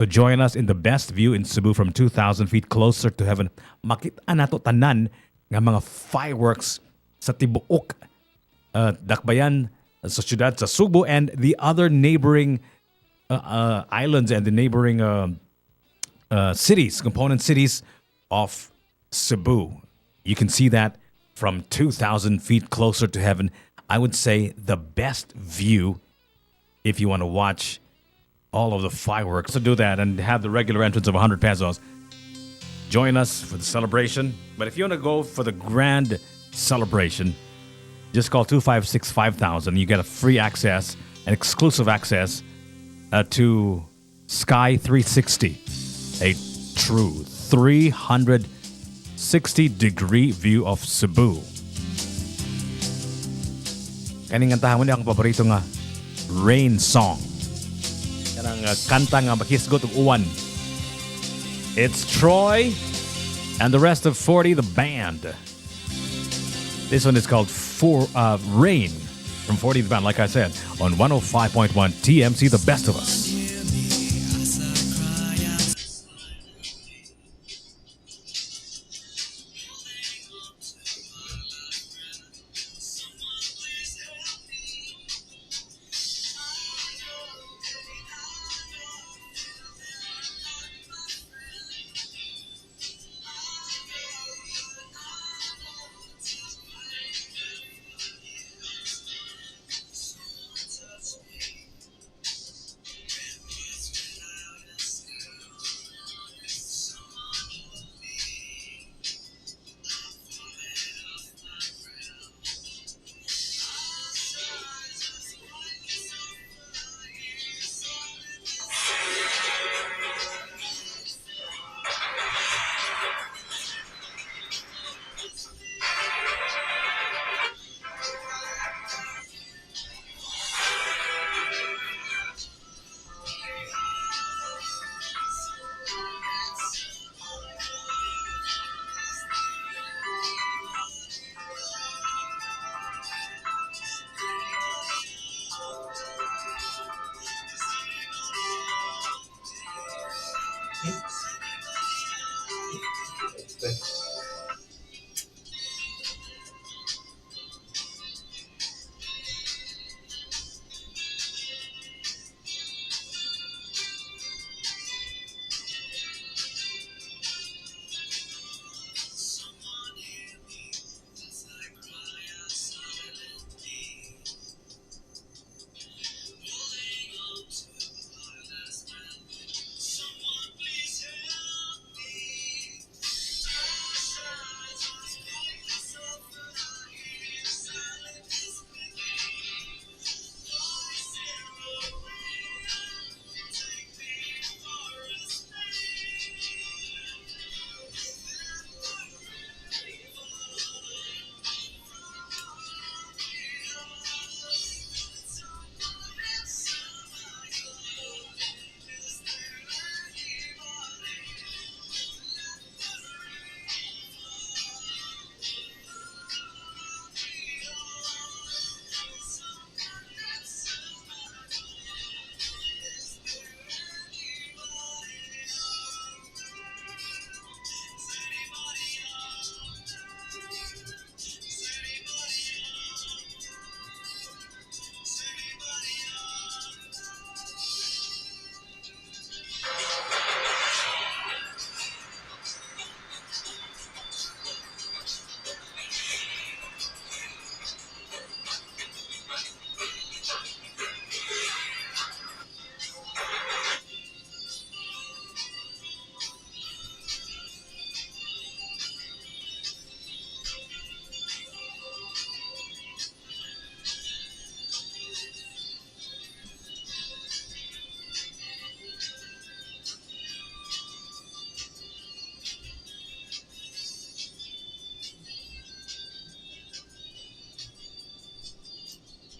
So join us in the best view in Cebu from 2,000 feet closer to heaven. Makita nato tanan nga mga fireworks sa tibuok dakbayan sa syudad sa Subo and the other neighboring islands and the neighboring cities, component cities of Cebu. You can see that from 2,000 feet closer to heaven. I would say the best view if you want to watch all of the fireworks. To do that and have the regular entrance of 100 pesos. Join us for the celebration. But if you want to go for the grand celebration, just call 256-5000. You get a free access and exclusive access to Sky 360, a true 360-degree view of Cebu. Kaning kantahan mo niya akong paborito nga rain song. Kanang kanta nga makisgot og uwan. It's Troy and the rest of 40 the band. This one is called Rain from 40 the band, like I said, on 105.1 TMC, the best of us.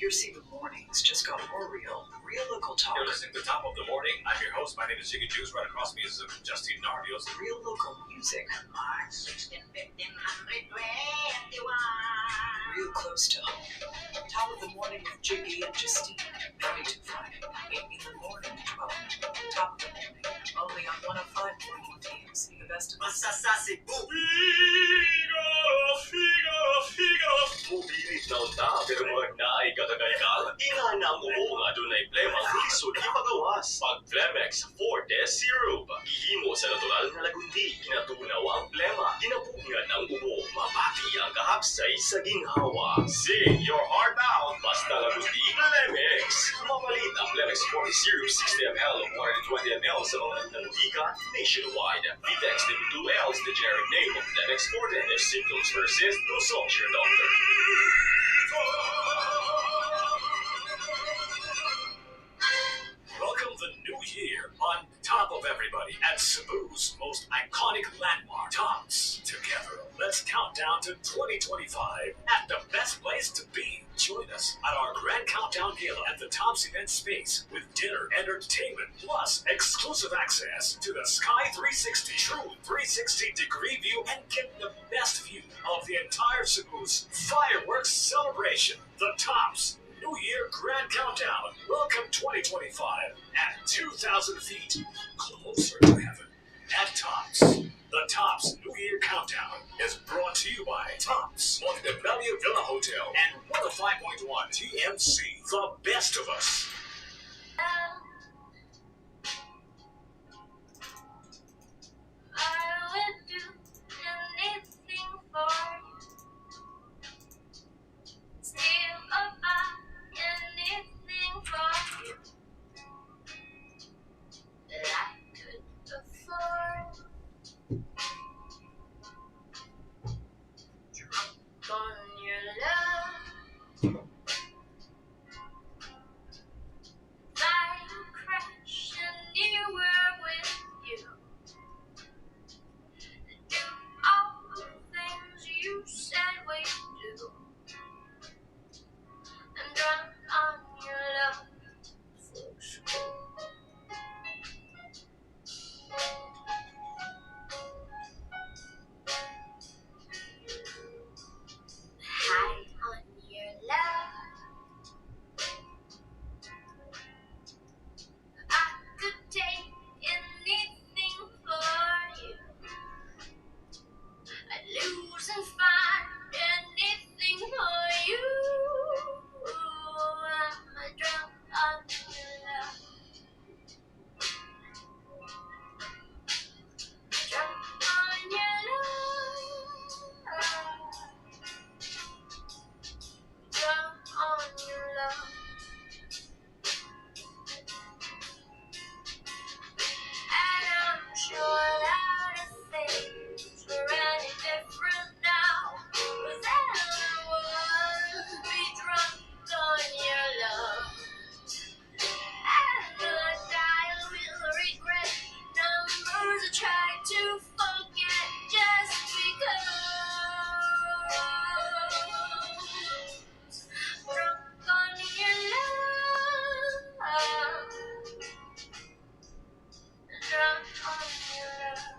Here's Cebu Morning. things just got more real. Real local talk. You're listening to Top of the Morning. I'm your host. My name is Jiggy Juice. Right across me is Justin Nardios. Real local music. March 16, 1521. Real close to home. Top of the Morning with Jiggy and Justine. Monday to Friday, 8 in the morning to 12. Top of the Morning. Only on 105.1 TMC. The best of us. Masasasi po. Mubilit na unta, pero wag na ay katagaygal. Inana mo nga dunay plema, lisod ipagawas. Pag Flemex Forte Syrup. Ihimo sa natural na lagundi. Kinatunaw ang plema. Ginapungan ng ubo. Mabati ang kahapsay sa ginhawa. Sing your heart out. Basta lagundi, Flemex. Mapalit ang Flemex Forte Syrup 60 ml o 120 ml sa mga nangutika nationwide. Vitex W2L is the generic name of Flemex Forte. If symptoms persist, consult your doctor. Welcome the new year on Top of Everybody at Cebu's most iconic landmark, Tops. Together, let's count down to 2025 at the best place to be. Join us at our Grand Countdown Gala at the Tops event space with dinner, entertainment, plus exclusive access to the Sky 360 True 360-degree view and get the best view of the entire Cebu's fireworks celebration. The Tops New Year Grand Countdown. Welcome 2025 at 2,000 feet closer to heaven at Tops. The Tops New Year Countdown is brought to you by Tops, Montebello Villa Hotel, and 105.1 TMC, the best of us. I would do anything for you. Still about anything for you that I could afford. Drunk on your love, flying crash anywhere with you. Do all the things you said we do. And drunk on your love for sure. High on your love, I could take anything for you. I'd lose and find anything for you. I'm drunk on your love. Drunk on your love. Drunk on your love. And I'm sure that if things were any different now, 'cause I would be drunk on your love. And I will regret numbers I tried to forget just because. Drunk on your love. Drunk on your love.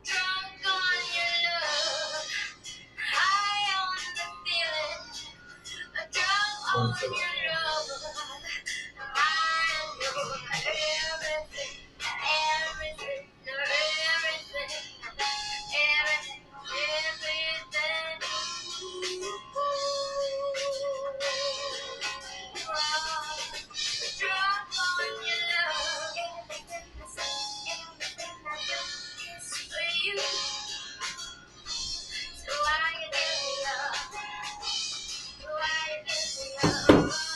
Drunk on your love. High on the feeling. Drunk on your love. I know everything, everything, everything, everything, everything. Drunk on your love. Everything I say, everything I do is for you. So why you give me love? Why you give me love?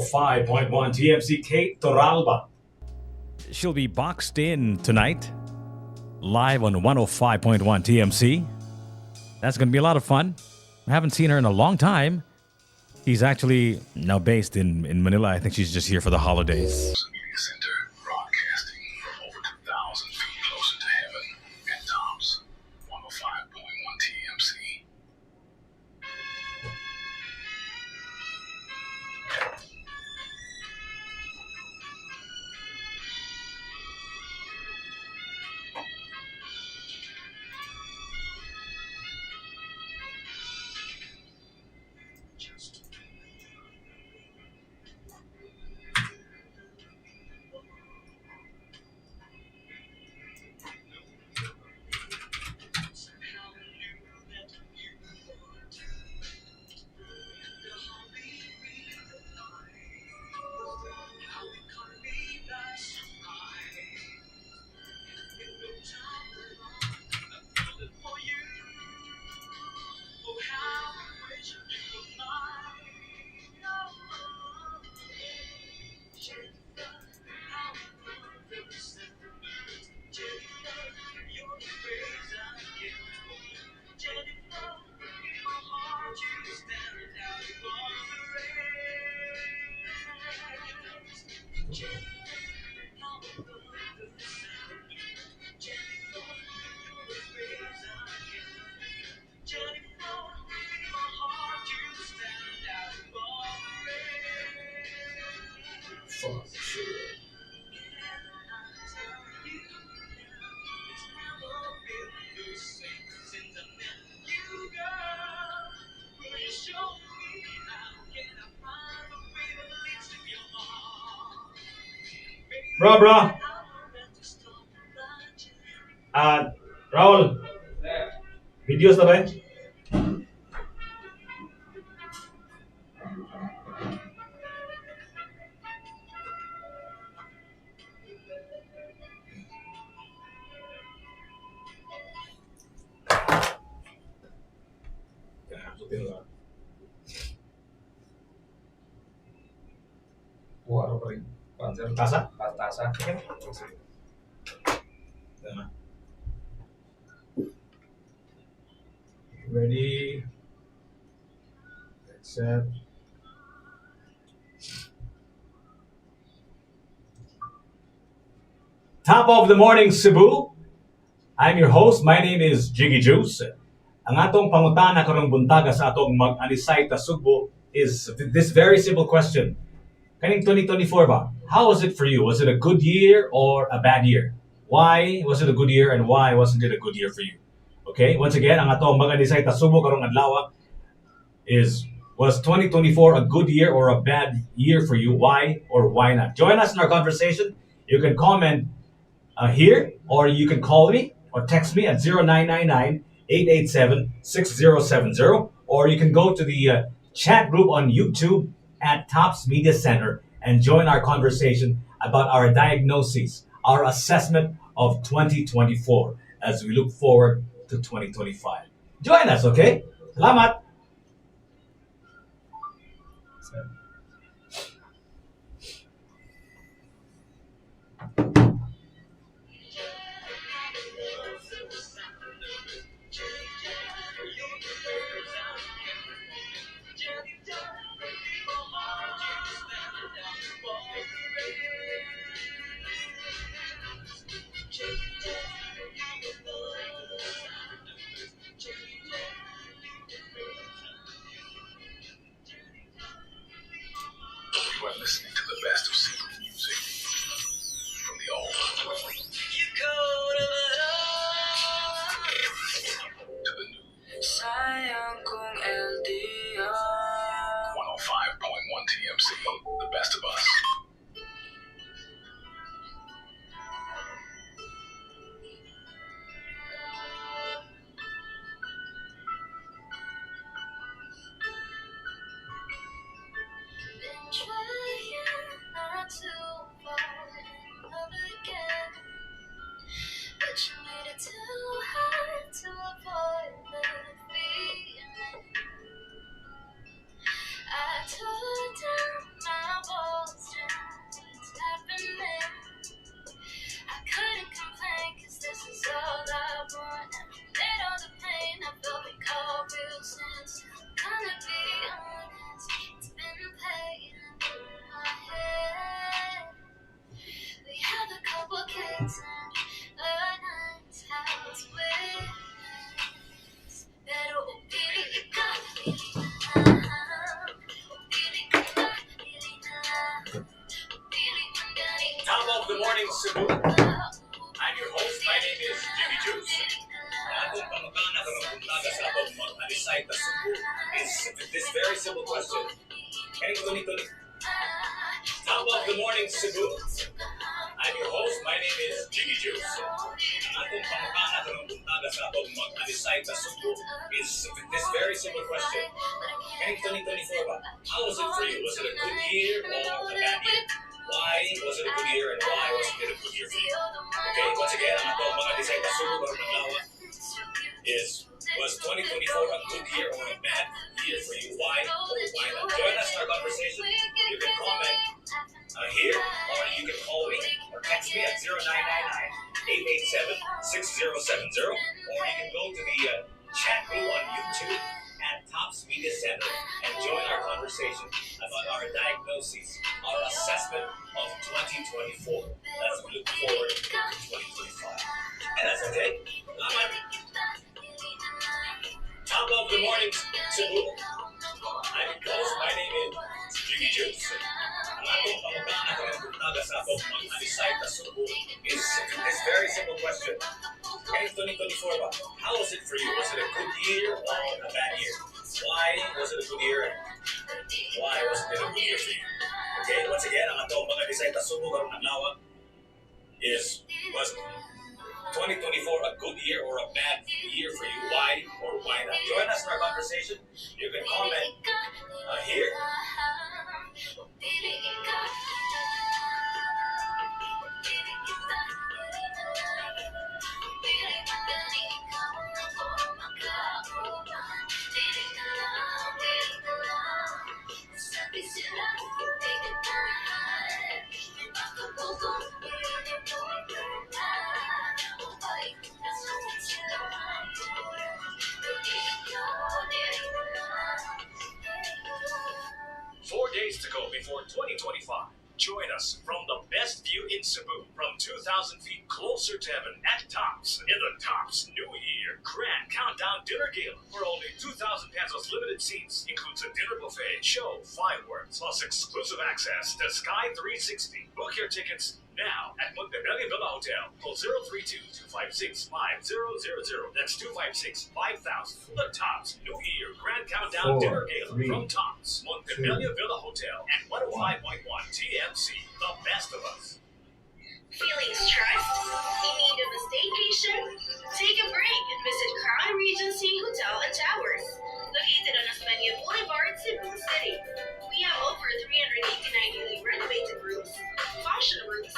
105.1 TMC Kate Toralba. She'll be boxed in tonight, live on 105.1 TMC. That's going to be a lot of fun. I haven't seen her in a long time. She's actually now based in Manila. I think she's just here for the holidays. Media Center, broadcasting from over 2,000 feet closer to heaven and tops 105.1 TMC. Bro. Raul. Videos na ba yun? Buah, apa rin? Panzer. Tasa? Tasa. Ready? Accept. Top of the morning, Cebu. I'm your host. My name is Jiggy Juice. Ang atong pangutana karong buntaga sa atong mag-anisay ta Sugbo is this very simple question. Kaning 2024 ba? How was it for you? Was it a good year or a bad year? Why was it a good year and why wasn't it a good year for you? Okay, once again, ang atong mag-anisay ta Sugbo karong adlaw was 2024 a good year or a bad year for you? Why or why not? Join us in our conversation. You can comment here, or you can call me or text me at 0999-887-6070, or you can go to the chat group on YouTube at Tops Media Center and join our conversation about our diagnoses, our assessment of 2024 as we look forward to 2025. Join us, okay? Salamat! You are listening to the best of Cebu music from the old to the new. Sayang kung LDR. 105.1 TMC, the best of us. Been trying not to fall in love again, but you made it too hard to avoid the feeling. I tore down my Cebu is this very simple question. Kaning tuni-tuni. Top of the morning, Cebu. I'm your host. My name is Jiggy Juice. Ang atong pangutana kanang buntaga sa atong mag-decide sa Cebu is this very simple question. Kaning 2024 ba? How was it for you? Was it a good year or a bad year? Why was it a good year and why wasn't it a good year for you? Okay, once again, ang atong mga decide sa Cebu or Paglawa was 2024 a good year or a bad year for you? Why or why not? Join us in our conversation. You can comment here, or you can call me or text me at 0999-887-6070, or you can go to the chat room on YouTube at Tops Media Center and join our conversation about our diagnosis, our assessment of 2024 as we look forward to 2025. And that's okay. Top of the morning, Cebu. I'm your host. My name is Jiggy Juice. Ang atong pangutana kanang buntaga sa atong mag-decide sa Cebu is this very simple question. Kaning 2024 ba? How was it for you? Was it a good year or a bad year? Why was it a good year and why wasn't it a good year for you? Okay, once again, ang atong mga decide sa Cebu karong adlaw was 2024 a good year or a bad year for you? Why or why not? Join us in our conversation. You can comment here. Days to go before 2025. Join us from the best view in Cebu from 2,000 feet closer to heaven at Tops in the Tops New Year Grand Countdown Dinner Gala for only 2,000 pesos. Limited seats includes a dinner buffet, show, fireworks, plus exclusive access to Sky 360. Book your tickets now at Montebello Villa Hotel. Call 032-256-5000. That's 256-5000. The Tops New Year Grand Countdown Dinner Gala from Tops, Montebello Villa Hotel, and 105.1 TMC. The best of us. Feeling stressed? In need of a staycation? Take a break and visit Crown Regency Hotel and Towers. Located on Osmeña Boulevard, Cebu City. We have over 389 newly renovated rooms, function rooms,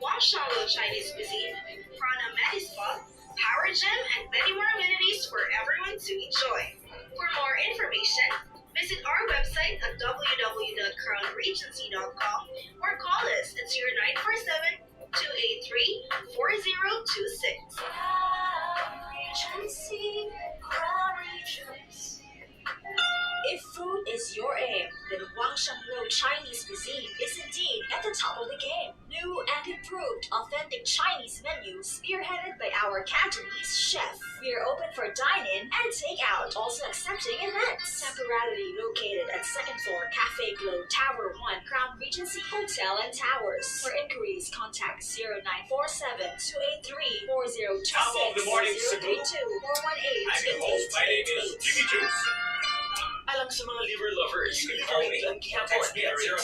Wangshanlo Chinese cuisine, Prana Medi Spa, power gym, and many more amenities for everyone to enjoy. For more information, visit our website at www.crownregency.com or call us at 0947-283-4026. If food is your aim, then Wangshanlo Chinese cuisine is indeed at the top of the game. New and improved authentic Chinese menu spearheaded by our Cantonese chef. We are open for dine-in and take-out, also accepting events. Temporarily located at 2nd floor Cafe Glow, Tower 1, Crown Regency Hotel and Towers. For inquiries, contact 0947-283-4026 Top of the morning, Cebu. 032-418-8888. I'm your host. My name is Jiggy Juice. Alang sa mga liver lovers, You can call me. liver lang gihapon. Text me at Liver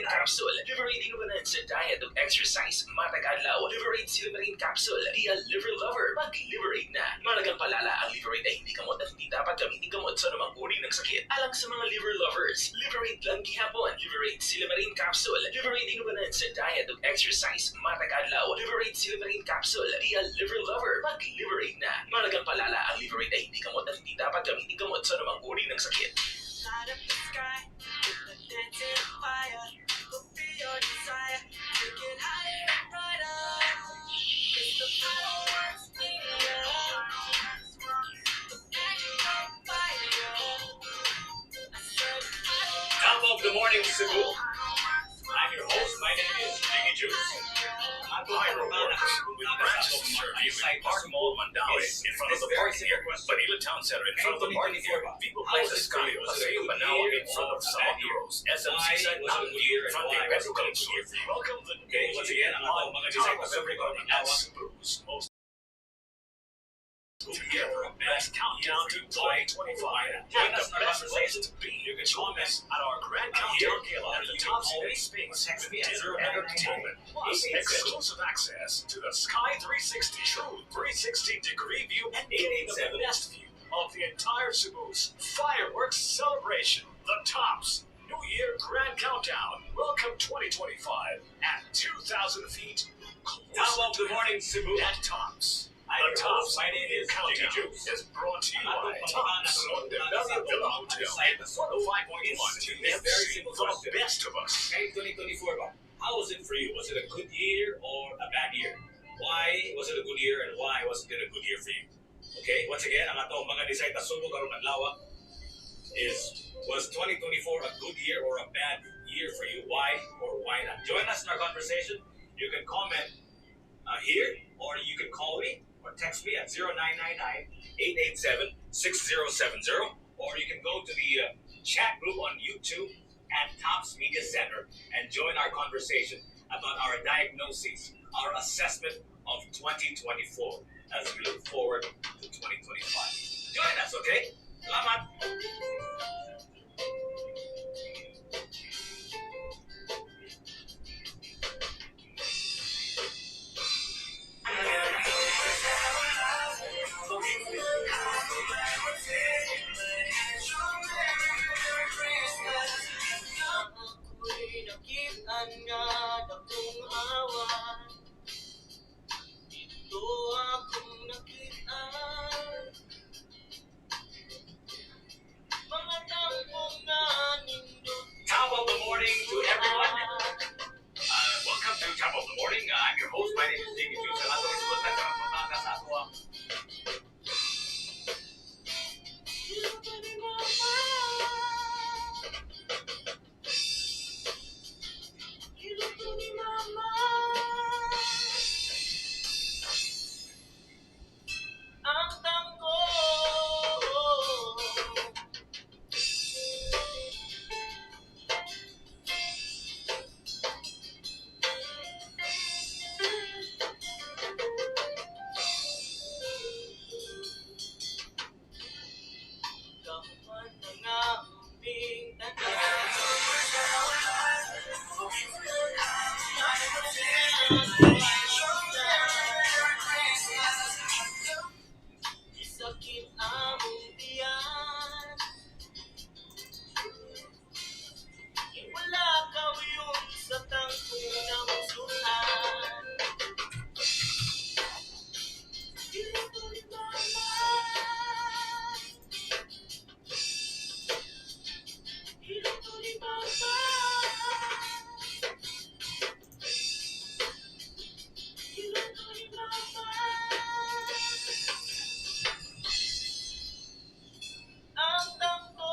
capsule. Liberating ba na sa diet o exercise matag adlaw. Liberate Silverine capsule. Dia liver lover. Mag-liberate na. Malagang palala ang Liberate ay hindi gamot at hindi dapat gamitin gamot sa namang uri ng sakit. Alang sa mga liver lovers, Liberate lang gihapon. Liberate Silverine capsule. Liberating ba na sa diet o exercise matag adlaw. Liberate Silverine capsule. Dia liver lover. Mag-liberate na. Malagang palala ang Liberate ay hindi gamot at hindi dapat gamitin gamot sa namang uri ng sakit. Light up the sky with a dancing fire. Fulfill your desire to get higher and brighter. It's the fireworks media. The magic of fire. I said Top of the morning, Cebu. I'm your host. My name is Jiggy Juice. I'm Inside Park Mall, Mandaue, in front of the park near Manila Town Center, in front of the park near Vivo Plaza Sky, Paseo Manao, in front of Sama Heroes, SM Seaside Mountain View, in front of Metro Calypso. Welcome to the Once again, ang atong mga Top decide of sa everybody Cebu. at Cebu's most Good year or a bad Grand Countdown to 2025. Join us in our conversation to be. You can join us at our Grand Countdown Gala at the top space with dinner and entertainment, plus exclusive access to the Sky 360 True 360-degree view and getting the best view of the entire Cebu's fireworks celebration. The Tops New Year Grand Countdown. Welcome 2025 at 2,000 feet. Hello, good morning, Cebu. At Tops. The Tops New Year Countdown is brought to you by Tops on the Bella Villa Hotel. 105.1 TFC, the best of us. Kahit 2024 ba? How was it for you? Was it a good year or a bad year? Why was it a good year and why wasn't it a good year for you? Okay, once again, ang atong mga design na subo karong adlaw was 2024 a good year or a bad year for you? Why or why not? Join us in our conversation. You can comment here, or you can call me or text me at 0999-887-6070, or you can go to the chat group on YouTube at Tops Media Center and join our conversation about our diagnoses, our assessment of 2024 as we look forward to 2025. Join us, okay? Salamat! Ako'y nakitaan nga dakong awan. Ito akong nakitaan. Mga tampong nga nindot. Top of the morning to everyone. Welcome to Top of the Morning. I'm your host. My name is David Jun. Sa atong iskutan sa pagpapaka sa ato ang Ito ni Mama. Ito ni Mama. Ang tango. Kapan na nga umbing Isakit among tiyan. Wala ka yun sa tangkong ng suhan. Ito ni Mama. Ito ni Mama. Ito ni Mama. Ang tangko.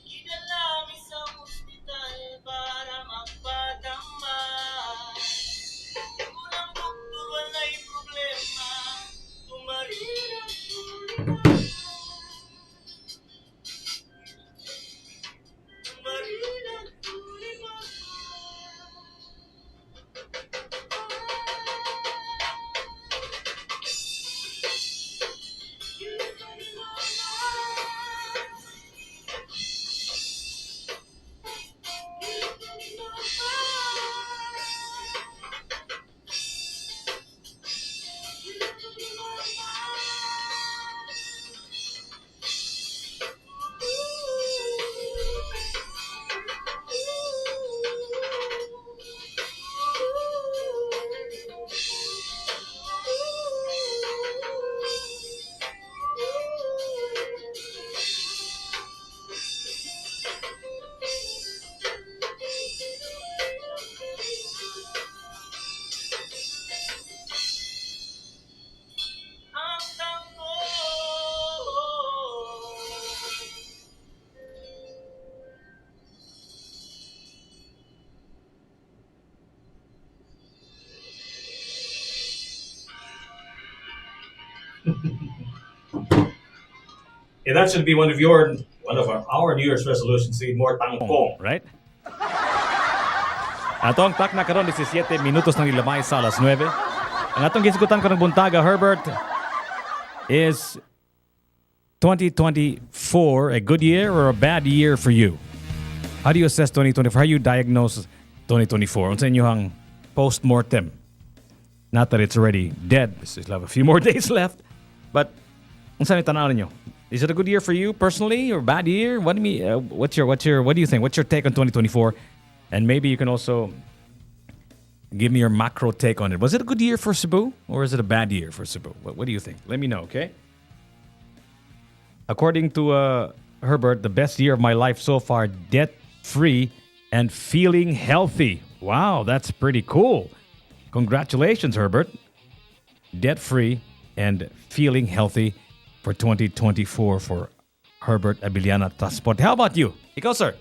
Kinalami sa ospital para magpadama. Kulang doktor, wala'y problema. Tumarira, tumarira, tumarira. Ito ni Mama. Ito ni Mama. Ito ni Mama. And that should be one of our New Year's resolutions to eat more tangkong. Right? Atong tak na karon 17 minutos nang ilamay sa alas 9. Ang atong gisgutan ko ng buntaga, Herbert, is 2024 a good year or a bad year for you? How do you assess 2024? How do you diagnose 2024? Unsa inyong post-mortem? Not that it's already dead. We still have a few more days left. But unsa ni tanaw ninyo? Is it a good year for you personally or bad year? What do you mean? What do you think? What's your take on 2024? And maybe you can also give me your macro take on it. Was it a good year for Cebu or is it a bad year for Cebu? What do you think? Let me know, okay? According to Herbert, the best year of my life so far, debt-free and feeling healthy. Wow, that's pretty cool. Congratulations, Herbert. Debt-free and feeling healthy for 2024 for Herbert Abiliana Transport. How about you? Ikaw, sir.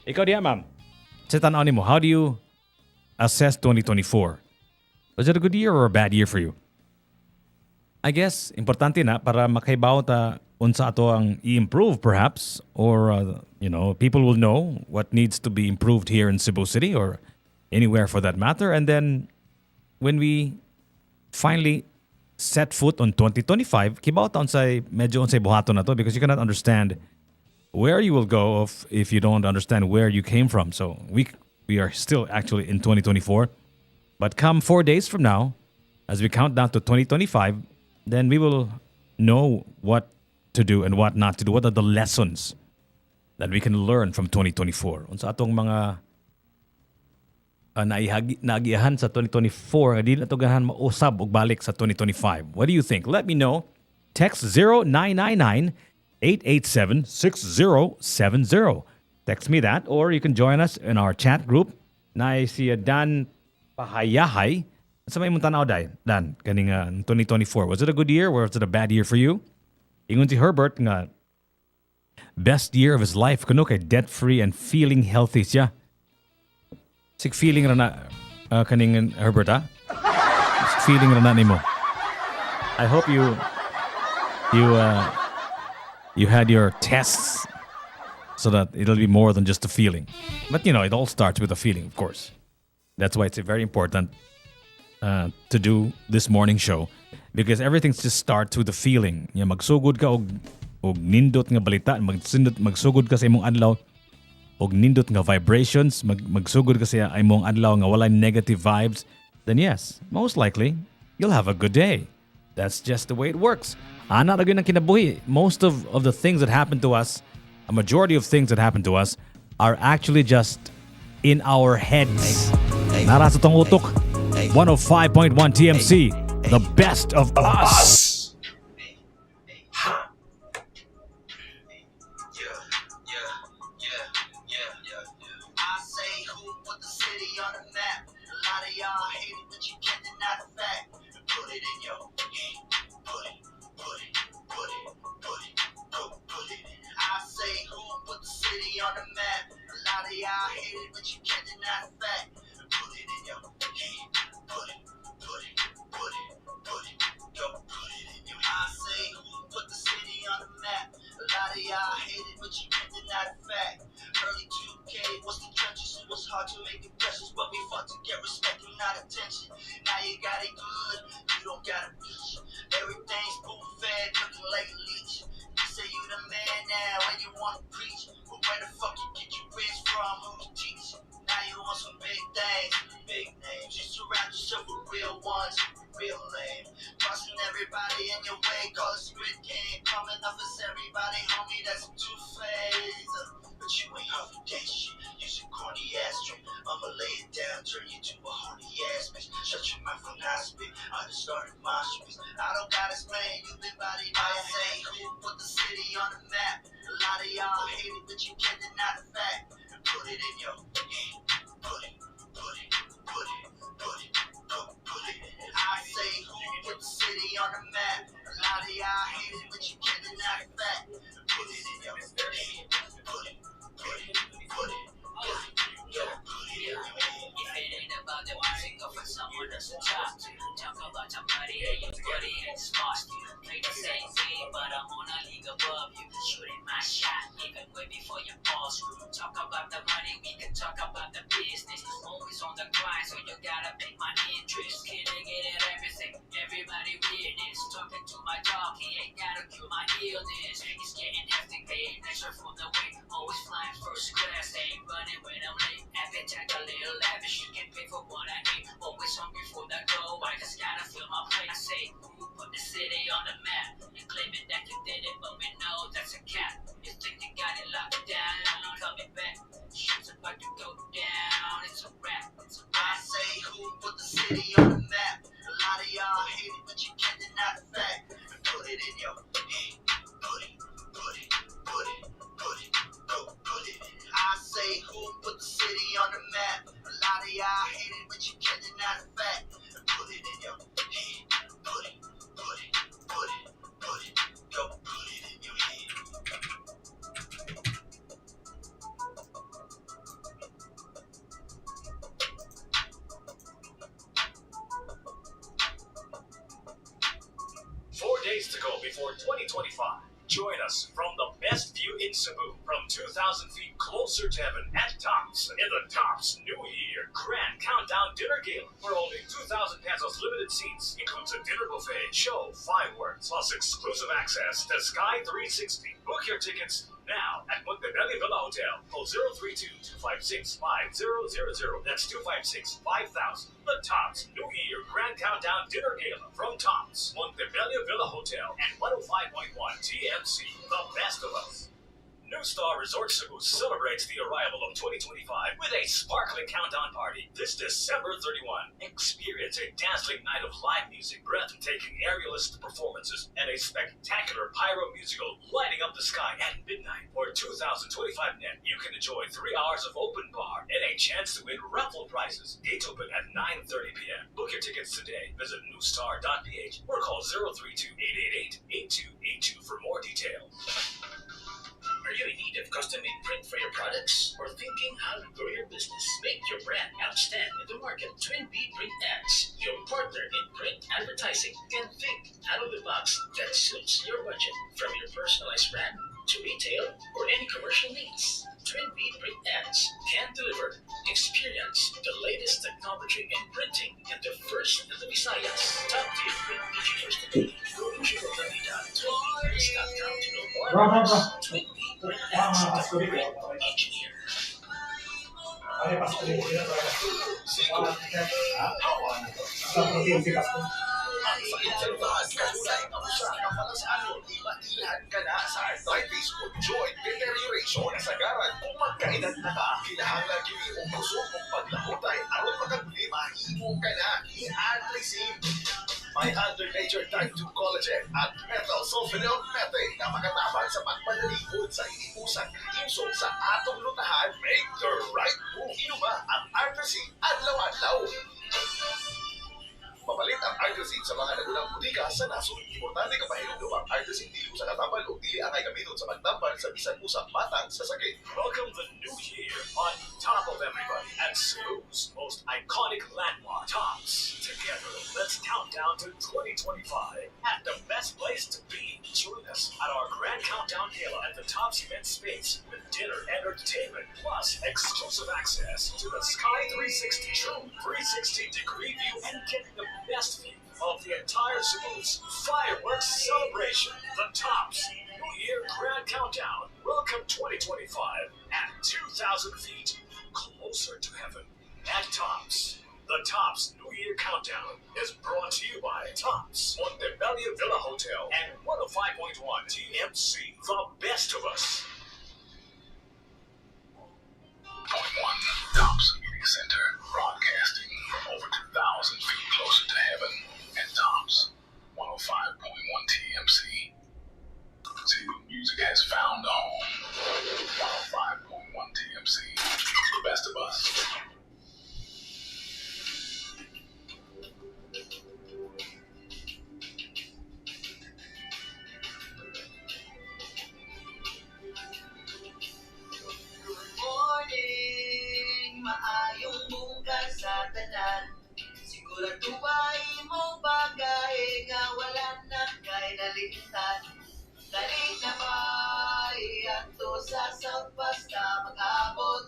Ikaw diya, ma'am. Sa tanaw nimo, how do you assess 2024? Was it a good year or a bad year for you? I guess, importante na para makaibaw ta unsa ato ang i-improve perhaps or, people will know what needs to be improved here in Cebu City or anywhere for that matter. And then when we finally set foot on 2025, kibaw ta unsay medyo unsay buhaton na to because you cannot understand where you will go if you don't understand where you came from. So we are still actually in 2024. But come 4 days from now, as we count down to 2025, then we will know what to do and what not to do. What are the lessons that we can learn from 2024? Unsa atong mga naagiahan sa 2024 nga di na to ganahan mausab og balik sa 2025. What do you think? Let me know. Text 0999 887-6070. Text me that or you can join us in our chat group. Na si Dan Pahayahay. Sa may tanaw Dan, kaning 2024. Was it a good year or was it a bad year for you? Ingon si Herbert nga best year of his life kuno kay debt-free and feeling healthy siya. Sig feeling ra na kaning Herbert ha? Sig feeling ra na nimo. I hope you had your tests so that it'll be more than just a feeling. But it all starts with a feeling, of course. That's why it's very important to do this morning show because everything just starts with a feeling. Magsugod ka og nindot nga balita, magsugod ka sa imong adlaw og nindot nga vibrations, magsugod ka sa imong adlaw nga walay negative vibes, then yes, most likely you'll have a good day. That's just the way it works. Ana ra gyud ang kinabuhi. Most of the things that happen to us, a majority of things that happen to us are actually just in our heads. Nara sa tong utok. 105.1 TMC. The best of us. I say who put the city on the map. A lot of y'all hate it, but you can't deny the fact. Put it in your hand. Put it. I say who put the city on the map. A lot of y'all hate it, but you can't deny the fact. Put it in your hand. Put it. Go put it in your. I say who put the city on the map. A lot of y'all hate it, but you can't deny the fact. Early 2K was the trenches. It was hard to make impressions, but we fought to get respect and not attention. Now you got it good, you don't gotta reach. Everything's spoon-fed, looking like a leech. You say you the man now and you wanna preach, but where the fuck you get your rich from? Who you teach? Now you want some big things, big names. You surround yourself with real ones, real lame. Crossing everybody in your way, call it spit game. Coming up as everybody, homie, that's a two-phase. But you ain't huffing that shit. Use a corny ass trick. I'ma lay it down, turn you to a horny ass bitch. Shut your mouth when I spit. I just started my streets. I don't gotta explain, you been body by a say who put the city on the map. A lot of y'all hate it, but you can't deny the fact. Put it in your hand. Put it. I say who put the city on the map. A lot of y'all hate it, but you can't deny the fact. Put it in your hand. Put it. If it ain't about the music or for someone that's a top, talk about your body and your body and spot. Play the same game, but I'm on a league above you. feel this. It's getting hectic, babe. Extra for the way. Always flying first class. Ain't running when I'm late. Appetite a little lavish. You can pay for what I eat. Always hungry for that go. I just gotta fill my plate. I say, who put the city on the map? You claiming that you did it, but we know that's a cap. You think you got it locked down? I'm coming back. Shit's about to go down. It's a wrap. It's a I wrap. say who put the city on the map? A lot of y'all hate it, but you can't deny the fact. Put it in your head. Put it, put it, put it, put it, go put it. I say who put the city on the map? A lot of y'all hate it, but you can't deny the fact. Put it in your head. Put it, put it, put it, put it, go put it in your head. 4 days to go before 2025. Join us from the best view in Cebu, from 2,000 feet closer to heaven at Tops, in the Tops New Year Grand Countdown Dinner Gala. For only 2,000 pesos limited seats, includes a dinner buffet, show, fireworks, plus exclusive access to Sky 360. Book your tickets now at Montebello Villa Hotel. Call 032-256-5000. That's 256-5000. The Tops New Year Grand Countdown Dinner Gala from Tops, Montebello Villa Hotel, and 105.1 TMC. The best of us. New Star Resort Cebu celebrates the arrival of 2025 with a sparkling countdown party this December 31. Experience a dazzling night of live music, breathtaking aerialist performances, and a spectacular pyro musical lighting up the sky at midnight. For 2025 net, you can enjoy 3 hours of open bar and a chance to win raffle prizes. Gates open at 9:30 p.m. Book your tickets today. Visit newstar.ph or call 032-888-8282 for more details. Are you in need of custom-made print for your products? Or thinking how to grow your business? Make your brand outstand in the market. Twin B Print Ads, your partner in print advertising, can think out of the box that suits your budget. From your personalized brand to retail or any commercial needs, Twin B Print Ads can deliver. Experience the latest technology in printing and the first in the Visayas. Top-tier print engineers today. Go to www.twinbprints.com to know more about us. Twin B Print Ads, the print engineer. Ay, pas ko din sila para Ang sakit sa lumahan, kasulay, kamusa, kapalasano, imahilan ka na sa arthritis o joint deterioration na sagaran. Kung magkaedad na ka, kinahanglan kini o gusto mong paglahutay, aron makaguli, mahimo ka na, i-arthrisin. May under-nature type 2 collagen at methyl sulfonyl methane na makatabang sa pagpanalikod sa iniusang insol sa atong lutahan. Make the right move. Inuba ang arthrisin adlaw-adlaw. Mapalit ang Artesin sa mga nagunang butika sa nasod. Importante ka pahinugdo ang Artesin dili sa katambal o dili angay gamiton sa pagtambal sa bisan usang matang sa sakit. Welcome the new year on top of everybody at Cebu's most iconic landmark, Tops. Together, let's count down to 2025 at the best place to be. Join us at our grand countdown gala at the Tops event space with dinner and entertainment, plus exclusive access to the Sky 360 True 360-degree view and get the best view of the entire Cebu's fireworks celebration. The Tops New Year Grand Countdown. Welcome 2025 at 2,000 feet closer to heaven at Tops. The Tops New Year Countdown is brought to you by Tops, Montebello Villa Hotel, and 105.1 TMC. The best of us. Point one, Tops Media Center, broadcasting from over 2,000 feet closer to heaven and Tops, 105.1 TMC. Cebu music has found a home. 105.1 TMC, the best of us. Maayong bukas sa tanan. Sigurado ba imong bagay nga wala na kay nalimtan. Dali na may ato sa basta mag-abot.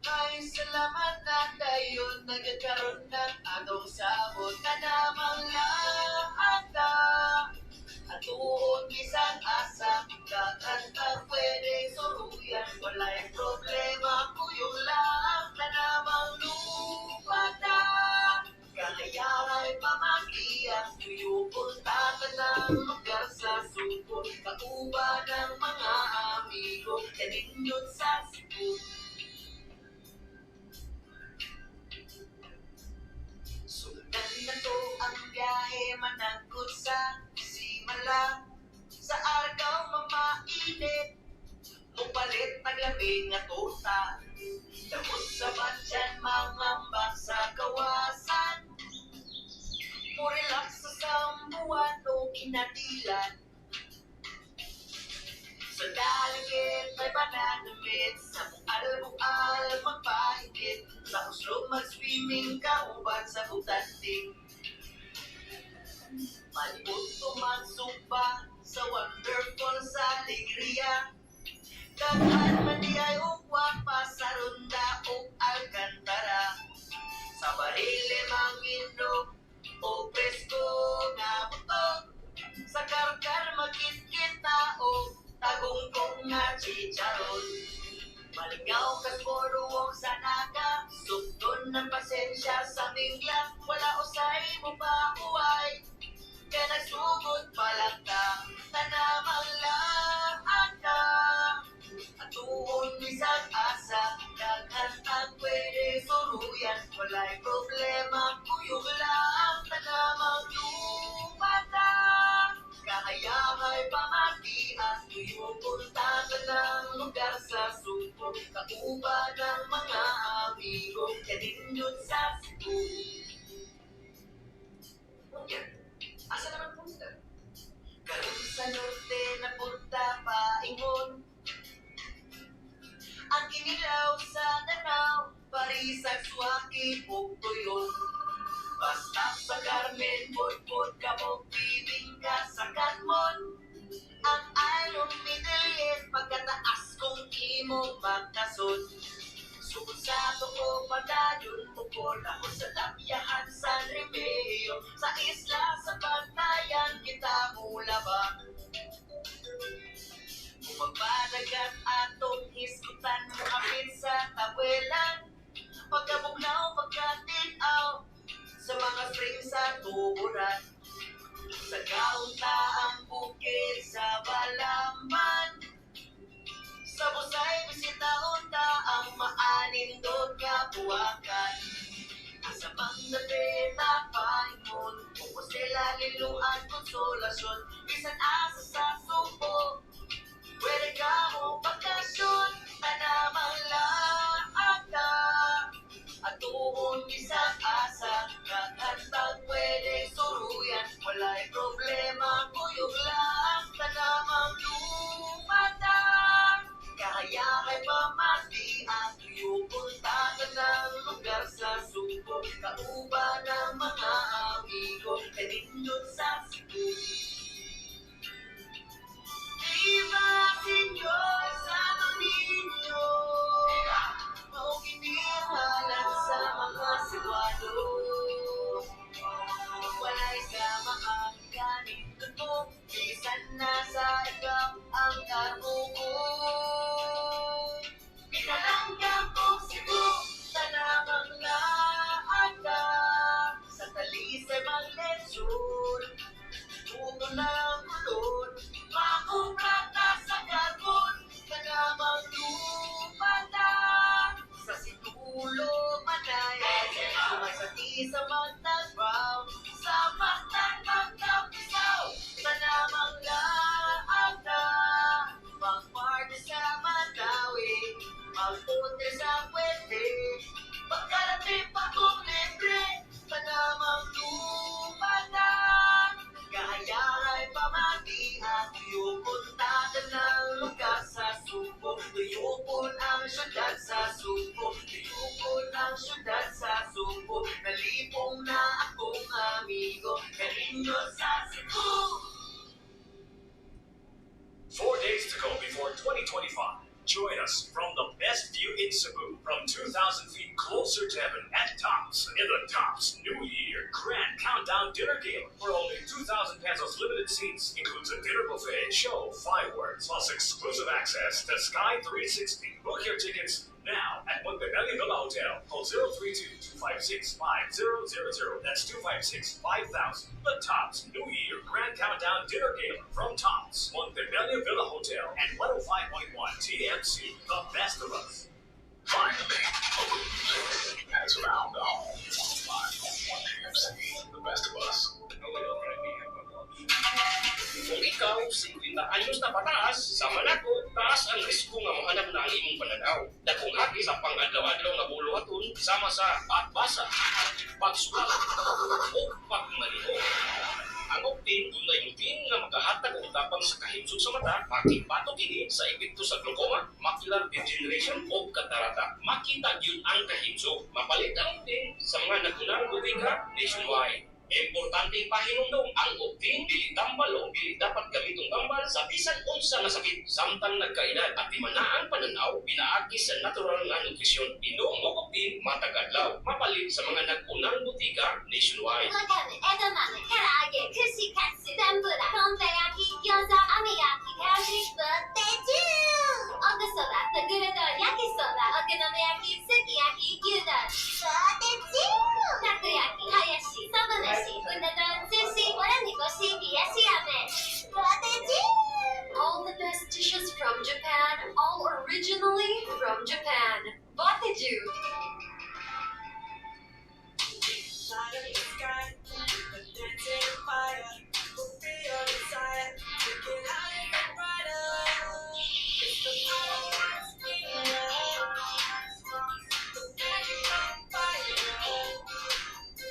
Ay salamat na dayon nagkaroon ng atong sabot. Kana mga ata atuon gisa isang asa, daghan ka pwedeng suluyan, walay problema, kuyog lang na namang lupata. Kahayangay pamagiya, tuyupunta ka ng lugar sa suko, kauba ng mga amigo, kaninyot sa Cebu. Sundan na to ang biyahe managod sa simala, sa argaw mamainit, mupalit naglamig nga tuta. Damos sa badyan mangambak sa kawasan, murelax sa sambuan o kinadilan. Sa daligid may bananamit, sa bual-bual magpahigit, sa uslog mag-swimming kauban sa butanting. Malibot tumagsumpa sa wonderful sa alegria, daghan man di ay ugwa pa sa ronda o alcantara, sa barile manginog o presko nga butok, sa karkar magkit-kit na o tagong-kong nga chicharon. Maligaw ka boardwalk sa naga, sugton ng pasensya sa mingla, wala usay mo pa huway, kaya nagsugod pa lang ka, tanamang laan ka. At tuon isang asa, daghan ang pwede suruyan, walay problema, kuyog lang, tanamang lupata. Kahayangay pamagian, tuyupunta ka ng lugar sa suko, kauba ng mga amigo, kaninyot sa Cebu. Yan, asa naman punta? Karon sa norte na punta paingon, ang kinilaw sa Danau, Parisag, Suwaki, ug Tuyon. Basta sa Carmen, Budbud, Kabog, Bibingka, sa Katmon, ang Iron Middle East, pagkataas kong imong magkasod. Sugod sa tuko, padayon, bukod ako sa Tapyahan, San Remeo, sa isla, sa Bantayan, kita mulabang. Magpadagat atong hiskutan mo kapit sa tabuelan, pagkabugnaw, pagkatinaw, sa mga spring sa tuburan, sa kauntaang bukid sa Balamban, sa Busay, bisita-unta ang maanindot nga buwakan, sa Magdalena, Paingon, upos nila liluan, konsolasyon, bisan asa sa Subo, pwede ka mo pagkasyon, tanamang laan ka. At tuon isang asa, kaghantag pwede suruyan, walay problema, kuyog lang, tanamang lumata. Kahayangay pamatian, tuyupunta ka ng lugar sa suko, kauba ng mga amigo, kaninyot sa Cebu. Viva Señor Santo Niño, mauginihalan sa mga Cebuano, walay sa mga ganito mo, bisan na sa ikaw ang karbuko. Pinalangga ko Cebu, tanamang laan ka, sa Talisay Maglensyon, tuto ng kulon, makuprata sa karbon, tanamang lupata, sa Situlo, Manaya, sumasati sa Magdalground, sa Magdalground-Kapisaw, tanamang laata, magparty sa Madawi, magpunti sa Puente, pagkalapit pa kong libre, tanamang lupata. Kahayangay pamatian, tuyupunta ka ng lugar sa Subo, tuyupon ang syudad sa Subo, tuyupon ang syudad sa Subo, nalipong na akong amigo, kaninyo sa Cebu. 4 days to go before 2025. Join us from the best view in Cebu from 2,000 feet closer to heaven at Tops in the Tops New Year Grand Countdown Dinner Gala. For only 2,000 pesos limited seats, includes a dinner buffet, show, fireworks, plus exclusive access to Sky 360. Book your tickets now at Montebello Villa Hotel. Call 032-256-5000. That's 256-5000. The Tops New Year Grand Countdown Dinner Gala from Tops, Montebello Villa Hotel, and 105.1 TMC. The best of us. Finally, local music has found a home on 5.1 TMC, the best of us. Kung ikaw, 50 anyos na pataas, sa manako, taas ang risko nga mahanap na ang imong pananaw. Dakong hati sa pang-adlaw-adlaw nga buluhaton, sama sa pagbasa, pagsulat, o pagmaliho. Ang Optin, dunay Optin nga makahatag og tapang sa kahimsog sa mata, makipato kini sa epekto sa glaucoma, macular degeneration o katarata. Makita gyud ang kahimsog. Mapalit ang Optin sa mga nagunang butika nationwide. Importante pahinumdum ang Optin dili tambal o dili dapat gamitong tambal sa bisan unsa nga sakit samtang nagkaedad at di man ang pananaw pinaagi sa natural nga nutrisyon. Inom mo Optin matag adlaw. Mapalit sa mga nagunang butika nationwide. わかめ、枝豆、唐揚げ、串カツ、天ぷら、ポンペ焼き、餃子、網焼き、ハムリップ、でちゅーおぐそば、とぐると焼きそば、お好み焼き、すき焼き、牛丼、そうでちゅーたこ焼き、はやし、そばめし、うな丼、寿司、わらにこし、冷やし飴、そうでちゅー All the best dishes from Japan, all originally from Japan. Boteju. Light up the sky, the dancing fire. Fulfill your desire, take it higher and brighter. It's the fireworks we love. The dancing fire.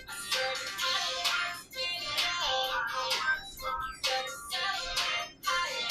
I said the fireworks we love. Set the celebrate higher.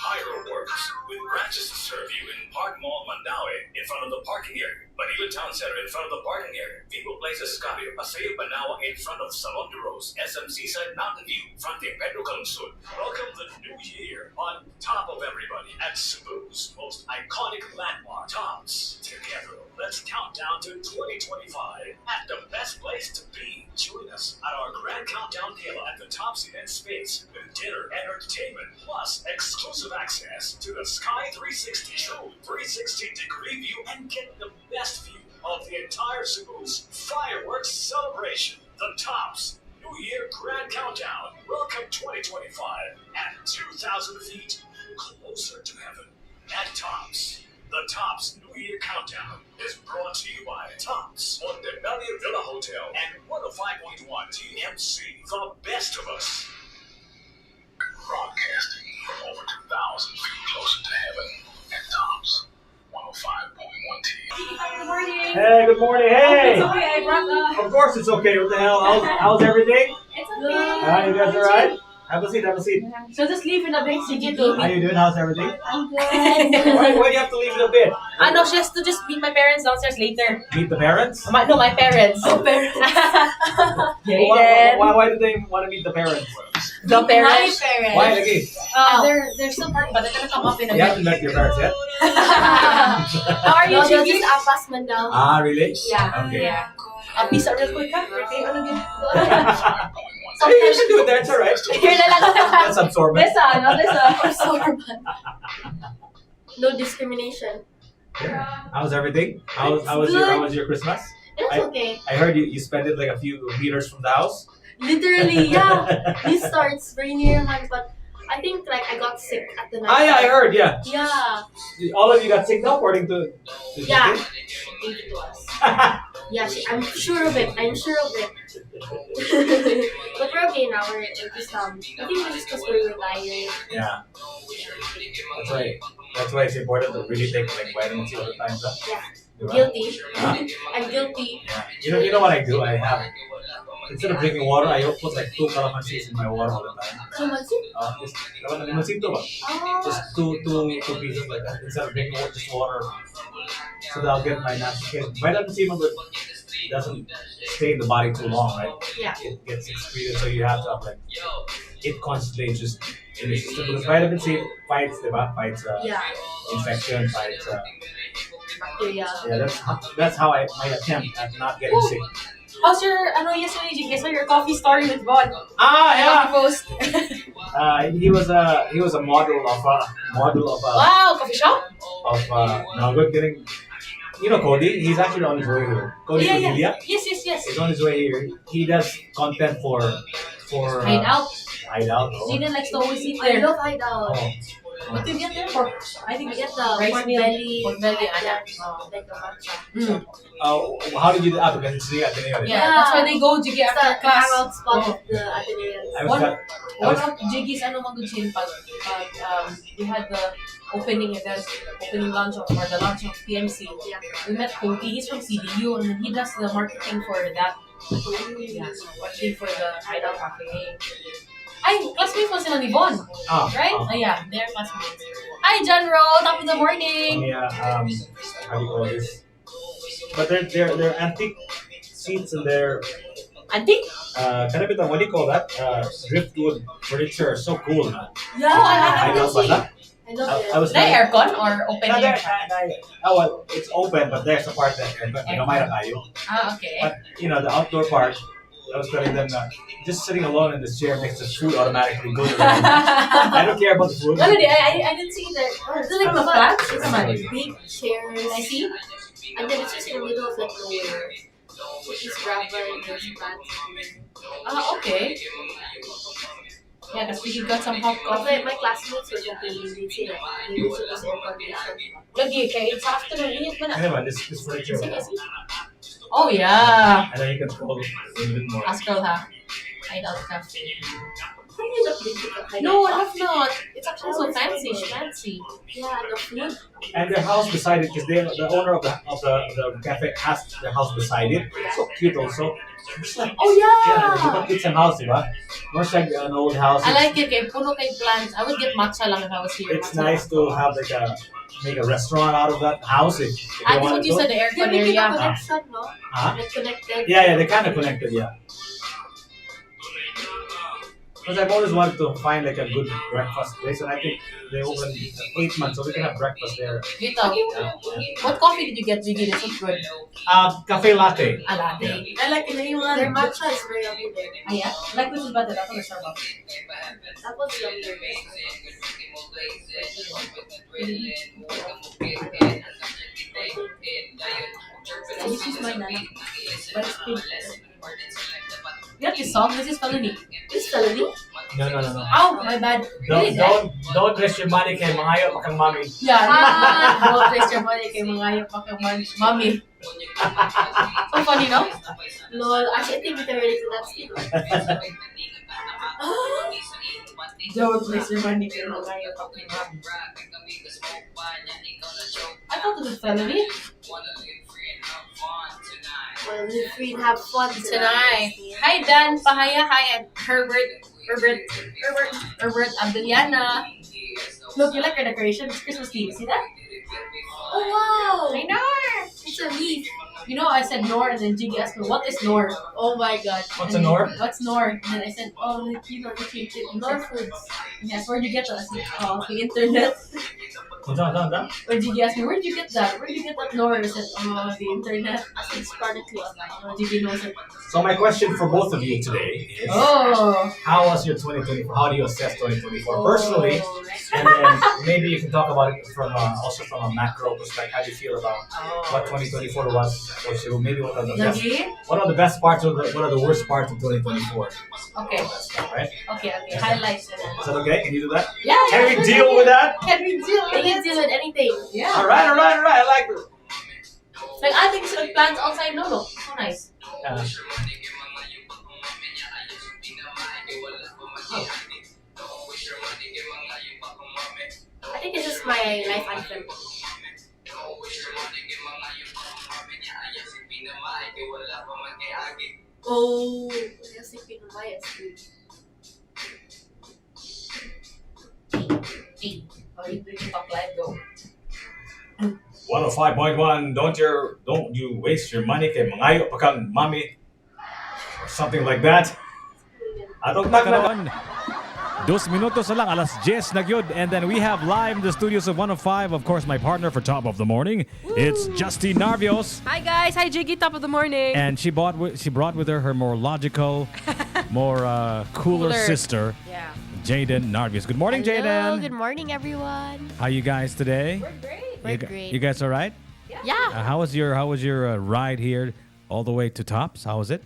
Fireworks, with branches to serve you in Park Mall Mandaue, in front of the parking area. Manila Town Center in front of the parking area. People Place Escabio, Paseo Banawa in front of Salon de Rose, SM Seaside Mountain View, front of Pedro Calungsod. Welcome the new year on top of everybody at Cebu's most iconic landmark, Tops. Together, let's count down to 2025 at the best place to be. Join us at our Grand Countdown Gala at the Tops event space with dinner and entertainment, plus exclusive access to the Sky 360 True 360-degree view and get the best view of the entire Cebu's fireworks celebration. The Tops New Year Grand Countdown. Welcome 2025 at 2,000 feet closer to heaven. At Tops. The Tops New Year Countdown is brought to you by Tops, Montebello Villa Hotel, and 105.1 TMC, the best of us. Broadcasting from over 2,000 feet closer to heaven at Tops 105.1 TMC. Good morning. Hey, good morning. Hey! It's okay, I brought Of course it's okay. What the hell? How's everything? It's okay. Hi, you guys alright? Have a seat, have a seat. So just leave in a bit, sige How you doing? How's everything? I'm good. Why do you have to leave it a bit? No, she has to just meet my parents downstairs later. Meet the parents? No, my parents. Oh, parents. Why do they want to meet the parents? The parents. My parents. Why lagi? They're still part, but they're gonna come up in a You bit. haven't met your parents yet? How are you, No, they'll Chiggy? just ask us man now. Ah, really? Yeah. Okay. Yeah. Bisa real quick, ha? Okay, ano din? 105.1 Hey, you should do it there. It's alright. Here na lang. That's absorbent. Absorbent. No discrimination. How's everything? How It's was your Christmas? It's okay. I heard you spent it like a few meters from the house. Literally, yeah. This starts very near mine, but I think like I got sick at the night. Yeah, I heard, yeah. Yeah. All of you got sick now, according to Yeah. Jackie? She gave it to us. Yeah, I'm sure of it. I'm sure of it. But we're okay now. We're just I think we're just because we were tired. Yeah. That's why it's important to really take like vitamin C all the time, huh? Yeah. Diba? Guilty. Huh? I'm guilty. Yeah. You know what I do? I have instead of drinking water, I put like 2 calamansis in my water all the time. So much. Just calamansi ba? Oh. Just two pieces like that instead of drinking just water. So that I'll get my natural. Vitamin C doesn't stay in the body too long, right? Yeah. It gets excreted, so you have to have like it constantly just in the system because vitamin C fights Yeah. infection, fights Bacteria. yeah. That's how my attempt at not getting sick. How's your, yesterday, Jiggy? I saw your coffee story with Von. Ah, Post. He was a model of Wow, coffee shop? no good getting. You know Cody? He's actually on his way here. Cody Yeah. Padilla Yes. is on his way here. He does content for Hideout. Hideout. Oh. Jaden likes to always eat I there. love Hideout. Oh. What do you get there for? I think I get the rice pork meal. belly. Pork belly, Yeah, anak. like a matcha. How did you do that? Because it's the Ateneo. Yeah, that's why they go Jiggy It's after the class. hangout spot Oh. of the Ateneans. I was One- that. I One was, of Jiggy's Manguchin pag we had the opening launch of or the launch of PMC. Yeah. We met Cody. He's from CDU and he does the marketing for that. Yeah, marketing for the Hideout Cafe. Ay, classmates mo sila ni Von, right? Yeah, they're classmates. Hi, John Ro. Top of the morning. yeah. How do you call this? But they're antique seats and they're Antique? what do you call that? Driftwood furniture. So cool, man. Yeah, I Hideout see. ba? I love it. I was They aircon or open No, air? well, it's open, but there's a part that gamay na kayo. Ah, okay. But the outdoor part, I was telling them that just sitting alone in this chair makes the food automatically go. I don't care about the food. Well, I didn't see that. Is it like the plants? It's It's like like big chairs. I see. And then it's just in the middle of like nowhere. It's gravel, there's plants. Ah, okay. Yeah, because we got some hot But coffee. my classmates were complaining, they say that they wish it was air conditioned. Lagi, kaya it's afternoon. Init mo na. Anyway, this furniture. Sige, sige. Oh, yeah. And then you can scroll a little bit more. Ask girl, ha? Hideout Cafe. Have you not been to the Hideout No, I Cafe? have not. It's actually so Oh, it's fancy. good. Fancy. Yeah, the food. And their house beside it, because the owner of the cafe has the house beside it. So cute also. It's like, Oh, yeah, yeah. it's some house, diba? More like an old house. I like it. Kaya puno kay plants. I would get matcha lang if I was here. It's Matcha nice lang. to have make a restaurant out of that house if I you think want what you to. said, the They're aircon making a area. connection, no? Huh? Like connected. Yeah, they're kind of connected, yeah. Because I've always wanted to find like a good breakfast place, and I think they open 8 months, so we can have breakfast there. Dito. What coffee did you get, Jiggy? This was good. Cafe latte. A latte. I like it. Yung Their matcha is very yummy there. Ah, yeah? Like which is better? Ako na Starbucks. That was yummier. I just use mine, Nana. But it's pink. You have this song? This is felony. This felony? No. Oh, my bad. Really, Don't waste your money kay mangayo pa kang mami. Yeah. Don't waste your money kay mga ayaw pa kang mommy. So funny, no? Lol, actually, I think we can relate to that still. Don't waste your money kay mga ayaw pa kang mommy. I thought it was felony. Well, live free and have fun Tonight. Hi, Dan Pahaya. Hi, and Herbert Abdeliana. Look, you like our decoration? It's Christmas Eve. See that? Oh, wow! I know. It's a leaf. You know, I said Nor, and then Jiggy asked me, what is Nor? Oh my god. What's a Nor? What's Nor? And then I said, oh, like, you know, the change it. Nor foods. Yes, where'd you get that? I said, oh, the internet. When Jiggy asked me, where'd you get that? Where'd you get that Nor? I said, oh, the internet. I said it's chronically online. Oh, Jiggy knows it. So my question for both of you today is, Oh. how was your 2024? How do you assess 2024 personally? Oh. And then maybe you can talk about it from also from a macro perspective. How do you feel about what 2024 was for you? Maybe what are the best? Jiggy? What are the best parts of what are the worst parts of 2024? Okay. Right? Okay. Highlights. Is that okay? Can you do that? Yeah. Can we deal with that? Can we deal They with can it? deal with anything. Yeah. All right. I like it. Like, I think it's plants outside. No, look. So nice. I think this is my life anthem. Oh, kasi pinumayas. Hey. Oh, you can talk live, go. 105.1. Don't you waste your money kay mangayo pa kang mami or something like that. Atong Ka naman. Dos minutos na lang, alas 10 na gyud. And then we have live in the studios of 105, of course, my partner for Top of the Morning. It's Justine Narvios. Hi guys, hi Jiggy, top of the morning. And she brought with her more logical, more cooler sister, Yeah. Jaden Narvios. Good morning, Hello, Jaden. good morning, everyone. How you guys today? We're great. We're you, great. You guys all right? Yeah, How was your ride here all the way to Tops? How was it?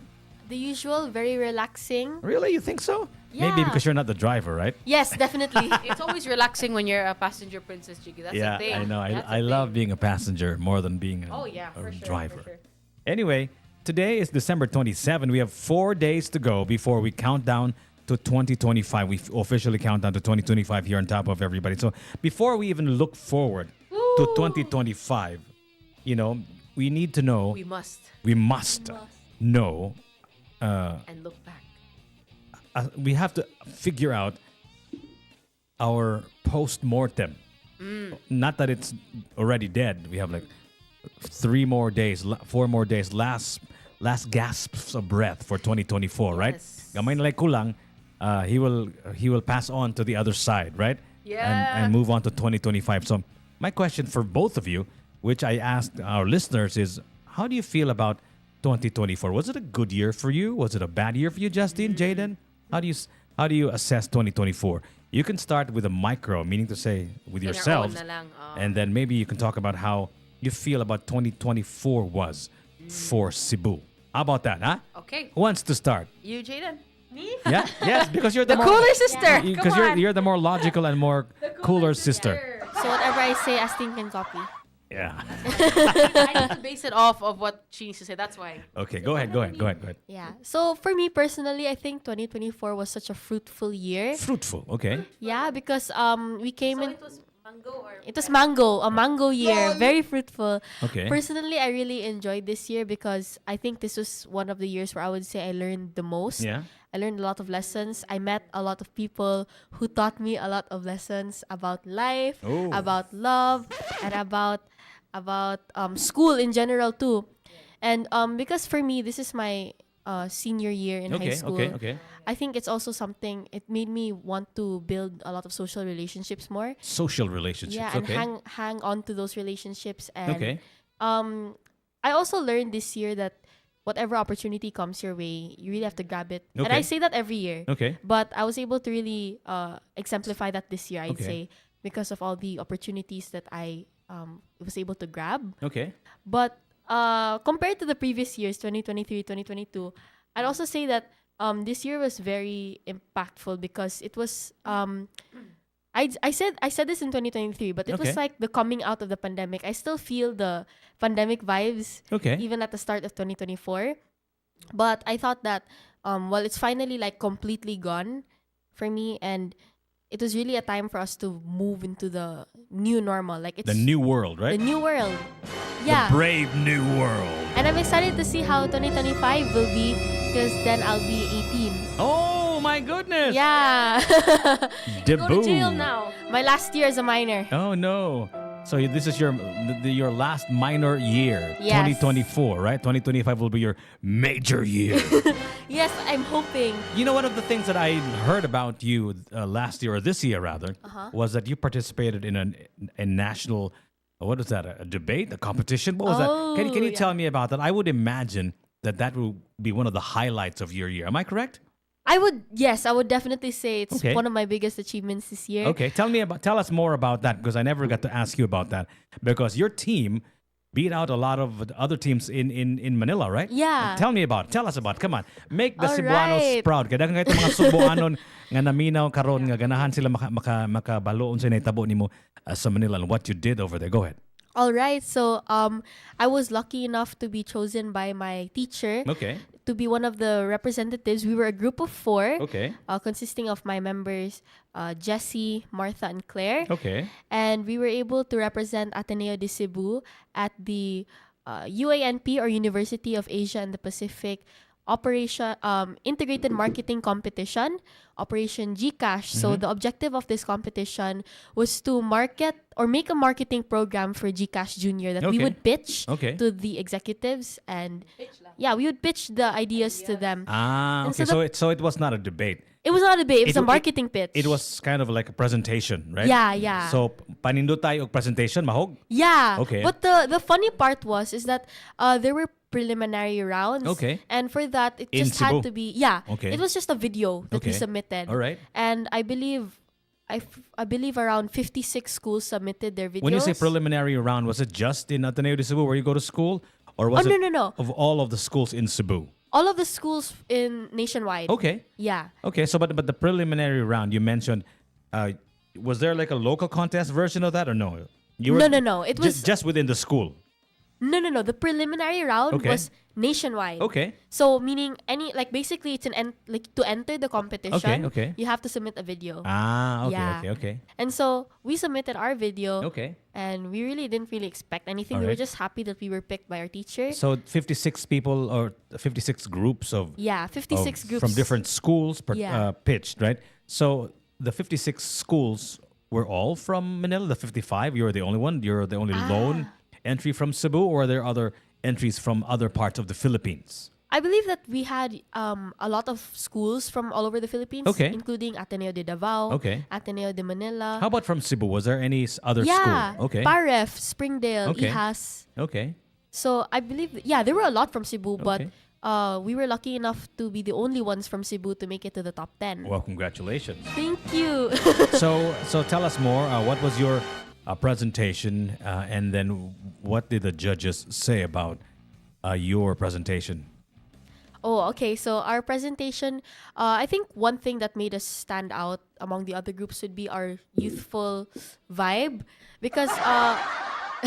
the usual, very relaxing. Really? You think so? Yeah. Maybe because you're not the driver, right? Yes, definitely. It's always relaxing when you're a passenger princess, Jiggy. That's yeah, the thing. I know. That's I the love thing. being a passenger more than being a, Oh yeah, for sure. driver. For sure. Anyway, today is December 27. We have 4 days to go before we count down to 2025. We officially count down to 2025 here on Top of Everybody. So before we even look forward to 2025, we need to know. We must We must know. and look back. We have to figure out our post-mortem. Not that it's already dead. We have like 3 more days, 4 more days, last gasps of breath for 2024, right? Yes. Gamay na like kulang, he will pass on to the other side, right? Yeah. And move on to 2025. So my question for both of you, which I asked our listeners, is how do you feel about 2024? Was it a good year for you? Was it a bad year for you, Justine, Jaden? How do you assess 2024? You can start with a micro, meaning to say with In our yourselves, own na lang, and then maybe you can talk about how you feel about 2024 was for Cebu. How about that, huh? Okay. Who wants to start? You, Jaden. Me? Yeah, yes, because you're the, The more, cooler sister. because Come on. you're the more logical and more cooler sister. So whatever I say, Astin can copy. Yeah. I need to base it off of what she needs to say. That's why. Okay, go ahead. Yeah. So for me personally, I think 2024 was such a fruitful year. Fruitful. Okay. Yeah, because we came in. It was mango or It was a mango year, very fruitful. Okay. Personally, I really enjoyed this year because I think this was one of the years where I would say I learned the most. Yeah. I learned a lot of lessons. I met a lot of people who taught me a lot of lessons about life, Oh. about love, and about school in general too. And because for me, this is my senior year in high school. Okay. I think it's also something. It made me want to build a lot of social relationships more. Social relationships. Yeah, and okay. hang on to those relationships. And Okay. I also learned this year that whatever opportunity comes your way, you really have to grab it. And Okay. I say that every year. Okay. But I was able to really exemplify that this year, I'd Okay. say, because of all the opportunities that I was able to grab. Okay. But compared to the previous years, 2023, 2022, I'd also say that this year was very impactful because it was I said this in 2023, but it Okay. was like the coming out of the pandemic. I still feel the pandemic vibes Okay. even at the start of 2024. But I thought that it's finally like completely gone for me, and it was really a time for us to move into the new normal. Like it's The new world, right? the new world. Yeah. The brave new world. And I'm excited to see how 2025 will be because then I'll be 18. Oh my goodness. Yeah. Debut. Go to jail now. My last year as a minor. Oh no. So this is your last minor year, Yes. 2024, right? 2025 will be your major year. Yes, I'm hoping. You know, one of the things that I heard about you last year, or this year rather, was that you participated in a national, what is that, a debate, a competition? What was that? Can you yeah. tell me about that? I would imagine that will be one of the highlights of your year. Am I correct? I would definitely say it's Okay. one of my biggest achievements this year. Okay, tell us more about that, because I never got to ask you about that, because your team beat out a lot of other teams in Manila, right? Yeah. Tell me about it. Tell us about it. Come on. Make the All Cebuanos right. proud. Kaya daghang mga Cebuanon nga naminaw karon nga ganahan sila makabaloon sa nahitabo nimo sa Manila and what you did over there. Go ahead. All right. So I was lucky enough to be chosen by my teacher Okay. to be one of the representatives. We were a group of 4. Okay. Consisting of my members, Jessie, Martha, and Claire. Okay. And we were able to represent Ateneo de Cebu at the UANP, or University of Asia and the Pacific, integrated marketing competition, Operation GCash. So Mm-hmm. the objective of this competition was to market or make a marketing program for GCash Junior that we Okay. would pitch Okay. to the executives, and yeah, we would pitch the ideas to them. Ah, And okay. so the- So it was not a debate. It was not a debate, it was a It- marketing pitch. It was kind of like a presentation, right? Yeah, yeah. So panindot tayo og presentation, mahog. Yeah. Okay. But the funny part is that there were preliminary rounds. Okay. And for that, it In just Cebu? had to be Okay. It was just a video that we Okay. submitted. All right. And I believe around 56 schools submitted their videos. When you say preliminary round, was it just in Ateneo de Cebu where you go to school, or was Oh, it no. of all of the schools in Cebu? All of the schools in nationwide. Okay. Yeah. Okay. So, but the preliminary round you mentioned, was there like a local contest version of that or no? You No. It was just within the school. No. The preliminary round Okay. was nationwide. Okay. So meaning basically it's to enter the competition. Okay. You have to submit a video. Ah. Okay. Yeah. Okay. And so we submitted our video. Okay. And we really didn't expect anything. We Alright. were just happy that we were picked by our teacher. So 56 people or 56 groups of 56 groups from different schools Yeah. pitched, right? So the 56 schools were all from Manila. The 55, you're the only one. You're the only lone entry from Cebu, or are there other entries from other parts of the Philippines? I believe that we had a lot of schools from all over the Philippines, Okay. including Ateneo de Davao, Okay. Ateneo de Manila. How about from Cebu? Was there any other yeah, school? Okay. Paref, Springdale, Okay. Ihas. Okay. So I believe, there were a lot from Cebu, but Okay. we were lucky enough to be the only ones from Cebu to make it to the top 10. Well, congratulations. Thank you. So tell us more. What was your presentation, and then what did the judges say about your presentation? Oh, okay. So our presentation, I think one thing that made us stand out among the other groups would be our youthful vibe, because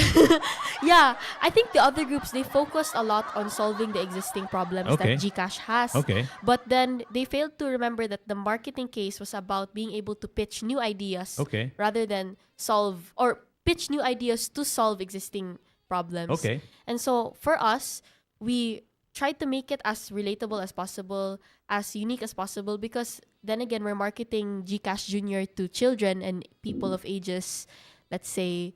I think the other groups, they focused a lot on solving the existing problems Okay. that GCash has. Okay. But then they failed to remember that the marketing case was about being able to pitch new ideas Okay. rather than pitch new ideas to solve existing problems. Okay. And so for us, we tried to make it as relatable as possible, as unique as possible, because then again, we're marketing GCash Junior to children and people of ages, let's say,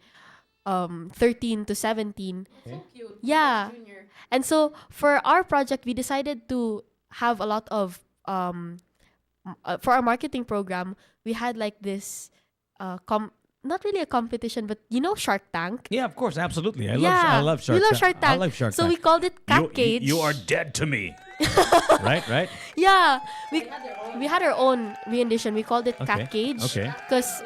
13 to 17. So cute. Yeah. Junior. And so for our project, we decided to have a lot of, for our marketing program, we had like this, not really a competition, but Shark Tank? Yeah, of course, absolutely. I Yeah, love Shark we love Tank. Shark Tank. I love Shark So Tank. we called it Cat Cage. You are dead to me. right? Yeah, we had our own rendition. We called it Cat Cage. Okay. Because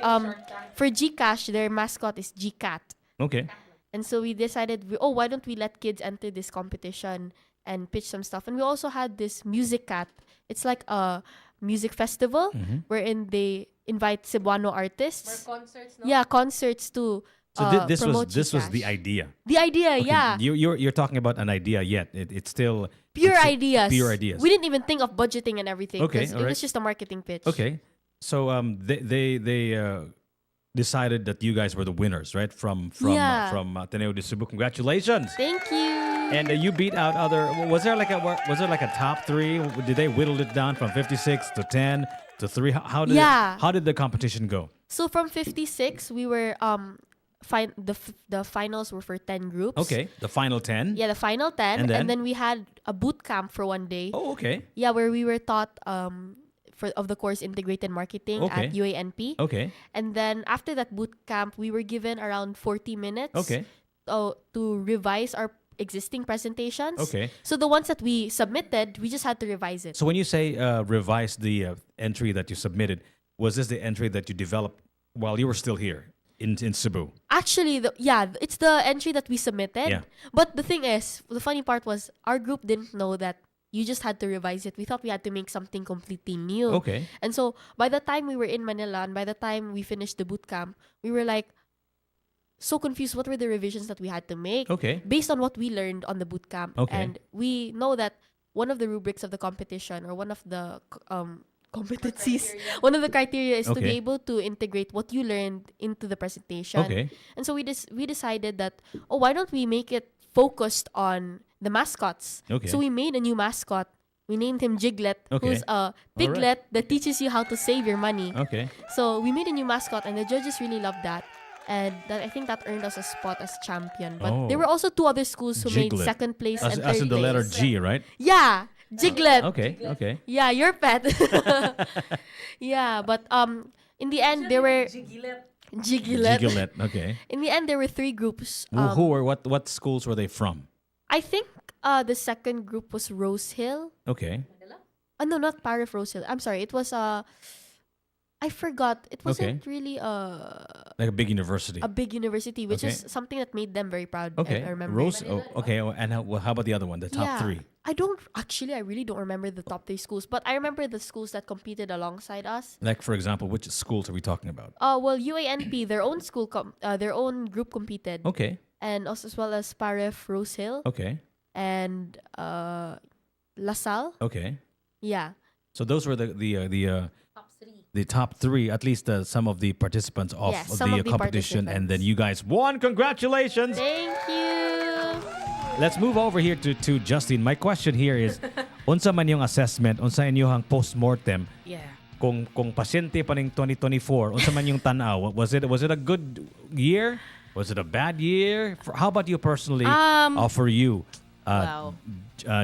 for GCash, their mascot is GCat. Okay. And so we decided, why don't we let kids enter this competition and pitch some stuff? And we also had this Music Cat. It's like a music festival Mm-hmm. wherein they invite Cebuano artists. More concerts, no? Yeah, concerts to So this promote was the GCash. idea. The idea, Okay, yeah. You're talking about an idea yet. It's still Pure it's ideas. Pure ideas. We didn't even think of budgeting and everything. Okay, 'Cause it alright. was just a marketing pitch. Okay. So they decided that you guys were the winners, right? From Yeah. Ateneo de Cebu. Congratulations. Thank you. And you beat out other. Was there like a top 3? Did they whittle it down from 56 to 10 to 3? How did Yeah. how did the competition go? So from 56, we were the finals were for 10 groups. Okay, the final 10. Yeah, the final 10, And and then? then we had a boot camp for one day. Oh, okay. Yeah, where we were taught of the course Integrated Marketing Okay. at UANP. Okay. And then after that boot camp, we were given around 40 minutes. Okay. To revise our existing presentations. Okay. So the ones that we submitted, we just had to revise it. So when you say revise the entry that you submitted, was this the entry that you developed while you were still here in Cebu? Actually, it's the entry that we submitted. Yeah. But the thing is, the funny part was our group didn't know that you just had to revise it. We thought we had to make something completely new. Okay. And so by the time we were in Manila and by the time we finished the boot camp, we were like so confused. What were the revisions that we had to make? Okay. Based on what we learned on the boot camp. Okay. And we know that one of the rubrics of the competition, or one of the competencies, one of the criteria is to be Okay. able to integrate what you learned into the presentation. Okay. And so we decided that, why don't we make it focused on the mascots? Okay. So we made a new mascot We named him Jiglet, Okay. who's a piglet that teaches you how to save your money. Okay. So we made a new mascot, and the judges really loved that. And I think that earned us a spot as champion. But there were also 2 other schools who made Jiglet. second place As, and as third in the letter place. G, right? Yeah, Jiglet. Okay. Yeah, your pet. Yeah, but in the end there were Jiglet. Giglet. Okay. In the end there were 3 groups. Who or what schools were they from? I think the second group was Rose Hill. Okay. No, not Parif Rose Hill. I'm sorry. It was I forgot. It wasn't really Like a big university. a big university, which Okay. is something that made them very proud. Okay. I remember. Rose. Oh, okay. And how about the other one? The top Yeah. 3. I really don't remember the top 3 schools, but I remember the schools that competed alongside us. Like for example, which schools are we talking about? Well, UANP, their own school, their own group competed, Okay. and also as well as Paref Rose Hill Okay. and LaSalle. Okay. Yeah. So those were the top 3, at least some of the participants of Yes, some the of the competition, and then participants. you guys won. Congratulations! Thank you. Let's move over here to Justin. My question here is, unsa man yung assessment, unsa inyong post-mortem, Yeah. kung pasyente pa ning 2024, unsa man yung tanaw? Was it a good year? Was it a bad year? How about you personally? For you, Wow.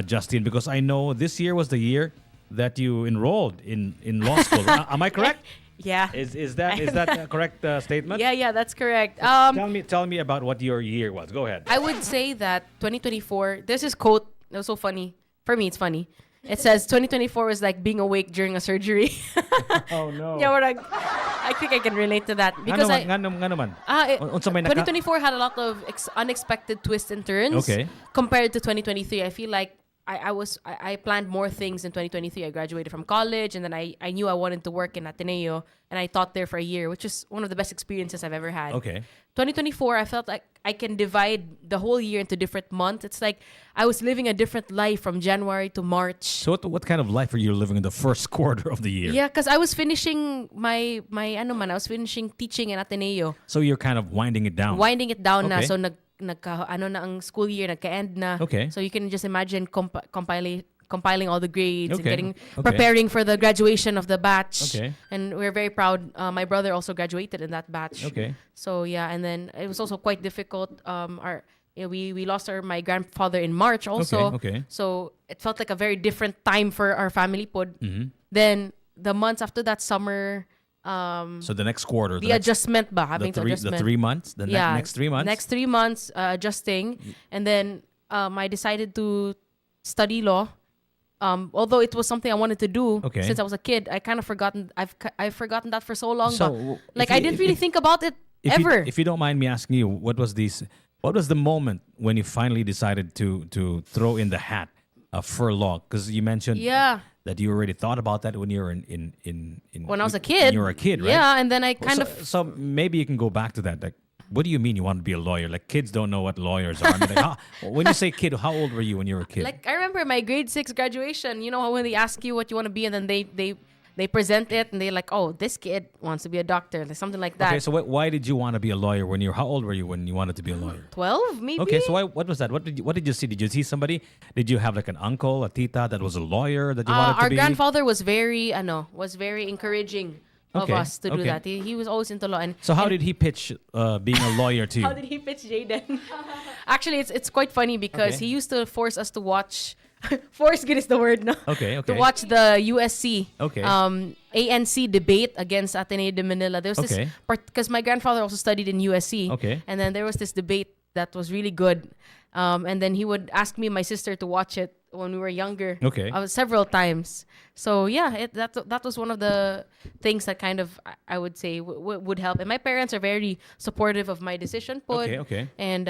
Justin, because I know this year was the year that you enrolled in law school. Am I correct? Yeah. Is that a correct statement? Yeah, that's correct. Tell me about what your year was. Go ahead. I would say that 2024, there's this quote that was so funny. For me, it's funny. It says 2024 is like being awake during a surgery. Oh no. Yeah, I think I can relate to that because nga naman. Unsa may 2024 had a lot of unexpected twists and turns. Okay. Compared to 2023, I feel like I planned more things in 2023. I graduated from college, and then I knew I wanted to work in Ateneo, and I taught there for a year, which is one of the best experiences I've ever had. Okay. 2024, I felt like I can divide the whole year into different months. It's like I was living a different life from January to March. So what kind of life are you living in the first quarter of the year? Yeah, because I was finishing I was finishing teaching in Ateneo. So you're kind of winding it down. Winding it down na. Okay. So nagka na ang school year, nagka-end na. Okay. So you can just imagine compiling all the grades Okay. and Okay. preparing for the graduation of the batch. Okay. And we're very proud. My brother also graduated in that batch. Okay. So yeah, and then it was also quite difficult. We lost my grandfather in March also. Okay. So it felt like a very different time for our family pod. Mhm. Then the months after that summer, So the next quarter, the adjustment ba, having to the adjustment. 3 months, the next 3 months. Next 3 months adjusting, and then I decided to study law. Although it was something I wanted to do Okay. since I was a kid, I kind of forgotten. I've forgotten that for so long. So, But, if I you- didn't if- really think about it ever. If you don't mind me asking you, what was the moment when you finally decided to throw in the hat for law? Because you mentioned Yeah. that you already thought about that when you were in When I was a kid. When you were a kid, right? Yeah, and then I kind so maybe you can go back to that. Like, what do you mean you want to be a lawyer? Like, kids don't know what lawyers are. I mean, like, when you say kid, how old were you when you were a kid? Like I remember my grade 6 graduation. You know when they ask you what you want to be, and then they present it, and they're like, "Oh, this kid wants to be a doctor," like something like that. Okay, so why did you want to be a lawyer when you were? How old were you when you wanted to be a lawyer? 12 maybe. Okay, so what was that? What did you see? Did you see somebody? Did you have like an uncle, a tita that was a lawyer that you wanted to Our be? grandfather was very encouraging of Okay, us to do okay. that. He was always into law. And So how did he pitch being a lawyer to you? how did he pitch Jaden? Actually, it's quite funny because Okay. he used to force us to watch. Force good is the word, no? Okay, To okay. watch the USC Okay. ANC debate against Ateneo de Manila. There was Okay. this because my grandfather also studied in USC. Okay. And then there was this debate that was really good. And then he would ask me and my sister to watch it when we were younger. Okay. Several times. So yeah, that was one of the things that kind of I would say would help. And my parents are very supportive of my decision. Pod. Okay, okay. And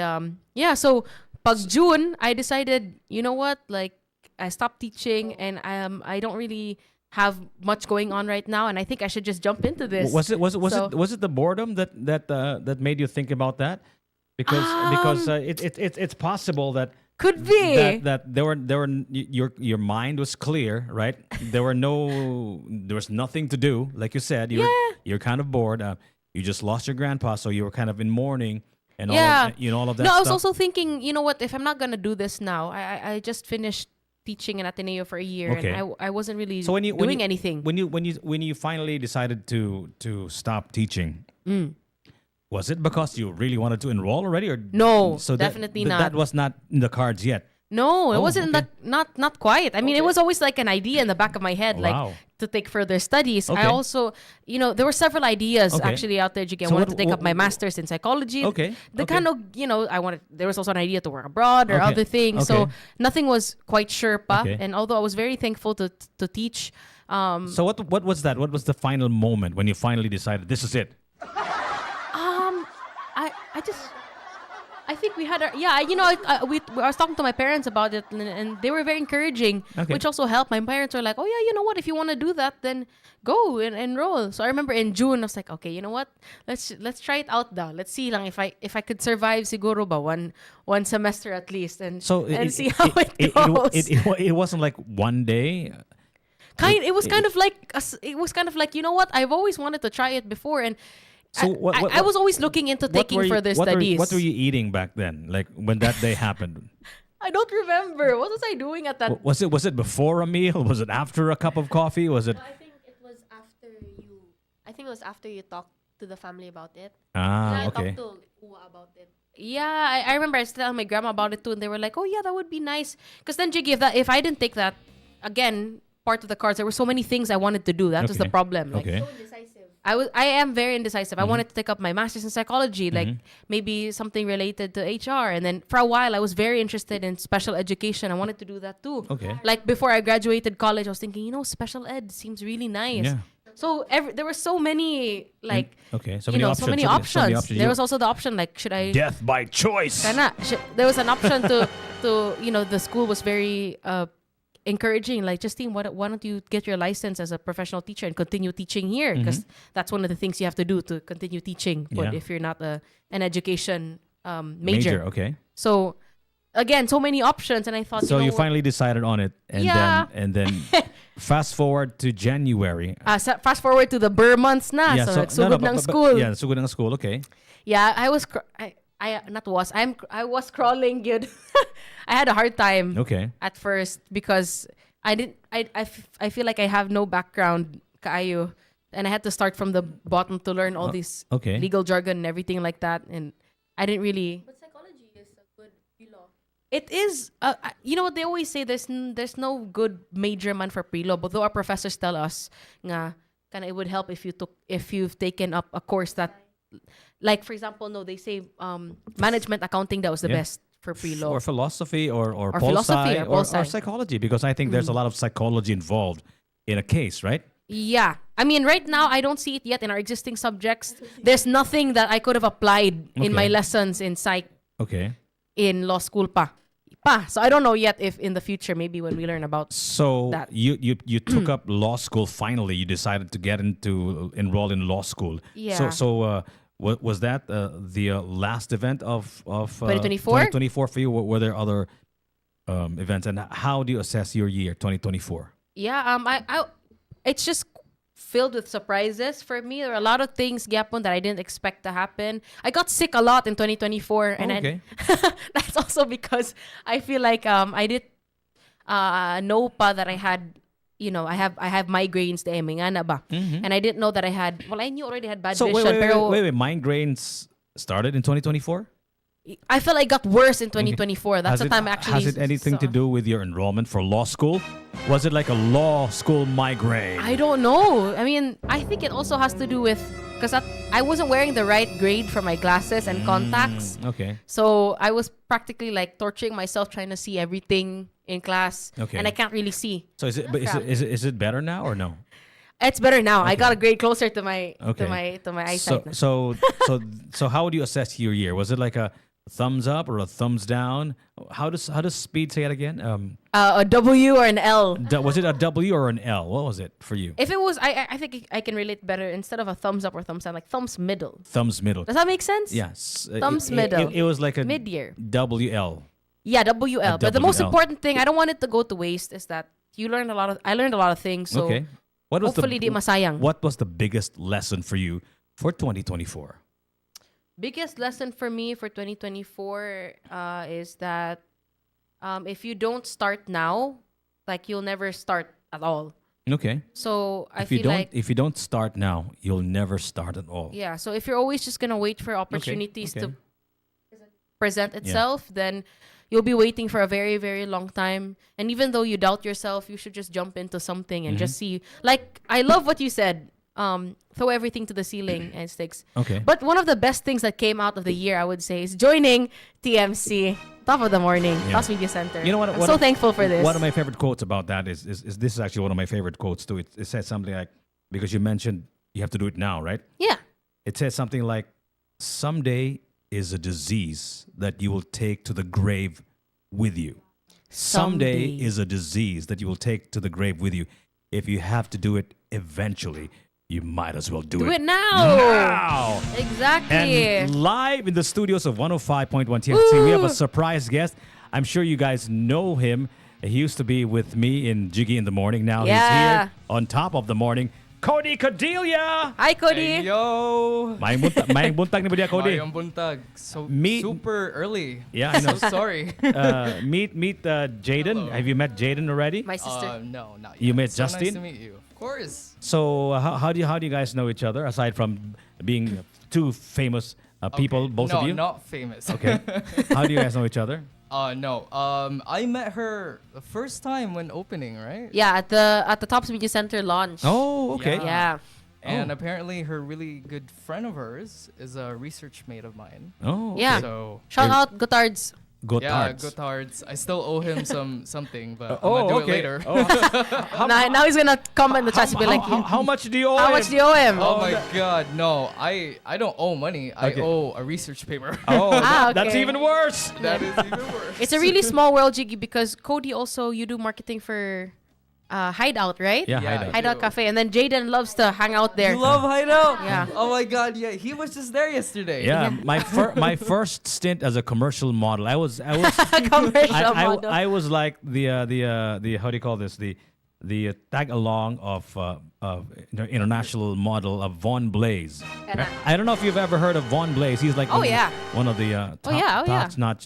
yeah, so pag June, I decided, you know what, like I stopped teaching, and I don't really have much going on right now, and I think I should just jump into this. Was So- it the boredom that made you think about that? Because it's possible that could be that there were your mind was clear, right? There was nothing to do, like you said. You're kind of bored. You just lost your grandpa, so you were kind of in mourning and all of that No, I was stuff. also thinking, you know what? If I'm not gonna do this now, I just finished teaching in Ateneo for a year, Okay. and I wasn't really So when you doing anything. when you finally decided to stop teaching, was it because you really wanted to enroll already, or No, So definitely that, not. That was not in the cards yet. No, it Oh, wasn't okay. not quite. I mean, it was always like an idea in the back of my head, Wow. like to take further studies. Okay. I also, there were several ideas Okay. actually out there. Jiggy. I So wanted what- to take up my what- master's in psychology. Okay, The okay. kind of, there was also an idea to work abroad or Okay, other things. So okay. nothing was quite sure pa. Okay. And although I was very thankful to teach, So what was that? What was the final moment when you finally decided this is it? I think we had I was talking to my parents about it, and they were very encouraging, Okay. which also helped. My parents were like, "Oh yeah, you know what? If you want to do that, then go and enroll." So I remember in June, I was like, "Okay, you know what? Let's try it out, daw. Let's see lang if I could survive siguro ba one semester at least, and So see how it goes." It wasn't like one day. It was kind of like, you know what? I've always wanted to try it before, and So I was always looking into taking further studies. What were you eating back then? Like when that day happened? I don't remember. What was I doing at that? Was it before a meal? Was it after a cup of coffee? Was it? I think it was after you. I think it was after you talked to the family about it. Ah, I okay. talked to Uwa about it. Yeah, I remember I was telling my grandma about it too, and they were like, "Oh yeah, that would be nice." Because then, Jiggy, if I didn't take that, again, part of the cards, there were so many things I wanted to do. That was the Okay. problem. Like, Okay. So indecisive. I am very indecisive. I wanted to take up my master's in psychology, like maybe something related to HR. And then for a while, I was very interested in special education. I wanted to do that too. Okay. Like before I graduated college, I was thinking, special ed seems really nice. Yeah. So there were so many like Okay. So you many know options. so many So many options. options. There You- was also the option like should I Death by choice. there was an option to the school was very encouraging, like Justine, why don't you get your license as a professional teacher and continue teaching here, because that's one of the things you have to do to continue teaching, but Yeah. if you're not an education major. Okay. So again, so many options, and I thought So you what? finally decided on it, and Yeah. then fast forward to January. Fast forward to the Burr months na, so nagsugod ng school. Yeah, sugod ng school. Okay. Yeah, I was I was crawling good. I had a hard time Okay. at first because I feel like I have no background kaayo, and I had to start from the bottom to learn all this okay. legal jargon and everything like that, and I didn't really. But psychology is a good law. It is, you know what they always say. There's no good major man for pre-law, but though our professors tell us, nga, kind it would help if you've taken up a course that, like for example, no, they say management accounting, that was the Yeah. best for pre-law. Or philosophy or philosophy poli-sci or poli-sci. or psychology, because I think there's a lot of psychology involved in a case, right? Yeah. I mean, right now, I don't see it yet in our existing subjects. There's nothing that I could have applied in my Okay. lessons in psych Okay. in law school pa. So I don't know yet if in the future, maybe when we learn about So that. you took up law school finally. You decided to get into enroll in law school. Yeah. Was that the last event of 2024? 2024 for you? Were there other events? And how do you assess your year 2024? Yeah, it's just filled with surprises for me. There are a lot of things gyapon that I didn't expect to happen. I got sick a lot in 2024, and Okay. that's also because I feel like I did know pa that I had, I have migraines de na ba, and I didn't know that I had. Well, I knew already had bad So vision, pero wait, migraines started in 2024. I felt like it got worse in 2024. That's the time I actually. Has it anything to do with your enrollment for law school? Was it like a law school migraine? I don't know. I mean, I think it also has to do with because I wasn't wearing the right grade for my glasses and contacts. Okay. So I was practically like torturing myself trying to see everything in class, Okay. and I can't really see. So is it better now or no? It's better now. I got a grade closer to my Okay. to my eyesight. now. So how would you assess your year? Was it like a thumbs up or a thumbs down? How does Speed say it again? A W or an L. Was it a W or an L? What was it for you? If it was, I think I can relate better instead of a thumbs up or thumbs down, like thumbs middle. Thumbs middle. Does that make sense? Yes. Thumbs It- middle. It was like a Mid-year. WL. Yeah, WL. But the most WL. important thing, I don't want it to go to waste, is that I learned a lot of things. So Okay. What was hopefully di masayang. What was the biggest lesson for you for 2024? Biggest lesson for me for 2024 is that if you don't start now, like you'll never start at all. Okay. So I If you feel don't like if you don't start now, you'll never start at all. yeah. So if you're always just gonna wait for opportunities okay. to present itself, then you'll be waiting for a very, very long time. And even though you doubt yourself, you should just jump into something and just see. Like, I love what you said. Throw everything to the ceiling and it sticks. Okay. But one of the best things that came out of the year, I would say, is joining TMC, top of the morning, Toss Media Center. You know what? I'm so thankful for this. One of my favorite quotes about that is this is actually one of my favorite quotes too. It says something like, because you mentioned you have to do it now, right? Yeah. It says something like, someday is a disease that you will take to the grave with you. Someday is a disease that you will take to the grave with you. If you have to do it eventually, you might as well do it now. Now. Exactly. And live in the studios of 105.1 TFC, we have a surprise guest. I'm sure you guys know him. He used to be with me in Jiggy in the Morning. Now he's here on top of the morning. Cody Cordelia! Hi, Cody! Hey, yo! Maayong buntag ni ba diya, Cody? Maayong buntag. So Meet- super early. Yeah, I know. So sorry. Meet Jaden. Have you met Jaden already? My sister. No, not yet. You met So Justin? Nice to meet you. Of course. So how do you guys know each other aside from being two famous people, both no, of you? not famous. Okay. How do you guys know each other? No. I met her the first time when opening, right? Yeah, at the Tops Media Center launch. Oh, okay. Yeah. And apparently her really good friend of hers is a research mate of mine. Oh, okay. Yeah. So Shout out Gotards. yeah, Gotards. Gotards. I still owe him something, but Oh, I'm gonna do okay. it later. Now he's gonna come in the chat to be like, How much do you owe how him? much do you owe him? Oh my god, no. I don't owe money. Okay. I owe a research paper. Oh, that's okay. even worse. That is even worse. It's a really small world, Jiggy, because Cody also, you do marketing for Hideout, right? Yeah, Yeah, Hideout. Hideout Cafe. And then Jaden loves to hang out there. You love Hideout? Yeah. Oh my god, yeah. He was just there yesterday. Yeah, my first stint as a commercial model, I was Commercial model. I was like the how do you call this, the tag along of international model of Von Blaze. I don't know if you've ever heard of Von Blaze. He's like Oh, yeah. one of the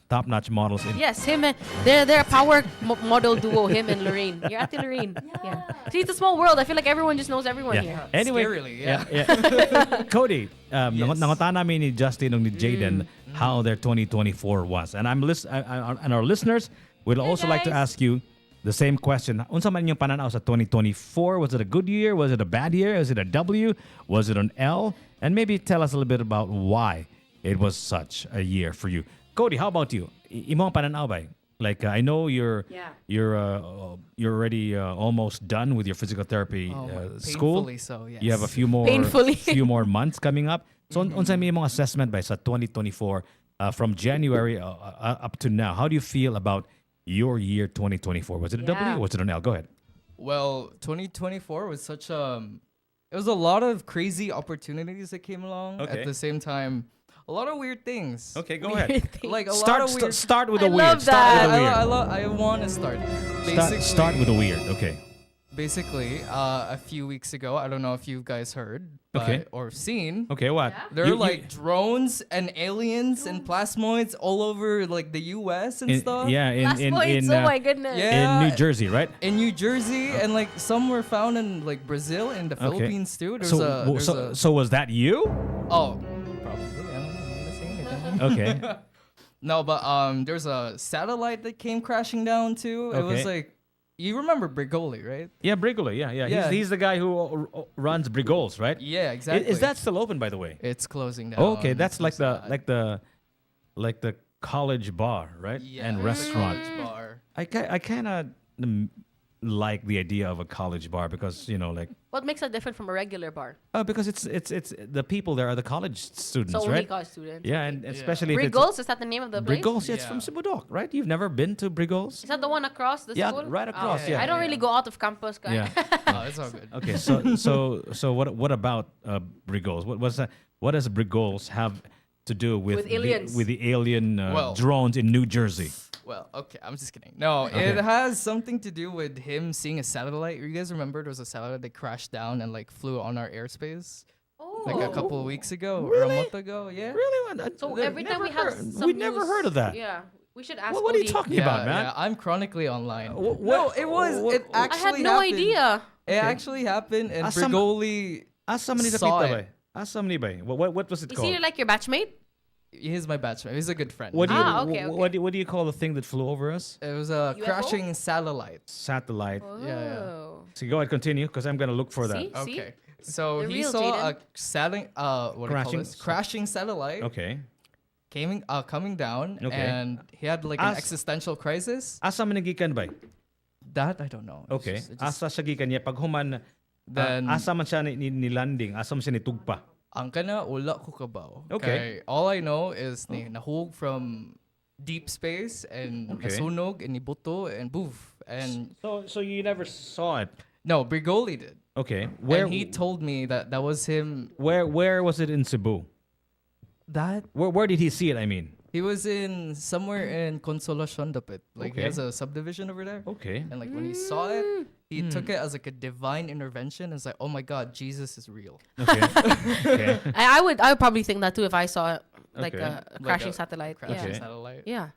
top notch models in Yes, him and they're a power model duo, him and Lorraine. You're at Lorraine. Yeah. See, it's a small world. I feel like everyone just knows everyone here. Anyway, Scarily, yeah. Cody, nangutan namin ni Justin and ni Jaden how their 2024 was. And and our listeners will also like to ask you the same question. Unsa man yung pananaw sa 2024? Was it a good year? Was it a bad year? Was it a W? Was it an L? And maybe tell us a little bit about why it was such a year for you. Cody, how about you? Imong pananaw ba? Like I know you're already almost done with your physical therapy school. Painfully so, yes. You have a few more few more months coming up. So unsa may imong assessment ba sa 2024 from January up to now? How do you feel about your year 2024? Was it a W or was it an L? Go ahead. Well, 2024 was such it was a lot of crazy opportunities that came along Okay. at the same time. A lot of weird things. Okay, go ahead. Like a lot of weird. Start with I a weird. love Start with a weird. I want to start. Start with a weird. Okay. Basically, a few weeks ago, I don't know if you guys heard Okay. or seen. Okay, what? There are like drones and aliens and plasmoids all over like the U.S. and stuff. Yeah, in oh my goodness. Yeah. in New Jersey, right? In New Jersey, and like some were found in like Brazil and the Philippines too. So was that you? Oh, probably. I don't know. I'm not saying anything. Okay. No, but there's a satellite that came crashing down too. It was Okay. like, you remember Brigoli, right? Yeah, Brigoli. Yeah. Yeah. He's the guy who runs Brigols, right? Yeah, exactly. Is that still open, by the way? It's closing down. Oh, okay, that's It's like so the sad. like the college bar, right? Yeah, And it's a restaurant. college bar. I kind of like the idea of a college bar because like What makes it different from a regular bar? because it's the people there are the college students, So only right? college students. Yeah, and especially if Brigols, is that the name of the it's place? Brigols. Yeah, it's from Cebu, right? You've never been to Brigols? Is that the one across the Yeah, school? right across, okay. yeah. I don't really go out of campus, guys. Yeah. Oh, it's all good. Okay, so what about Brigols? What does Brigols have to do with With aliens. with the alien Well- drones in New Jersey? Well, okay, I'm just kidding. No, Okay. it has something to do with him seeing a satellite. You guys remember there was a satellite that crashed down and like flew on our airspace? Like a couple of weeks ago or a month ago? Yeah. Really? So I've every time never we have heard- some we never news- heard of that. Yeah. We should ask. What are you Odie. talking about, man? Yeah, I'm chronically online. Wh- No, what- it was. what- It actually. I had no happened. idea. It actually happened, and Asam- Brigoli Asa man ni saw nakita it. ba? Asa man ni ba? What was it Is called? he like your batchmate? He's my batchmate. He's a good friend. What do you Okay, okay. what do you call the thing that flew over us? It was a UFO? crashing satellite. Satellite. Yeah. Oh. So go ahead, continue, because I'm gonna look for that. See? Okay. So The he real saw Jaden. what do you call Crashing- this? Crashing satellite Okay. coming down, Okay. and he had like an As- existential crisis. Asa man nagikan ba? That I don't know. It's Okay. just- it just- Asa siya gikan niya pag human Then- asa man siya ni landing, asa man siya ni tugpa. Ang kana wala ko kabaw. Okay. Kay all I know is ni nahug from deep space and Okay. nasunog and nibuto and boof and So you never saw it. no, Brigoli did. Okay. And he told me that was him. Where was it in Cebu? That Where did he see it? I mean. he was in somewhere in Consolacion Dapit. Like he Okay. has a subdivision over there. Okay. And like when he saw it, he took it as like a divine intervention. It's like, oh my God, Jesus is real. Okay. Okay. I would probably think that too if I saw like Okay. a Like crashing a satellite. Crashing Yeah. satellite. Yeah.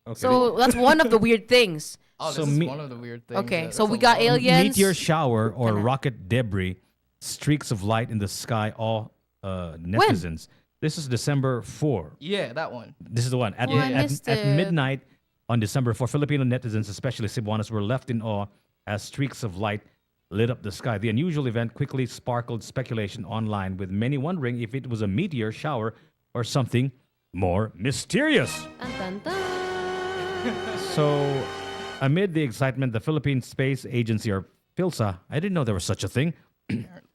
Okay. So that's one of the weird things. Oh, So this is me- one of the weird things. Okay, Yeah, so that's we a got lot. aliens. meteor shower or Kinda. rocket debris, streaks of light in the sky, all netizens. This is December 4. Yeah, that one. This is the one. At, Oh, I at, missed at it. midnight on December 4, Filipino netizens, especially Cebuanos, were left in awe as streaks of light lit up the sky. The unusual event quickly sparkled speculation online, with many wondering if it was a meteor shower or something more mysterious. Dun, dun, dun. So, amid the excitement, the Philippine Space Agency, or PhilSA, I didn't know there was such a thing,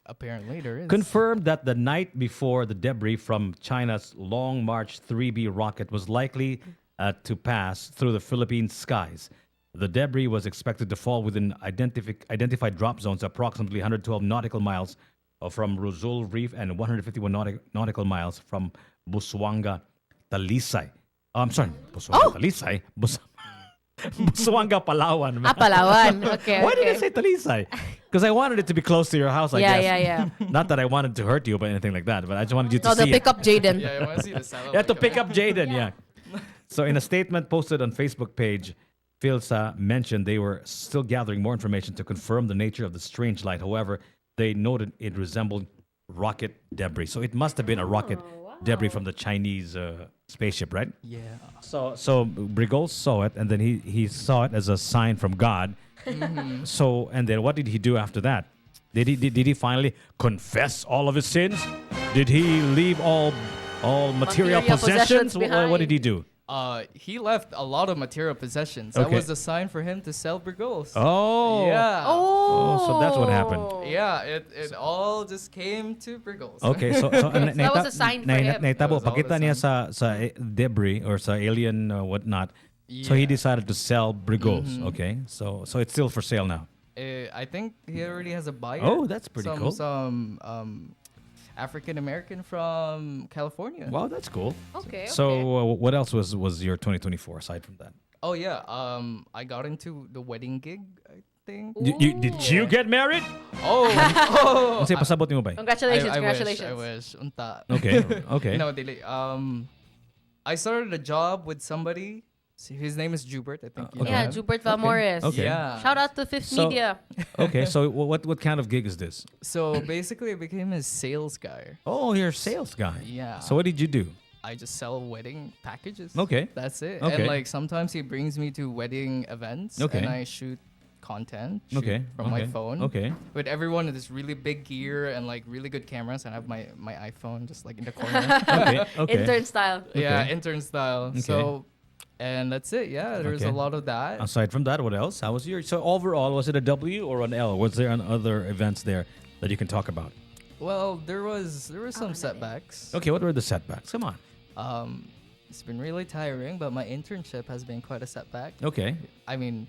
Apparently there is. confirmed that the night before the debris from China's Long March 3B rocket was likely to pass through the Philippine skies. The debris was expected to fall within identified drop zones approximately 112 nautical miles from Rizal Reef and 151 nautical miles from Busuanga, Talisay. I'm sorry, Busuanga, Talisay. Busuanga, Palawan. man. Palawan. Okay. Why did I okay. say Talisay? Because I wanted it to be close to your house, I Yeah, guess. yeah, yeah. Not that I wanted to hurt you, but anything like that. But I just wanted you to No, see they'll pick it. up Jaden. Yeah, you want to see the satellite. You have to pick come up Jaden, yeah. So in a statement posted on Facebook page, PhilSA mentioned they were still gathering more information to confirm the nature of the strange light. However, they noted it resembled rocket debris. So it must have been a rocket debris from the Chinese spaceship, right? Yeah. So Brigol saw it, and then he saw it as a sign from God. So, and then what did he do after that? Did he finally confess all of his sins? Did he leave all material possessions? What behind. did he do? He left a lot of material possessions. That Okay. was the sign for him to sell Brigos. Oh. Yeah. Oh, so that's what happened. Yeah, it all just came to Brigos. Okay, so that was a sign for him. naitabo, That was all pakita the niya sa debris or sa alien whatnot. So he Yeah. decided to sell Brigos. Okay, so it's still for sale now. I think he already has a buyer. Oh, that's pretty cool. Some African American from California. Wow, that's cool. Okay. So what else was your 2024 aside from that? Oh yeah. I got into the wedding gig. I think. Did you get married? Oh. Ano sa'yo, pasabot mo ba? Congratulations, I congratulations. wish. Unta. Okay, okay. No, dili. I started a job with somebody. His name is Jubert. I think. You know Yeah, him. Jubert Valmores. Okay. Yeah. Shout out to Fifth So- Media. Okay, so what kind of gig is this? So basically, I became his sales guy. Oh, you're a sales guy. Yeah. So what did you do? I just sell wedding packages. Okay. That's it. Okay. And like sometimes he brings me to wedding events. Okay. And I shoot content. shoot Okay. From my phone. Okay. With everyone with this really big gear and like really good cameras, and I have my iPhone just like in the corner. Okay. Okay. Intern style. Yeah, Okay. intern style. Okay. So, and that's it. Yeah, there's Okay. a lot of that. Aside from that, what else? How was your? So overall, was it a W or an L? Was there other events there that you can talk about? Well, there was some setbacks. Okay, what were the setbacks? Come on. It's been really tiring, but my internship has been quite a setback. Okay. I mean,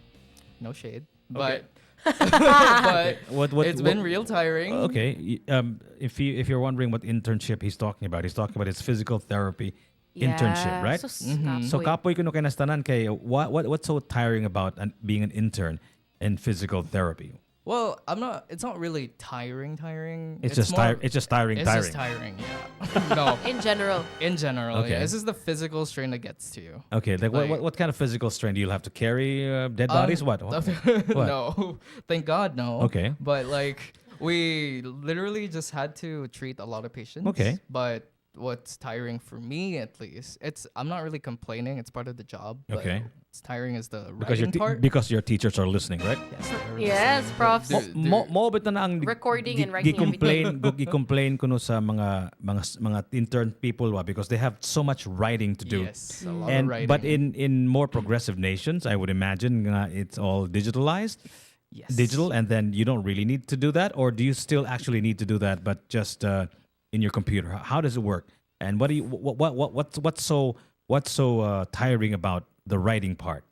no shade, Okay. but but What? it's been real tiring. Okay. If you're wondering what internship he's talking about his physical therapy internship, right? So, So kapoy kuno kay nastanan kay what's so tiring about being an intern in physical therapy? Well, I'm not. It's not really tiring. It's just more- It's just tiring. It's just tiring. Yeah. No. In general. In general. Okay. Yeah. This is the physical strain that gets to you. Okay, like, what kind of physical strain do you have to carry? Dead bodies? What? No. Thank God, no. Okay. But like we literally just had to treat a lot of patients. Okay. But what's tiring for me, at least, I'm not really complaining. It's part of the job. But Okay. It's tiring is the Because writing part. because your teachers are listening, right? Yes, profs. Mo bit na ang Recording and writing gi-complain ko no sa mga intern people because they have so much writing to do. Yes, a lot of And writing. but in more progressive nations, I would imagine it's all digitalized. Yes. Digital, and then you don't really need to do that, or do you still actually need to do that, but just in your computer? How does it work? And what do you what's so tiring about the writing part?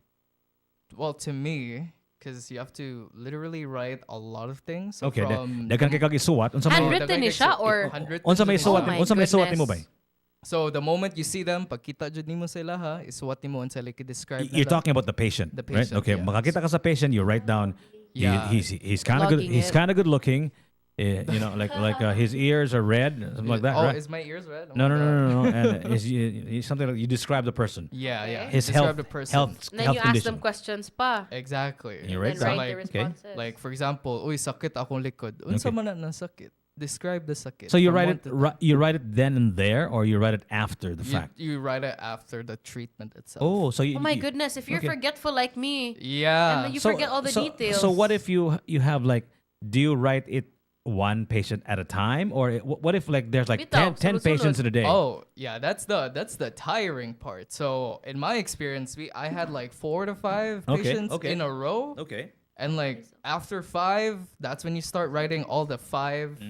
Well, to me, because you have to literally write a lot of things. So Okay, from dagan kay kag isuwat. Unsa may Handwritten ni siya or unsa may Oh suwat my unsa may suwat nimo goodness. bay? So the moment you see them, pagkita jud nimo sila ha, isuwat nimo unsa like describe. You're talking about the patient, The right? patient, Okay, yeah. makakita ka sa patient, you write down. Yeah. He's kind of good. Logging He's it. kind of good looking. You know, like his ears are red, something like that, Oh, right? is my ears red? Oh No, my no, God. no, no, no. And he's something like you describe the person. Yeah, yeah. His Describe health, the person. health, Then health you ask condition. them questions pa. Exactly. You write And down. write the Okay. responses. Like for example, uy sakit akong likod. Unsa Okay. man na sakit? Describe the sakit. So you from write one it. to ten. You write it then and there, or you write it after the You, fact. you write it after the treatment itself. Oh, so you. Oh my you- goodness, if you're okay. forgetful like me, Yeah. and then you forget all the so, details. So what if you have like? Do you write it one patient at a time, or what if like there's like Bitaw, 10 sunod-sunod. patients in a day? Oh, yeah, that's the tiring part. So in my experience, I had like 4 to 5 Okay, patients okay. in a row. Okay. And like after 5, that's when you start writing all the 5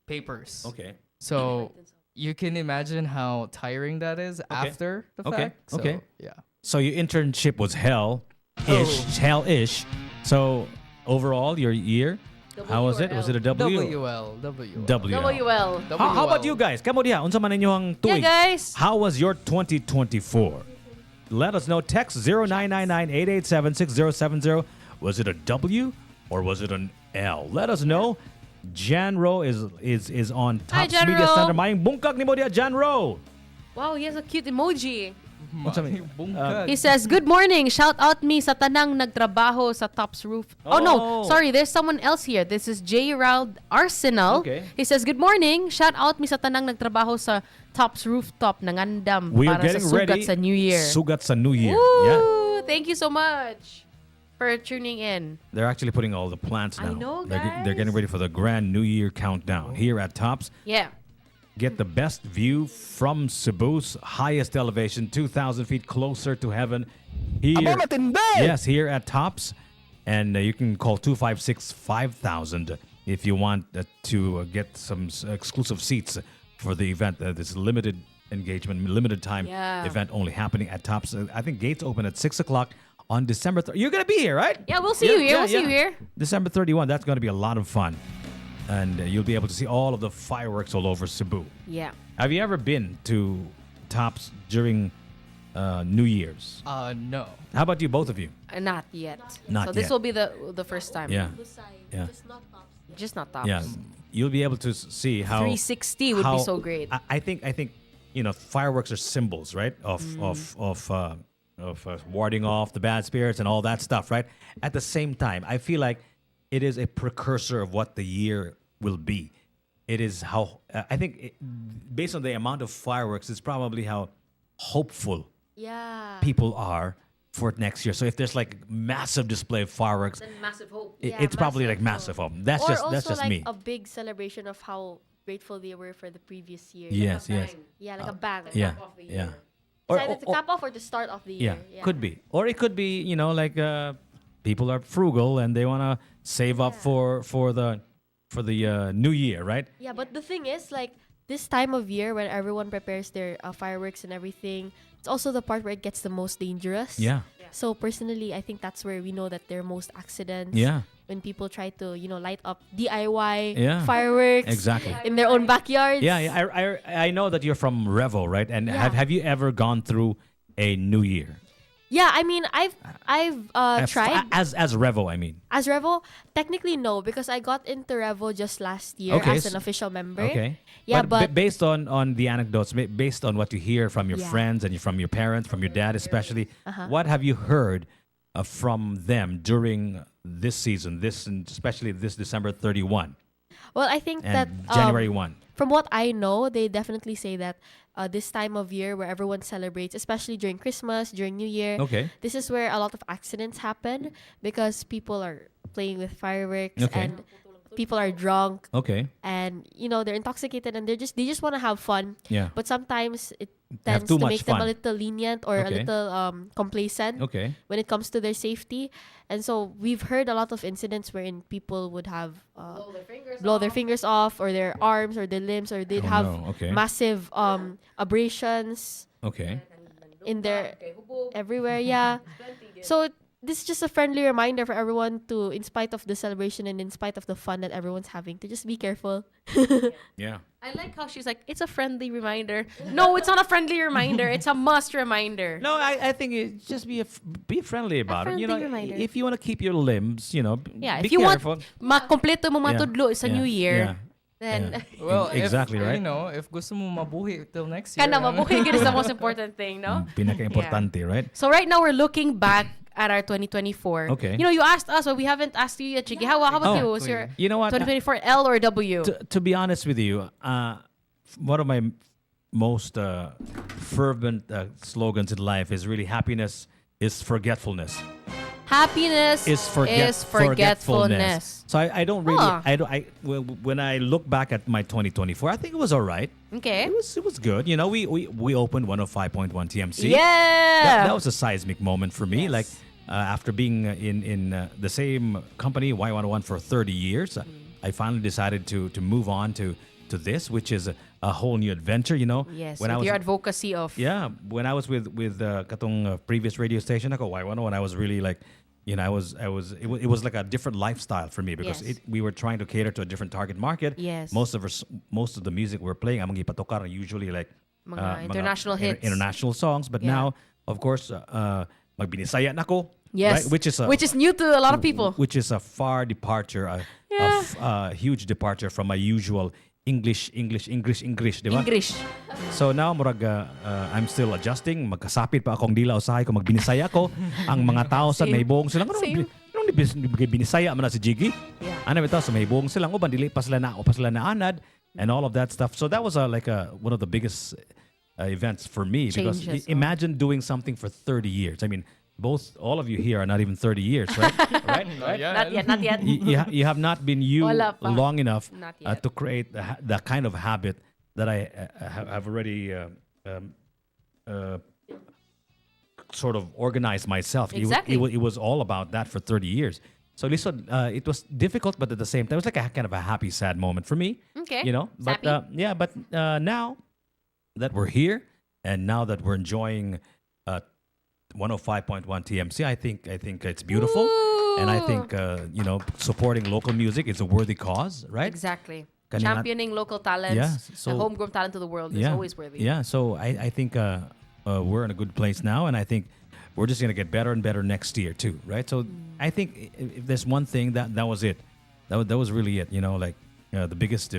papers. Okay. So you can imagine how tiring that is after the Okay, fact. So, okay. yeah. So your internship was hell-ish. So overall, your year, how was it? Was it a W? WL. WL. How about you guys? Kamo diha, unsa man inyong Yeah, tuig? guys. How was your 2024? Let us know. Text 0999-887-6070. Was it a W or was it an L? Let us know. Janro is on Hi, Tops Media Janro. Center. Maing bungkag nimo diha, Janro. Wow, he has a cute emoji. Unsa may- He says, "Good morning. Shout out me sa tanang nagtrabaho sa Tops roof." Oh, no, sorry. There's someone else here. This is J. Rald Arsenal. Okay. He says, "Good morning. Shout out me sa tanang nagtrabaho sa Tops rooftop ng Andam We are para getting sa sugat ready. sa New Year." Sugat sa New Year. Woo! Yeah. Thank you so much for tuning in. They're actually putting all the plants now. I know, They're getting ready for the grand New Year countdown here at Tops. Yeah. Get the best view from Cebu's highest elevation, 2,000 feet closer to heaven. Here, yes, here at Tops. And you can call 256-5000 if you want to get some exclusive seats for the event. This limited engagement, limited time Yeah. event only happening at Tops. I think gates open at 6 o'clock on December 3rd. You're going to be here, right? Yeah, we'll see you here. We'll see you here. December 31. That's going to be a lot of fun. And you'll be able to see all of the fireworks all over Cebu. Yeah. Have you ever been to Tops during New Year's? No. How about you, both of you? Not yet. Not so this yet. will be the first time. Yeah. Yeah. Just not Tops. Yeah. You'll be able to see how 360 would be so great. I think fireworks are symbols, right? Of warding off the bad spirits and all that stuff, right? At the same time, I feel like it is a precursor of what the year will be. It is how I think, based on the amount of fireworks, it's probably how hopeful Yeah. people are for next year. So if there's like massive display of fireworks, Then massive hope. it's probably like massive hope. That's or just also like me. a big celebration of how grateful they were for the previous year. Yes, yes. Yeah, like a bang. Yeah, yeah. It's either to cap off or to start off the year. Yeah, could be. Or it could be, like people are frugal and they want to save up for the new year, right? Yeah, but the thing is, like, this time of year when everyone prepares their fireworks and everything, it's also the part where it gets the most dangerous. Yeah. So personally, I think that's where we know that there are most accidents. Yeah. When people try to, light up DIY Yeah. fireworks Exactly. in their own backyards. Yeah. I know that you're from Revo, right? And Yeah. have you ever gone through a New Year? Yeah, I mean, I've tried as Revo, I mean. as Revo. Technically, no, because I got into Revo just last year Okay, as an official member. Okay. Yeah, but but based on the anecdotes, based on what you hear from your Yeah. friends and from your parents, from your dad especially, Uh-huh. what have you heard from them during this season, and especially this December 31 well, I think that and January 1? from what I know, they definitely say that this time of year where everyone celebrates, especially during Christmas, during New Year, Okay. this is where a lot of accidents happen because people are playing with fireworks Okay. and people are drunk Okay. and they're intoxicated and they just want to have fun. Yeah. But sometimes it They have tends too to much make them a fun. little lenient or a Okay. little complacent Okay. when it comes to their safety. And so we've heard a lot of incidents wherein people would have blow their fingers off or their arms or their limbs, or they'd Oh, have no. Okay. massive abrasions Okay. in their everywhere. Yeah. So this is just a friendly reminder for everyone to, in spite of the celebration and in spite of the fun that everyone's having, to just be careful. Yeah. I like how she's like, it's a friendly reminder. No, it's not a friendly reminder. It's a must reminder. No, I think it just be friendly about it. You know, friendly reminder. if you want to keep your limbs, Yeah, be if you careful. want makompleto mo Yeah, matudlo sa yeah, New Year, yeah, then yeah. Well, Exactly, if, right? if gusto mo mabuhi till next year. kana mabuhay is the most important thing, no? Pinaka-importante, right? So right now we're looking back at our 2024. Okay. You asked us, but we haven't asked you yet, Chigi. How about Oh, you? What's your You know what? 2024 L or W? To be honest with you, one of my most fervent slogans in life is really happiness is forgetfulness. Happiness Is forgetfulness. So I don't really when I look back at my 2024, I think it was all right. Okay. It was good. We opened 105.1 TMC. Yeah. That was a seismic moment for me. Like after being in the same company Y101 for 30 years, I finally decided to move on to this, which is a whole new adventure. Yes. When With I was your advocacy of when I was with katong previous radio station ako Y101, I was really like, it was like a different lifestyle for me because Yes. we were trying to cater to a different target market. Yes. Most of the music we're playing, among ipatokar are usually like Mga international hits. international songs. But Yeah. now, of course, magbinisaya na ko. Yes. Right? Which is new to a lot of people. Which is a far departure, a huge departure from my usual English, di ba? English. So now, murag, I'm still adjusting. Magkasapit pa akong dila usahay ko magbinisaya ko. Ang mga tao sa may buong silang, Same. binisaya man na si Jiggy? Yeah. Ano ito, sa may buong silang, uban, dili pa sila na anad, and all of that stuff. So that was one of the biggest events for me. Because Changes, imagine doing something for 30 years. I mean, all of you here are not even 30 years, right? right? Not yet. You have not been Wala pa. long enough Not yet. to create the kind of habit that I have already sort of organized myself. Exactly. It was all about that for 30 years. So listen, it was difficult, but at the same time, it was like a kind of a happy, sad moment for me. Okay. But Sappy. now that we're here and now that we're enjoying 105.1 TMC, I think it's beautiful. And I think, supporting local music is a worthy cause, right? Exactly. Kanina- Championing local talents, Yeah, the so- homegrown talent to the world is always worthy. Yeah, so I think we're in a good place now, and I think we're just going to get better and better next year too, right? So I think if there's one thing, that was it. That was really it, the biggest,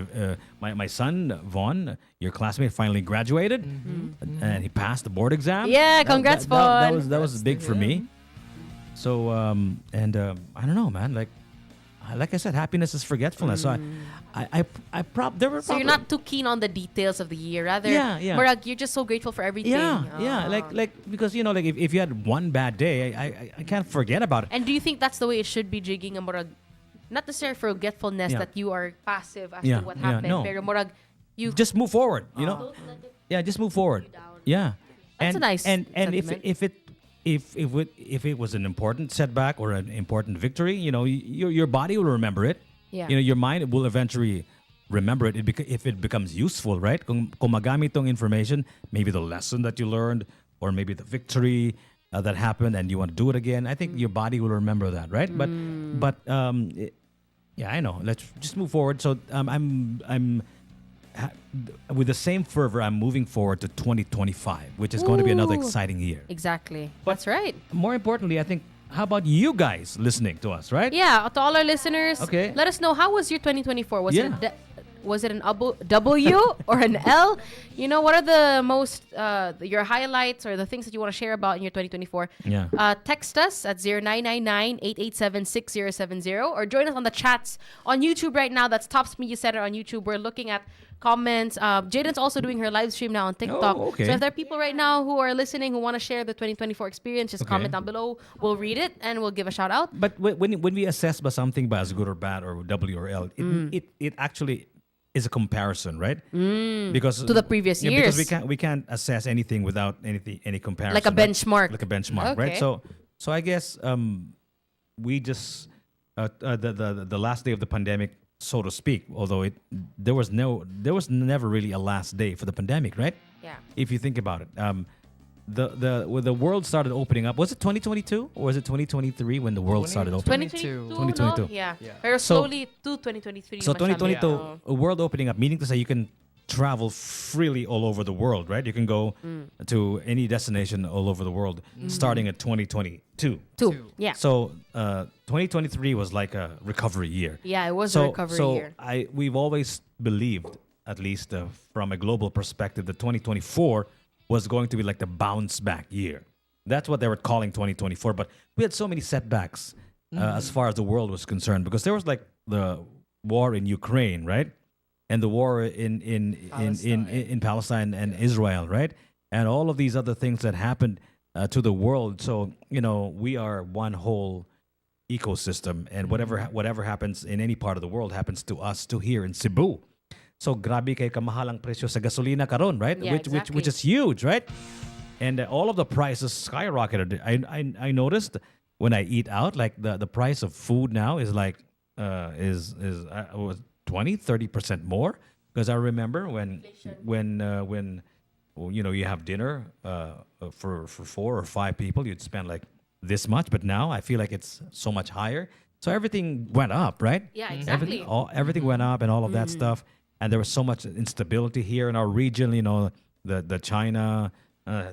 my son, Vaughn, your classmate, finally graduated, and he passed the board exam. Yeah, congrats, Vaughn. That was big for me. So, I don't know, man, like I said, happiness is forgetfulness. So there were So you're not too keen on the details of the year, rather. Yeah. Murag, you're just so grateful for everything. Yeah, like because if you had one bad day, I can't forget about it. And do you think that's the way it should be, jigging? Murag, not necessarily forgetfulness Yeah. that you are passive as Yeah, to what yeah, happened. no. Pero murag, you Just move forward, Yeah, just move forward. Yeah, That's a nice and sentiment. if it was an important setback or an important victory, your body will remember it. Yeah. Your mind will eventually remember it if it becomes useful, right? Kung magamit tong information, maybe the lesson that you learned or maybe the victory that happened and you want to do it again, I think your body will remember that, right? Yeah, I know. Let's just move forward. So I'm with the same fervor, I'm moving forward to 2025, which is going to be another Ooh. exciting year. Exactly. That's right. More importantly, I think, how about you guys listening to us, right? Yeah, to all our listeners, Okay. let us know, how was your 2024? Yeah. Was it an W or an L? You know, what are the most your highlights or the things that you want to share about in your 2024? Yeah. Text us at 0999-887-6070 or join us on the chats on YouTube right now. That's Tops Media Center on YouTube. We're looking at comments. Jaden's also doing her live stream now on TikTok. Oh, okay. So if there are people right now who are listening who want to share the 2024 experience, just Okay. comment down below. We'll read it and we'll give a shout out. But when we assess by something by as good or bad or W or L, it actually is a comparison, right? Because To the previous Because years. we can't assess anything without any comparison. Like a right? benchmark. Like a benchmark, right? Okay. So I guess we just the last day of the pandemic, so to speak. Although there was never really a last day for the pandemic, right? Yeah. If you think about it, when the world started opening up, was it 2022 or was it 2023 when the world started opening? 2022. No? Yeah. Yeah. Pero So- slowly to 2023. So masyado. 2022, Yeah. a world opening up, meaning to say you can travel freely all over the world, right? You can go to any destination all over the world, starting at 2022. Yeah. So 2023 was like a recovery year. Yeah, it was a recovery year. We've always believed, at least from a global perspective, that 2024 was going to be like the bounce back year. That's what they were calling 2024. But we had so many setbacks as far as the world was concerned, because there was like the war in Ukraine, right? And the war in Palestine and Israel, right? And all of these other things that happened to the world. So, we are one whole ecosystem, and whatever happens in any part of the world happens to us too here in Cebu. So grabe kay kamahalang presyo sa gasolina karon, right? Yeah, exactly. Which is huge, right? And all of the prices skyrocketed. I noticed when I eat out, like the price of food now is like was 20-30% more, because I remember when you have dinner for 4 or 5 people, you'd spend like this much, but now I feel like it's so much higher. So everything went up, right? Yeah, exactly. Everything went up and all of that stuff. And there was so much instability here in our region, the China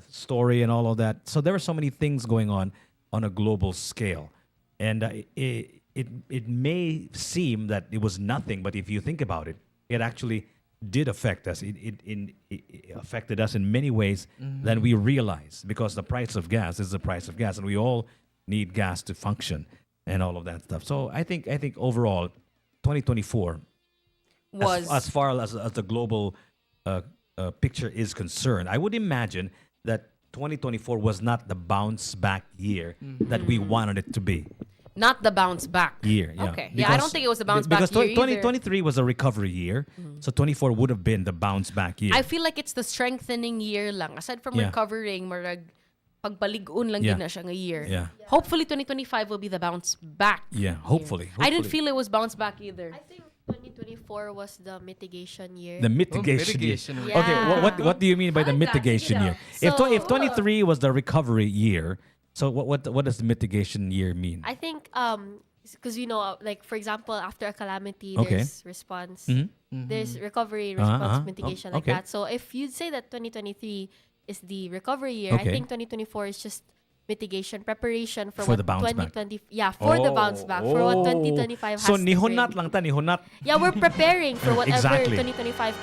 story and all of that. So there were so many things going on a global scale. And it may seem that it was nothing, but if you think about it, it actually did affect us. It affected us in many ways than we realize, because the price of gas is the price of gas, and we all need gas to function and all of that stuff. So I think overall, 2024, as far as the global picture is concerned, I would imagine that 2024 was not the bounce back year that we wanted it to be. Not the bounce back Year, yeah. Okay. I don't think it was the bounce back because year either. 2023 was a recovery year, so 24 would have been the bounce back year. I feel like it's the strengthening year lang. Aside from Yeah. recovering, marag pagbalig-un lang Yeah. din na siya nga year. Yeah. Hopefully 2025 will be the bounce back. Yeah, hopefully. I didn't feel it was bounce back either. I think 2024 was the mitigation year. The mitigation year. mitigation year. Okay, Yeah. what do you mean by the I like that. mitigation Check year? it out. If 23 was the recovery year, so what does the mitigation year mean? I think because like for example, after a calamity, Okay. there's response, Mhm. there's recovery, response, mitigation, Oh, like okay. that. So if you'd say that 2023 is the recovery year, I Okay. think 2024 is just mitigation, preparation for For what the bounce back. 2020. Yeah, for the bounce back, for what 2025 has So to nihonat bring. lang ta, nihonat. Yeah, we're preparing for whatever Exactly. 2025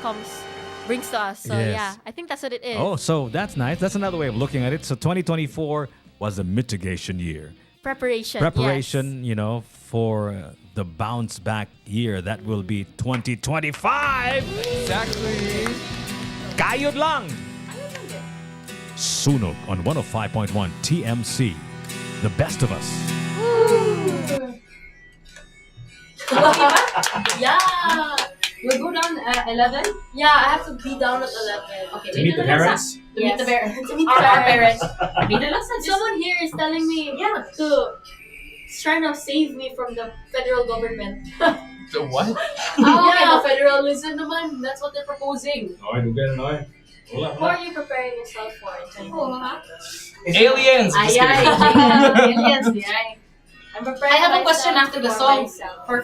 brings to us. So Yes. yeah, I think that's what it is. Oh, so that's nice. That's another way of looking at it. So 2024 was the mitigation year. Preparation. Preparation, for the bounce back year that will be 2025. Exactly. Kayod lang. Sunog on 105.1 TMC. The best of us. Yeah. You'll go down 11? Yeah, I have to be down at 11. Okay. To meet the parents? To meet the parents. To meet Our the parents. parents. Someone here is telling me to trying to save me from the federal government. The what? Okay, the federalism naman, that's what they're proposing. Noy, dugan, noy. Wala, Who are you preparing yourself for? Aliens! Just kidding. Aliens, I'm preparing I have a myself. question question after the song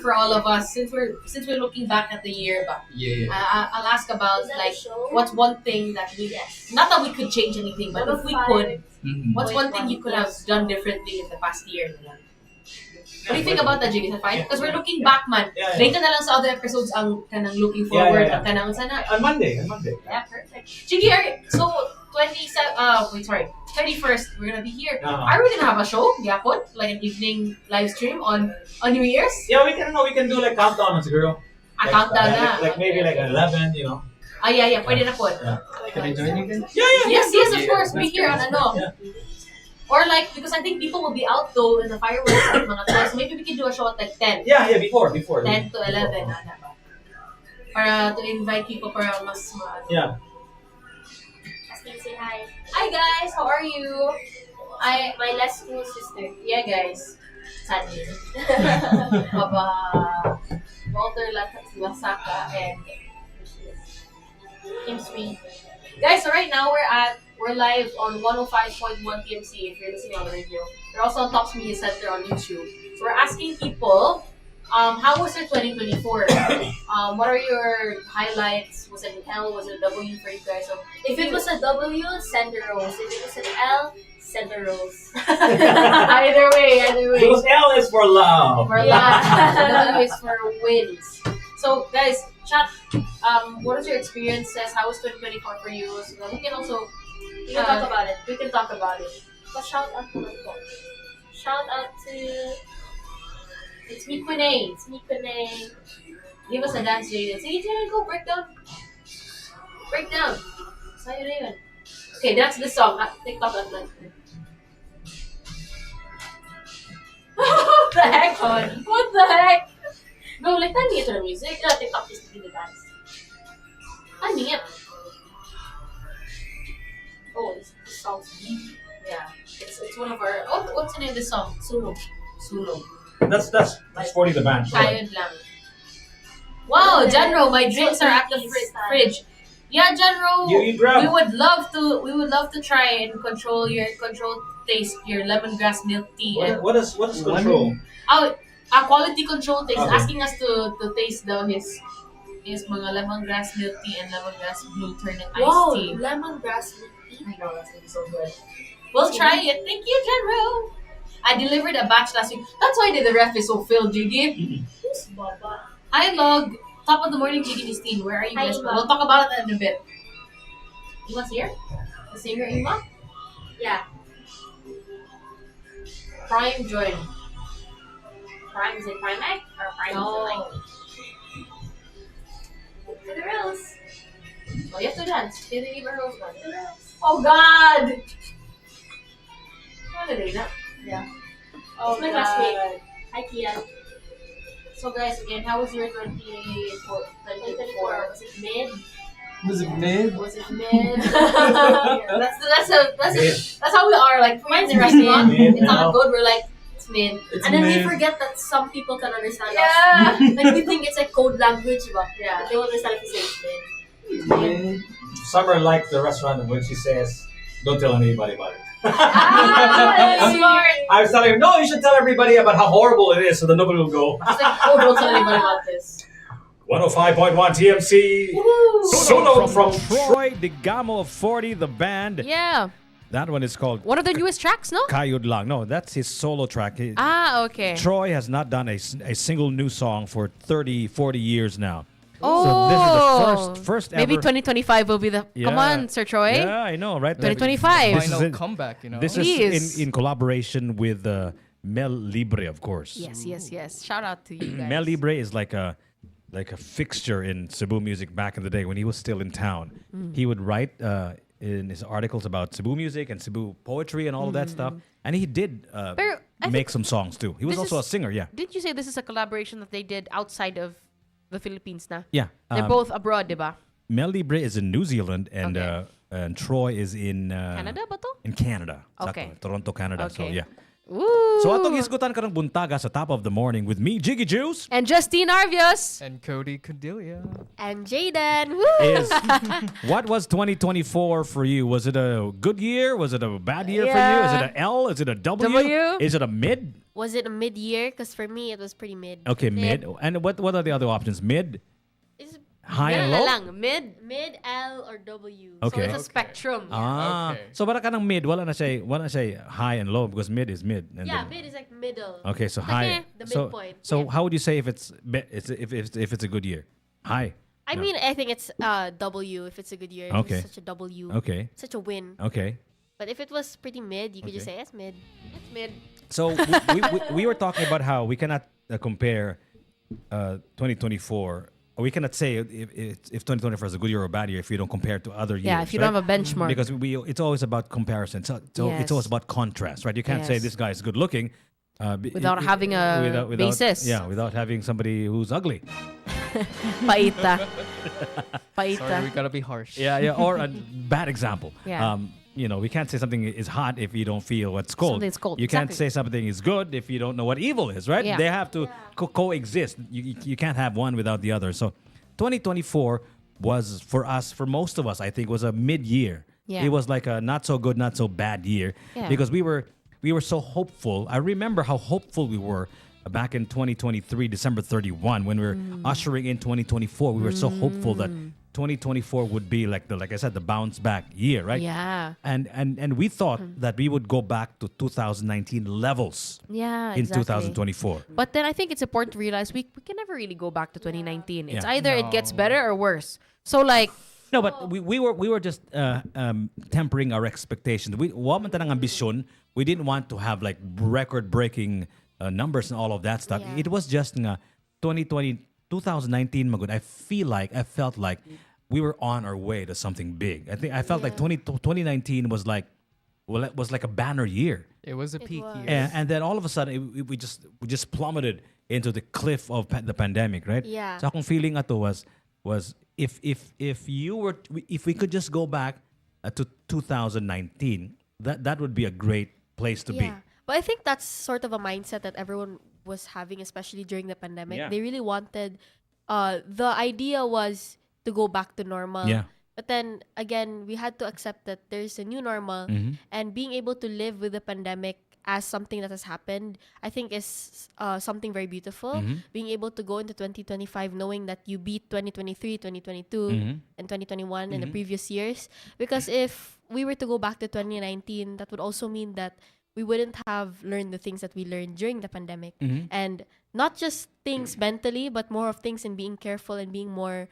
for all of us, since we're looking back at the year, but Yeah. I'll ask about like what's one thing that we not that we could change anything, but if we could, what's one thing you could have done differently in the past year? What do you think about that, Jiggy? Is that fine? Because we're looking back, man. Yeah, yeah. Later na lang sa other episodes ang kanang looking Yeah, forward, yeah, yeah. ang kanang sana. On Monday. Yeah, perfect. Jiggy, so 31st, we're gonna be here. Are we gonna have a show? Yapon? Like an evening live stream on New Year's? Yeah, we can do like countdown siguro. A countdown na. Like maybe like 11, you know. Yeah, pwede na po. Can I join you guys? Yeah. Yes, of course. Be here on ano. Or like, because I think people will be out though in the fireworks at mga 12. So maybe we can do a show at like 10. Yeah, before. 10 to 11. Para to invite people para mas Yeah. Say hi. Hi guys, how are you? My last school sister. Yeah guys. Sadly. Baba Walter Lasaka and Kim Sweet. Guys, so right now we're live on 105.1 TMC if you're listening on the radio. We're also on Tops Media Center on YouTube. So we're asking people, how was your 2024? What are your highlights? Was it an L? Was it a W for you guys? So If it was a W, send a rose. If it was an L, send a rose. either way. Because L is for love. For W is for wins. So guys, chat. What is your experiences? How was 2024 for you? So we can also We can talk about it. We can talk about it. But shout out to It's me, Quinay. Quinay. Give us a dance, Jaden. Sige, Jaden, go. Break down. Sa'yo na yun. Okay, that's the song. TikTok at lang. What the heck? What the heck? No, like, tell me ito na music. TikTok is to the dance. Tell me it. Oh, this song's deep. Yeah. It's one of our... what's the name of this song? Suno. That's Sporty the band. Kayod lang. Wow, Janro, my drinks are at the fridge. Yeah, Janro, You grab. we would love to try and control taste your lemongrass milk tea and What is control? a quality control taste Okay. asking us to taste his mga lemongrass milk tea and lemongrass blue turnip iced tea. Lemongrass milk tea. I know that's gonna be so good. We'll try it. Thank you, Janro. I delivered a batch last week. That's why the ref is so filled, Jiggy. Who's Baba? Hi, Log. Top of the morning, Jiggy Christine. Where are you Hi, guys? Log. We'll talk about it in a bit. Ima's here? The singer, Ima? Yeah. Prime join. Prime is in Prime Egg or Prime is in like to the rose. Oh, you have to dance. Didn't even rose To the rose. Oh, God! Ano din na? Yeah. Oh, It's my God. classmate. Hi, Kian. So, guys, again, how was your 2024? Was it mid? Was it mid? Was it mid? That's how we are. Like, friends in restaurant, Mid, it's not no. good. We're like, it's mid. And then we forget that some people can understand Yeah. us. Like we think it's like code language, but Yeah. they won't understand if we say it's mid. Summer liked the restaurant when she says, "Don't tell anybody about it." That's smart. I was telling her, no, you should tell everybody about how horrible it is, so that nobody will go. It's like, oh, don't tell anybody about this. 105.1 TMC. Solo from Troy Digamo of 40, the band. Yeah. That one is called One of the newest tracks, no? Kayod Lang. No, that's his solo track. Okay. Troy has not done a single new song for 30, 40 years now. Oh. So this is the first ever. Maybe 2025 will be the... Come Yeah. on, Sir Troy. Yeah, I know, right? 2025. This is Final in- comeback, you know. This Please. is in collaboration with Mel Libre, of course. Yes. Shout out to you guys. Mel Libre is like a fixture in Cebu music back in the day when he was still in town. He would write in his articles about Cebu music and Cebu poetry and all of that stuff. And he did Pero I make some songs too. He was this also is- a singer, yeah. Didn't you say this is a collaboration that they did outside of the Philippines na? Yeah. They're both abroad, diba? Mel Libre is in New Zealand and Okay. and Troy is in Canada ba to? In Canada. Okay. Sakto. Toronto, Canada. So Okay. yeah. Ooh. So atong hisgutan karong buntaga sa top of the morning with me, Jiggy Juice. And Justine Arvios. And Cody Cordelia. And Jaden. Woo! Is what was 2024 for you? Was it a good year? Was it a bad year for you? Is it an L? Is it a W? W? Is it a mid? Was it a mid-year? Because for me, it was pretty mid. Okay, mid. And what are the other options? Mid, It's high, and Yan na low? lang. Mid. L or W. Okay. So it's a spectrum. Ah, Okay. so para ka ng mid, wala na say high and low because mid is mid. And Yeah, then- mid is like middle. Okay, so high. The so, midpoint. So Yeah. how would you say if it's if it's a good year? High. I No. mean, I think it's W if it's a good year. Okay. It's such a W. Okay. Such a win. Okay. But if it was pretty mid, you could just Okay. say it's mid. It's mid. So we were talking about how we cannot compare 2024. We cannot say if 2024 is a good year or a bad year if you don't compare it to other years. Yeah, if you don't have a benchmark. Because it's always about comparison. So it's always Yes. about contrast, right? You can't say Yes. this guy is good looking Without having a basis. Yeah, without having somebody who's ugly. Paita. Sorry, Paita. we gotta be harsh. Yeah, or a bad example. Yeah. We can't say something is hot if you don't feel what's cold. Something's cold, You can't exactly. say something is good if you don't know what evil is, right? Yeah. They have to coexist. You can't have one without the other. So 2024 was for us, for most of us, I think, was a mid-year. Yeah. It was like a not so good, not so bad year Yeah. because we were so hopeful. I remember how hopeful we were back in 2023, December 31, when we were ushering in 2024. We were so hopeful that 2024 would be like I said, the bounce back year, right? Yeah. And we thought that we would go back to 2019 levels Yeah, in exactly. 2024. But then I think it's important to realize we can never really go back to 2019. It's Yeah. either it gets better or worse. So like, No, but we were just tempering our expectations. We wa man tanang ambisyon. We didn't want to have like record-breaking numbers and all of that stuff. Yeah. It was just 2020, 2019 magud. I felt like we were on our way to something big. I felt like 2019 was like it was like a banner year. It was a peak was. year. And then all of a sudden we just plummeted into the cliff of the pandemic, right? Yeah. So akong feeling ato was if we could just go back to 2019, that would be a great place to be. Yeah. But I think that's sort of a mindset that everyone was having, especially during the pandemic. Yeah. They really wanted, the idea was to go back to normal. Yeah. But then again, we had to accept that there's a new normal, and being able to live with the pandemic as something that has happened, I think is something very beautiful. Being able to go into 2025 knowing that you beat 2023, 2022, and 2021 in the previous years. Because if we were to go back to 2019, that would also mean that we wouldn't have learned the things that we learned during the pandemic. And not just things mentally, but more of things in being careful and being more,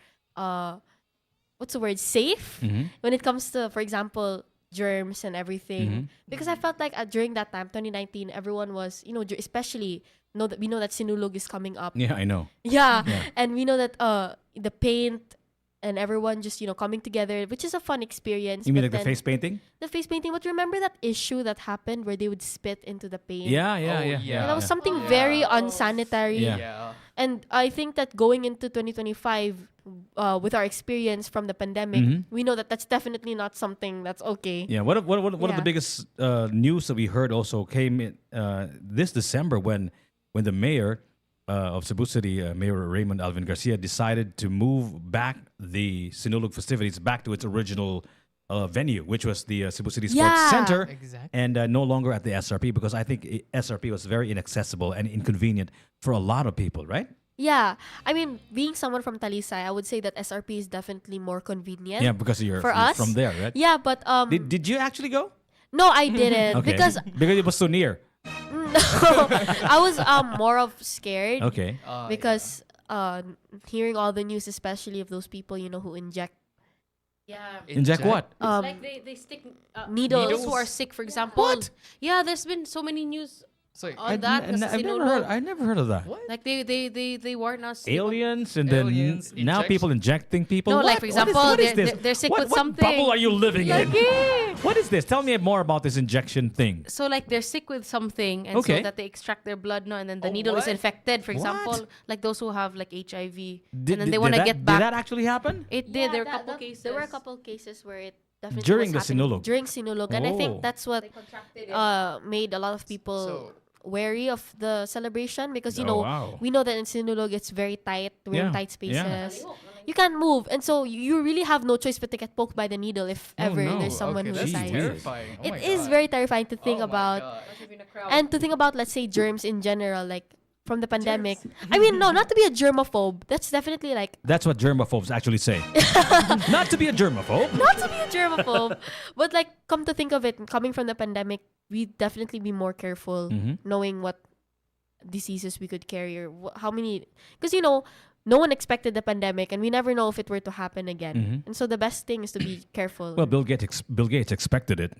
safe when it comes to, for example, germs and everything. Because I felt like during that time, 2019, everyone was, especially we know that Sinulog is coming up. Yeah, I know. Yeah. And we know that the paint and everyone just, coming together, which is a fun experience. You mean but like the then- face painting? The face painting. But remember that issue that happened where they would spit into the paint? Yeah. And that was something very unsanitary. Yeah. Yeah. And I think that going into 2025, with our experience from the pandemic, we know that that's definitely not something that's okay. Yeah, one of the Yeah. biggest news that we heard also came in this December when the mayor of Cebu City, Mayor Raymond Alvin Garcia, decided to move back the Sinulog festivities back to its original venue, which was the Cebu City Sports Yeah. Center, Exactly. and no longer at the SRP because I think SRP was very inaccessible and inconvenient for a lot of people, right? Yeah. I mean, being someone from Talisay, I would say that SRP is definitely more convenient. Yeah, because you're for us from there, right? Yeah, but Did you actually go? no, I didn't Okay. because it was so near. I was more of scared. Okay. Because hearing all the news, especially of those people who inject yeah. Inject what? It's like they stick needles. those who are sick, for example. What? Yeah, there's been so many news So on that. kasi I never heard of that. Like they warn us. Aliens and Aliens, then now injection. people injecting people. No, What? like, for example, what is they're- this? they're sick what, with what something. bubble are you living in? Lagi. What is this? Tell me more about this injection thing. So like they're sick with something, and Okay. so that they extract their blood, no, and then the Oh, needle is what? infected. For What? example, like those who have like HIV, Did, and then they did want to that- get back. Did that actually happen? It did. There were a couple cases. There were a couple cases where definitely During was the happening Sinulog? during Sinulog, and I Oh. think that's what They contracted it. made a lot of people wary of the celebration because Oh, wow. we know that in Sinulog it's very tight. We're Yeah, in tight yeah. spaces. You can't move, and so you really have no choice but to get poked by the needle if Oh, ever no. there's someone Okay, who that's decides. terrifying. Oh It my is God. very terrifying to think Oh my about, God. and to think about, let's say, germs in general, like from the pandemic. I mean, no, not to be a germaphobe. That's definitely like That's what germaphobes actually say. Not to be a germaphobe. not to be a germaphobe, but like come to think of it, coming from the pandemic, we definitely be more careful, Mhm. knowing what diseases we could carry or how many. Because no one expected the pandemic, and we never know if it were to happen again. Mhm. And so the best thing is to be careful. Well, Bill Gates expected it.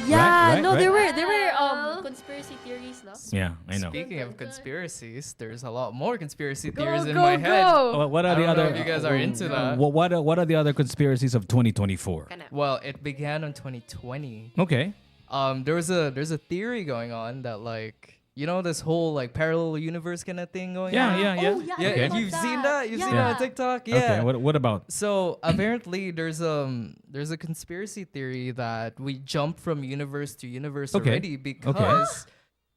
yeah, right, no, right. there were conspiracy theories, no? Yeah, I know. Speaking of conspiracies, there's a lot more conspiracy Go, theories in go, my head. go. What are I the don't know other? if you guys are into that. What are the other conspiracies of 2024? Well, it began in 2020. Okay. There's a theory going on that like this whole like parallel universe kind of thing going Yeah, on. yeah, yeah. Oh, yeah, Yeah, I heard you've about seen that? You've seen Yeah. that on TikTok? Yeah. Okay. What about? So apparently there's a conspiracy theory that we jump from universe to universe Okay. already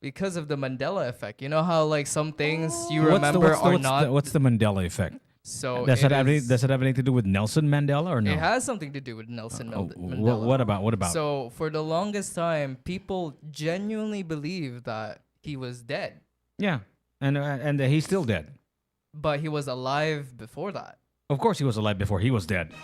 because of the Mandela effect. You know how like some things you What's remember are not. what's the Mandela effect? So Does it it have is- does it have anything to do with Nelson Mandela or no? It has something to do with Nelson Oh, Mandela. what about? What about? So for the longest time, people genuinely believed that he was dead, Yeah, and he's still dead. but he was alive before that. Of course, he was alive before he was dead.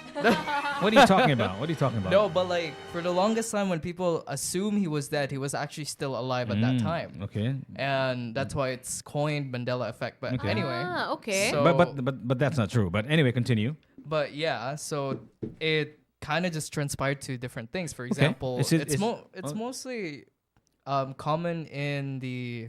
What are you talking about? What are you talking about? No, but like for the longest time, when people assume he was dead, he was actually still alive at that time, Okay. and that's why it's coined Mandela effect. But Okay. anyway, Okay. So, But that's not true. But anyway, continue. But yeah, so it kind of just transpired to different things. For Okay. example, Is it- it's is- it's oh. mostly common in the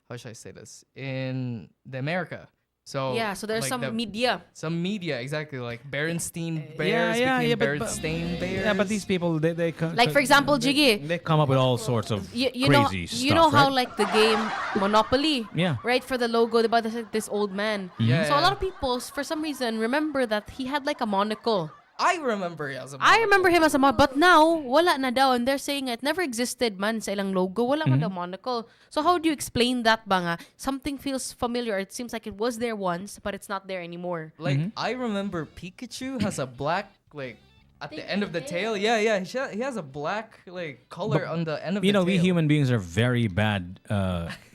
how should I say this in the America. So Yeah, so there's like some the- media. some media exactly like Berenstein Yeah, Bears yeah, became yeah, but- Berenstain Bears. Yeah, but these people, they Like, for example, Jiggy. they come up with all sorts of You crazy know, stuff. you know how right? like the game Monopoly, Yeah. right? For the logo, diba, there's like this old man. Yeah, So a yeah. lot of people, for some reason, remember that he had like a monocle. I remember as a I remember him as a monocle, but now wala na daw, and they're saying it never existed man sa ilang logo, wala man daw monocle. So how do you explain that ba nga? Something feels familiar. It seems like it was there once, but it's not there anymore. Like I remember Pikachu has a black like at the end of the tail. Yeah, yeah, he has a black like color on the end of You the know, we tail. human beings are very bad.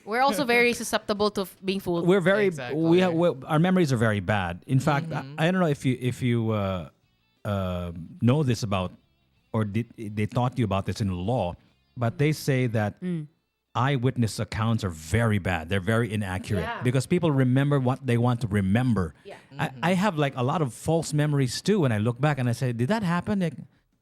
We're also very susceptible to being fooled. We're very. Exactly. Our memories are very bad. In fact, I don't know if you know this about, or they taught you about this in law, but they say that eyewitness accounts are very bad. They're very inaccurate Yeah. because people remember what they want to remember. Yeah. I have like a lot of false memories too. When I look back and I say, did that happen? Like,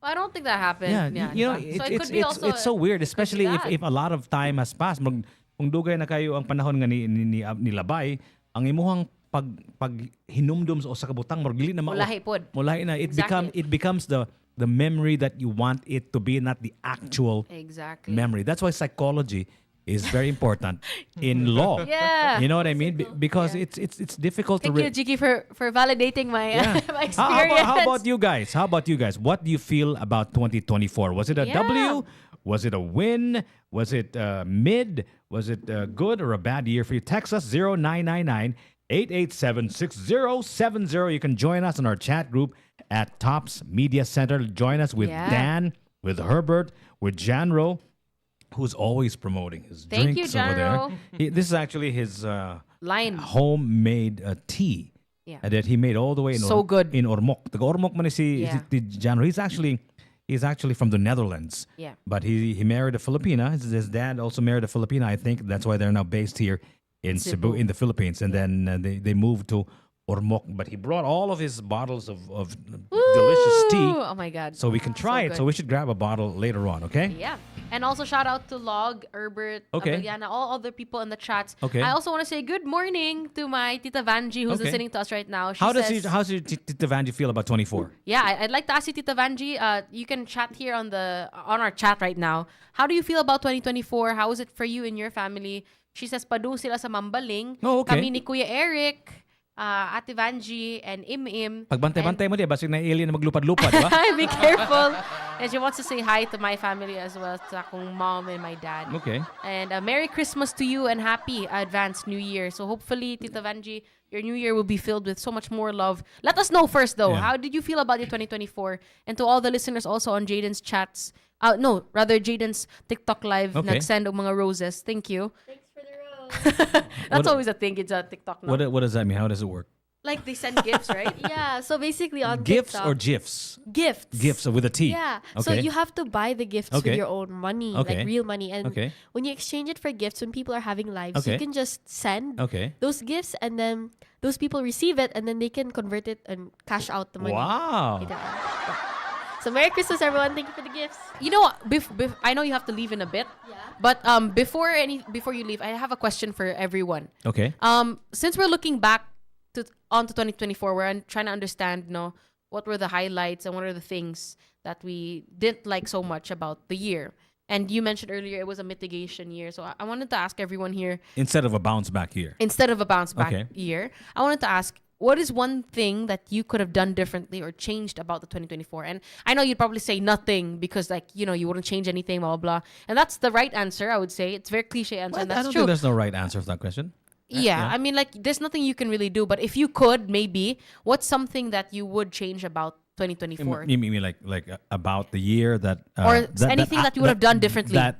I don't think that happened. yeah, you know, diba? So it it's could be also it's so weird, especially that. if a lot of time has passed. Kung dugay na kayo ang panahon nga ni Labay, ang imuhang pag hinumdum sa kabutang morgili na Mulahi pod. Mulahi na Exactly. it becomes the memory that you want it to be, not the actual Exactly. memory. That's why psychology is very important in law. Yeah. You know what I mean? Because it's difficult Thank to you, Jiggy, for validating my, Yeah. my experience. How about you guys? How about you guys? What do you feel about 2024? Was it a Yeah. W? Was it a win? Was it mid? Was it good or a bad year for you? Text us 0999 887 6070. You can join us in our chat group at Tops Media Center. Join us with Yeah. Dan, with Herbert, with Janro, who's always promoting his Thank you, drinks over there. Janro. This is actually his Line. homemade tea. Yeah. That he made all the way in So good. in Ormoc. The Ormoc man si Yeah. Janro. He's actually from the Netherlands. Yeah. But he married a Filipina. His dad also married a Filipina. I think that's why they're now based here in Cebu, in the Philippines. And then they moved to Ormoc. But he brought all of his bottles of delicious tea. Ooh, oh my God. So we can try it. good. So we should grab a bottle later on, okay? Yeah. And also shout out to Log, Herbert, Okay. Abeliana, all other people in the chats. Okay. I also want to say good morning to my Tita Vanji who's Okay. listening to us right now. She How's says, Tita Vanji feel about 24? Yeah, I'd like to ask you, Tita Vanji. You can chat here on our chat right now. How do you feel about 2024? How is it for you and your family? She says, padung sila sa Mambaling. Oh, okay. Kami ni Kuya Eric. Ate Vanji and Im. Pagbantay-bantay mo di, basig na alien na maglupad-lupad, di ba? Be careful. And she wants to say hi to my family as well, sa akong mom and my dad. Okay. And Merry Christmas to you and happy advanced New Year. So hopefully, Tita Vanji, your New Year will be filled with so much more love. Let us know first, though. Yeah. How did you feel about your 2024? And to all the listeners also on Jaden's chats, Jaden's TikTok live, Okay. nagsend og mga roses. Thank you. Thanks for the rose. That's What- always a thing. It's a TikTok now. What does that mean? How does it work? Like they send gifts, right? Yeah, so basically on Gifts TikTok, or GIFs? gifts. Gifts with a T. Yeah. So Okay. you have to buy the gifts Okay. with your own money, Okay. like real money. And Okay. when you exchange it for gifts, when people are having lives, Okay. you can just send Okay. those gifts, and then those people receive it, and then they can convert it and cash out the money. Wow. Yeah. So Merry Christmas, everyone! Thank you for the gifts. You know, I know you have to leave in a bit. Yeah. But before you leave, I have a question for everyone. Okay. Since we're looking back onto 2024, we're trying to understand, what were the highlights and what are the things that we didn't like so much about the year. And you mentioned earlier it was a mitigation year, so I wanted to ask everyone here, Instead of a bounce back year. instead of a bounce back Okay. year, I wanted to ask, what is one thing that you could have done differently or changed about the 2024? And I know you'd probably say nothing because, you wouldn't change anything, blah, blah, blah. And that's the right answer, I would say. It's a very cliche answer, and I that's don't true. think there's no right answer to that question. Yeah, I mean, there's nothing you can really do. But if you could, maybe, what's something that you would change about 2024? You mean like about the year that Or anything that you would have done differently. that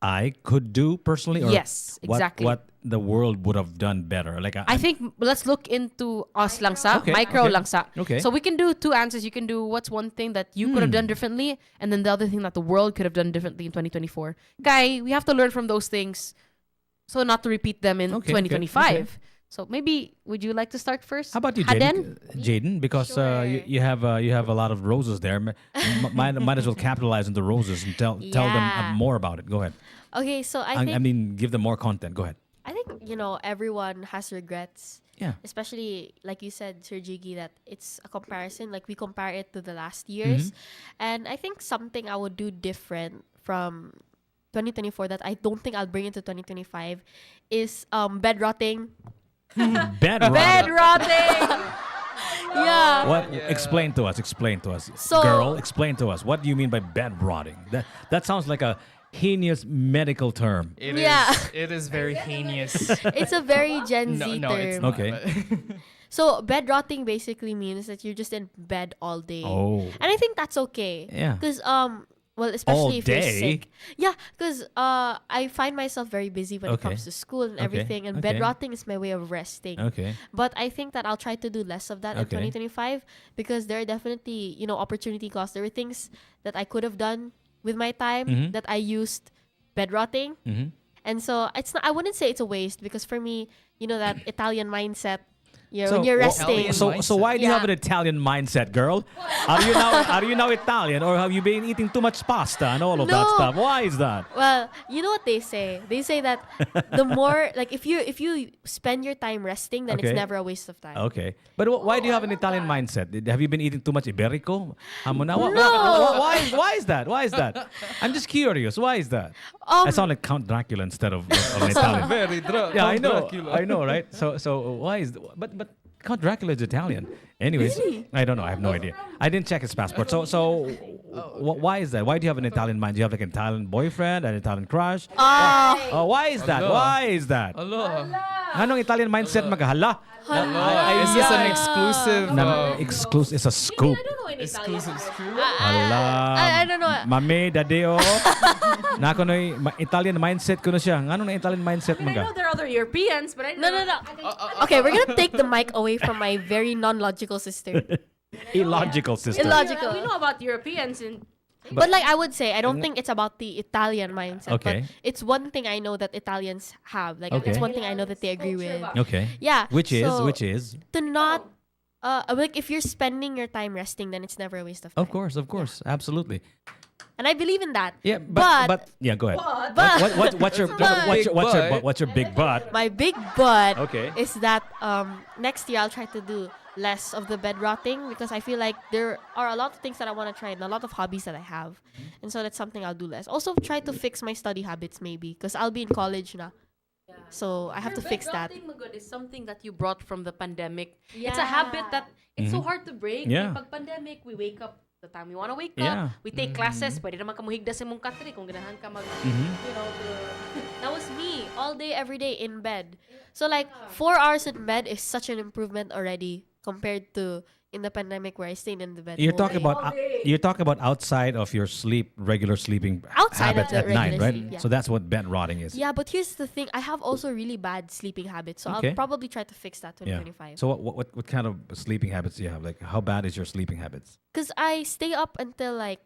I could do personally? Or Yes, exactly. What the world would have done better? Like I think let's look into us lang sa, Okay, micro okay. lang sa. Okay. So we can do two answers. You can do what's one thing that you could have done differently, and then the other thing that the world could have done differently in 2024. Guy, we have to learn from those things, so not to repeat them in Okay, 2025. okay. So maybe would you like to start first? How about you, Haden? Jaden? Because you have a lot of roses there. Might as well capitalize on the roses and tell them Yeah. more about it. Go ahead. Okay, so I think I mean, give them more content. Go ahead. I think everyone has regrets. Yeah. Especially like you said, Sir Jiggy, that it's a comparison. Like we compare it to the last years, and I think something I would do different from 2024 that I don't think I'll bring into 2025 is bed rotting. Bed Bed rotting. rotting. Yeah. What? Explain to us. Explain to us. So- Girl, explain to us. What do you mean by bed rotting? That sounds like a heinous medical term. It is very heinous. It's a very Gen Z no, term. it's not. Okay. but- So bed rotting basically means that you're just in bed all day. Oh. And I think that's okay. Yeah. Because especially if you're day? sick. Yeah, because I find myself very busy when it Okay. comes to school and Okay, everything, and bed okay. rotting is my way of resting. Okay. But I think that I'll try to do less of that in Okay. 2025 because there are definitely, opportunity costs. There were things that I could have done with my time Mhm. that I used bed rotting. Mhm. And so it's not, I wouldn't say it's a waste because for me, that Italian mindset, So, when you're wh- resting. So why do you have Yeah. an Italian mindset, girl? Are you now Italian, or have you been eating too much pasta and all of that No. stuff? Why is that? Well, you know what they say? They say that the more, like, if you spend your time resting, then Okay. it's never a waste of time. Okay, but why do you have an Italian mindset? Have you been eating too much Iberico? Hamon na? No. Why is that? Why is that? I'm just curious. Why is that? I sound like Count Dracula instead of an Italian. Yeah, I know. I know, right? So why is but Count Dracula is Italian. Anyways, I don't know. I have no idea. I didn't check his passport. So why is that? Why do you have an Italian mind? Do you have like an Italian boyfriend, an Italian crush? Oh, why is that? Hello. Why is that? Hello. Anong Italian mindset magahala? Is this an exclusive? Exclusive. It's a scoop. Exclusive scoop? I don't know. Mame, dadeo. Nako no Italian mindset ko na siya. Ano na Italian mindset I know mga? there are other Europeans, but I No. Okay, we're gonna take the mic away from my very non-logical sister. Illogical system. Illogical. We know about Europeans and But like I would say, I don't think it's about the Italian mindset. Okay. But it's one thing I know that Italians have. Like Okay. it's one thing I know that they agree with. Okay. Yeah. Which so is? to not like if you're spending your time resting, then it's never a waste of time. Of course, absolutely. And I believe in that. Yeah, but yeah, go ahead. What's your what's your big butt? My big but Okay. is that next year I'll try to do less of the bed rotting because I feel like there are a lot of things that I want to try and a lot of hobbies that I have. And so that's something I'll do less. Also try to fix my study habits maybe because I'll be in college now. So I have to fix that. Bed rotting, Magod, is something that you brought from the pandemic. It's a habit that it's so hard to break. Yeah. Pag pandemic, we wake up the time we want to wake Yeah. up. We take classes. Pwede naman ka muhigda sa mong katri kung ganahan ka mag, you know, That was me all day, every day in bed. So like 4 hours in bed is such an improvement already compared to in the pandemic where I stayed in the bed. You're all talking day. about you're talking about outside of your regular sleeping Outside of habits the at night, regular right? sleep, yeah. So that's what bed rotting is. Yeah, but here's the thing. I have also really bad sleeping habits, so Okay. I'll probably try to fix that Yeah. 2025. So what kind of sleeping habits do you have? Like how bad is your sleeping habits? Because I stay up until like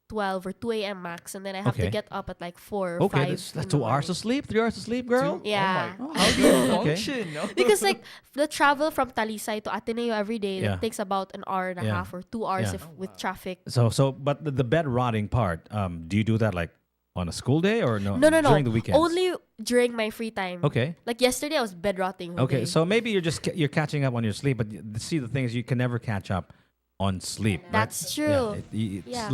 12 or 2 a.m. max, and then I have to Okay. get up at like 4 or 5. Okay, that's in the 2 hours morning. of sleep, 3 hours of sleep, girl. Yeah. How do you Okay. function? No? Because like the travel from Talisay to Ateneo every day Yeah. that takes about an hour and a Yeah. half or 2 hours Yeah. if with traffic. But the bed rotting part, do you do that like on a school day or no? No, During the weekends. Only during my free time. Okay. Like yesterday, I was bed rotting. whole Okay, day. so maybe you're catching up on your sleep, but see the thing is you can never catch up on sleep. right? That's true. Yeah,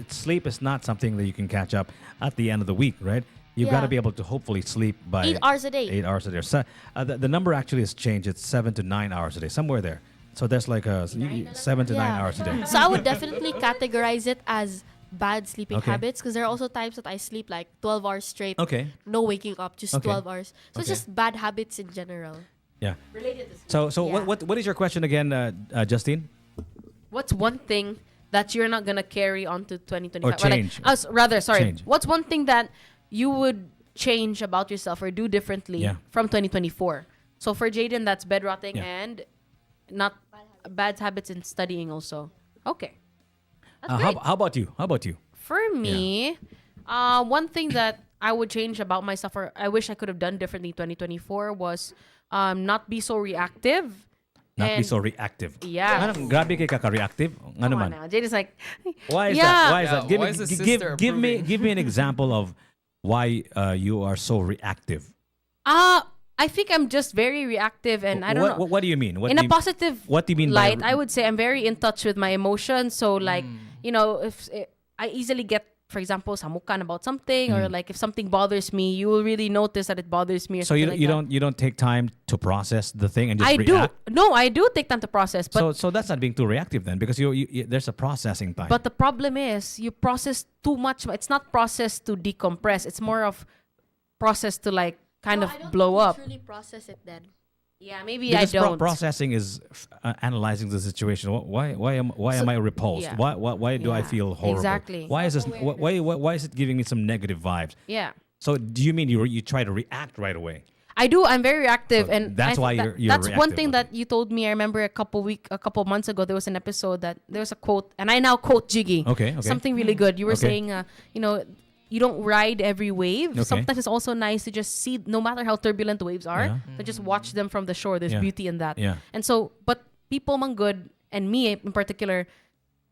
sleep is not something that you can catch up at the end of the week, right? You've got to Yeah. be able to hopefully sleep by 8 hours a day. 8 hours a day. So, the number actually has changed. It's 7 to 9 hours a day, somewhere there. So there's like 7 to 9 Yeah. hours a day. So I would definitely categorize it as bad sleeping Okay. habits because there are also times that I sleep like 12 hours straight. Okay. No waking up, just Okay. 12 hours. So it's Okay. just bad habits in general. Yeah. related to So Yeah. what is your question again, Justine? What's one thing that you're not gonna carry on to 2025? Or change. Rather, sorry. Change. What's one thing that you would change about yourself or do differently Yeah. from 2024? So for Jaden, that's bed rotting Yeah. and not bad habits in studying also. Okay. That's great. How about you? How about you? For me, one thing that I would change about myself or I wish I could have done differently in 2024 was not be so reactive. Not be And- so reactive. Yeah. Anong, grabe kay kaka-reactive. Ano Come on man? now. Jaden's like, Why is yeah. that? Why is Yeah, that? Give why me, is the give, sister give me approving? give me an example of why you are so reactive. I think I'm just very reactive and I don't know. What do you mean? What In do a you, positive what do you mean by light, I would say I'm very in touch with my emotions. So like, you know, if I easily get, for example, samukan about something or like if something bothers me, you will really notice that it bothers me. Or So you something like that. you don't take time to process the thing and just I react? do. No, I do take time to process, but So that's not being too reactive then because you there's a processing time. but the problem is you process too much. It's not process to decompress. It's more of process to like kind of blow up. Truly process it then. Yeah, maybe because I don't. processing is analyzing the situation. Why am I repulsed? yeah. Why do I Yeah, feel horrible? exactly. Why is this? Why is it giving me some negative vibes? Yeah. So do you mean you try to react right away? I do. I'm very reactive, So and that's I why think you're that's one reactive, thing that you told me. I remember a couple months ago there was an episode that there was a quote, and I now quote Jiggy. Okay. Something really good. You were Okay. saying, you know, you don't ride every wave. Okay. Sometimes it's also nice to just see, no matter how turbulent the waves are, Yeah. to just watch them from the shore. There's Yeah. beauty in that. Yeah. And so, but people man good, and me in particular,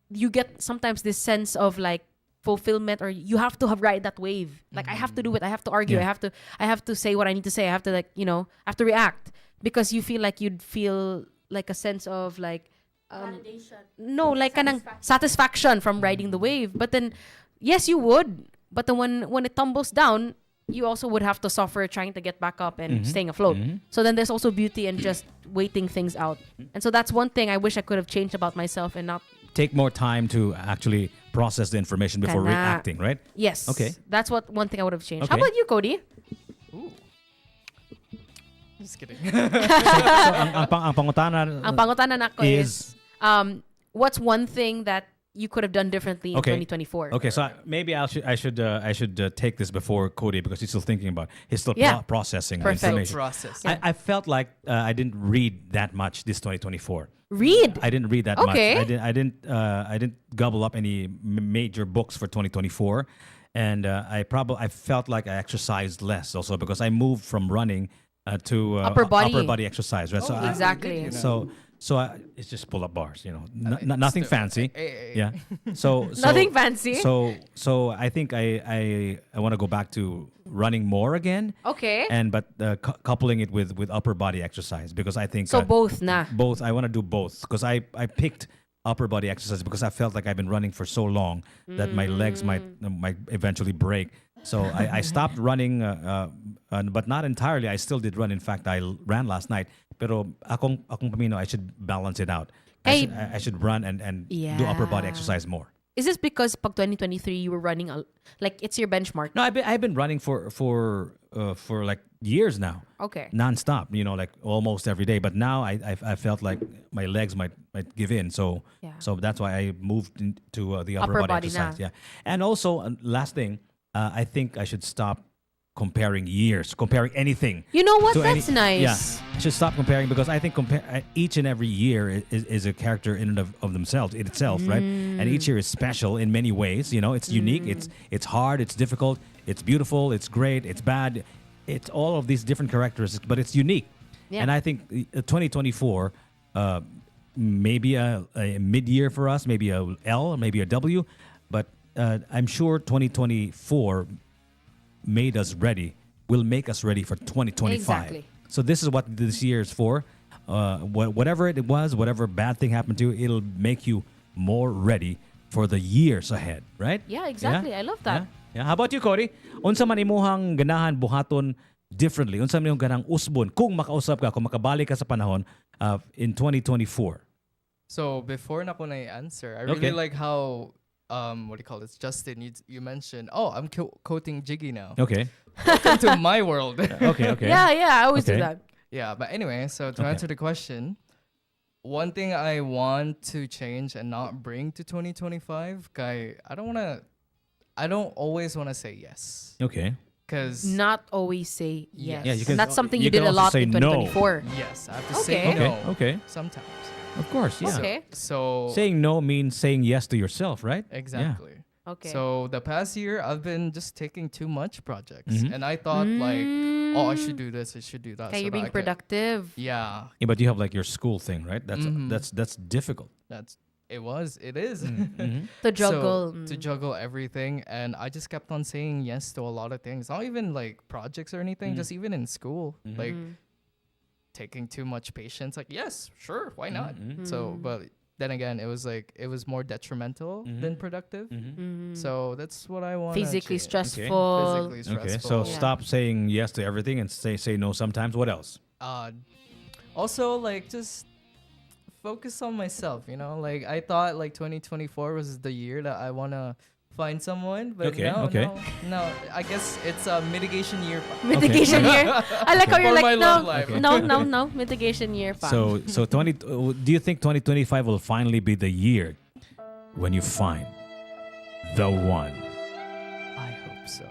you get sometimes this sense of like fulfillment, or you have to have ride that wave. Like I have to do it. I have to argue. Yeah. I have to say what I need to say. I have to like, you know, I have to react because you feel like you'd feel like a sense of like Validation. no, like kanang satisfaction from riding the wave. But then, yes, you would. But then when it tumbles down, you also would have to suffer trying to get back up and staying afloat. So then there's also beauty in just waiting things out. And so that's one thing I wish I could have changed about myself and not. Take more time to actually process the information before Kana. reacting, right? Yes. Okay. That's one thing I would have changed. How Okay. about you, Cody? Just kidding. So ang pangutana Ang pangutanan ako is what's one thing that you could have done differently in Okay. 2024? Okay, so maybe I should take this before Cody because he's still thinking about he's still Yeah. processing the Perfect. Still information. processing. I felt like I didn't read that much this 2024. Read. I didn't read that Okay. much. I didn't gobble up any major books for 2024, and I felt like I exercised less also because I moved from running to Upper body. exercise. Right. Oh, Exactly. It's just pull up bars. You know, nothing still- fancy. Hey. Yeah. So Nothing fancy. So I think I want to go back to running more again. Okay. But coupling it with upper body exercise because I think So both na. both I want to do both because I picked upper body exercises because I felt like I've been running for so long that my legs might eventually break. So I stopped running, but not entirely. I still did run. In fact, I ran last night. Pero akong pamino, I should balance it out. Hey. I should run and do upper body Yeah. exercise more. Is this because pag 2023 you were running like it's your benchmark? No, I've been running for like years now. Okay. Nonstop, like almost every day. But now I felt like my legs might give in. So Yeah. so that's why I moved into the upper, Upper body body exercise. na. Yeah. And also last thing, I think I should stop comparing anything. You know what? to any- That's nice. Yeah, I should stop comparing because I think each and every year is a character in and of themselves, in itself, right? And each year is special in many ways. It's unique. It's hard. It's difficult. It's beautiful. It's great. It's bad. It's all of these different characteristics, but it's unique. Yeah. And I think 2024, maybe a mid-year for us, maybe a L, maybe a W, but I'm sure 2024 made us ready, will make us ready for 2025. Exactly. So this is what this year is for. Whatever it was, whatever bad thing happened to you, it'll make you more ready for the years ahead, right? Yeah, exactly. I love that. Yeah. How about you, Cory? Unsa man imuhang ganahan buhaton differently? Unsa man imong ganang usbon kung makausap ka, kung makabalik ka sa panahon in 2024? So before na ko na answer, I really Okay. like how what do you call this? Justin, you mentioned, I'm quoting Jiggy now. Okay. Welcome to my world. Okay. Yeah, I always do Okay. that. Yeah, but anyway, so to Okay. answer the question, one thing I want to change and not bring to 2025, I don't always want to say yes. Okay. Because Not always say yes. Yeah, you And can- that's something you you did can a also lot say in no. 2024. yes, I have to Okay. say no. Okay. Sometimes. Of course, yeah. Okay. So Saying no means saying yes to yourself, right? exactly. Okay. So the past year, I've been just taking too much projects, Mhm. and I thought like, I should do this, I should do that. Okay, so you're that being I could- productive. Yeah, Yeah, but you have like your school thing, right? Mhm. That's difficult. it is. Mhm. To juggle. So, to juggle everything, and I just kept on saying yes to a lot of things. Not even like projects or anything, Mhm. just even in school, Mhm. like Mm. taking too much patience. Like, yes, sure, why not? Mhm. So, Mm. but then again, it was more detrimental Mhm. than productive. Mhm. Mm. So that's what I want. Physically stressful. Physically Okay, stressful. so stop saying yes to everything and say no sometimes. What else? Also, like, just focus on myself. Like I thought like 2024 was the year that I wanna find someone, but Okay, no, okay. no. I guess it's a mitigation year. Mitigation year. I like how you're For my like, love no, life. no. Mitigation year. Fam. So 20. Do you think 2025 will finally be the year when you find the one? I hope so.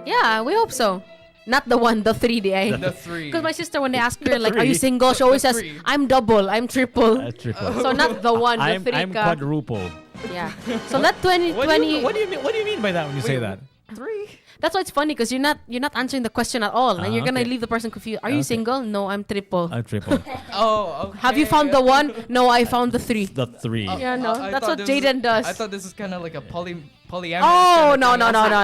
Yeah, we hope so. Not the one, the 3D. The three. Because my sister, when they ask her, like, are three. you single? She always The says, three. I'm double, I'm triple. Triple. So not the one, the I'm 3 ka. quadruple. Yeah. So that 2020. What do you mean by that when you say that? Three. That's why it's funny because you're not answering the question at all, and you're gonna okay. leave the person confused. Are you Okay. single? No, I'm triple. I'm triple. Oh, okay. Have you found the one? No, I found the 3. The 3. Yeah, no, I that's thought what this was- Jaden does. I thought this was kind of like a polyamorous. Oh kinda no thing. no I no was no like,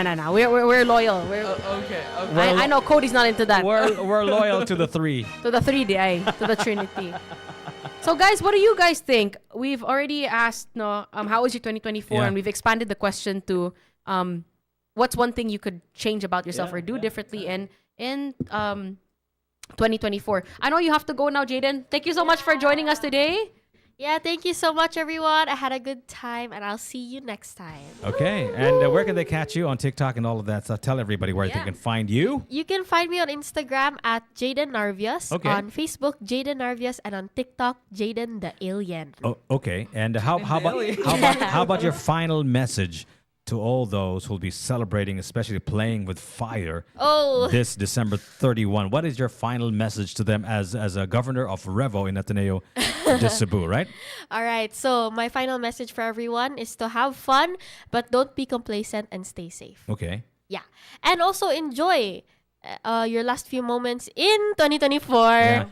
no. No. We're loyal. Okay. I know Cody's not into that. We're loyal to the 3. To the 3D, to the Trinity. So guys, what do you guys think? We've already asked, how was your 2024, Yeah. and we've expanded the question to, what's one thing you could change about yourself or do differently in 2024? I know you have to go now, Jaden. Thank you so much for joining us today. Yeah, thank you so much, everyone. I had a good time, and I'll see you next time. Okay, and where can they catch you on TikTok and all of that? So tell everybody where they Yeah. can find you. You can find me on Instagram at Jaden Narvias, Okay. on Facebook Jaden Narvias, and on TikTok Jaden the Alien. Oh, okay, and how about your final message to all those who'll be celebrating, especially playing with fire Oh. this December 31? What is your final message to them as a governor of Revo in Ateneo de Cebu, right? All right, so my final message for everyone is to have fun, but don't be complacent and stay safe. Okay. Yeah. And also enjoy your last few moments in 2024.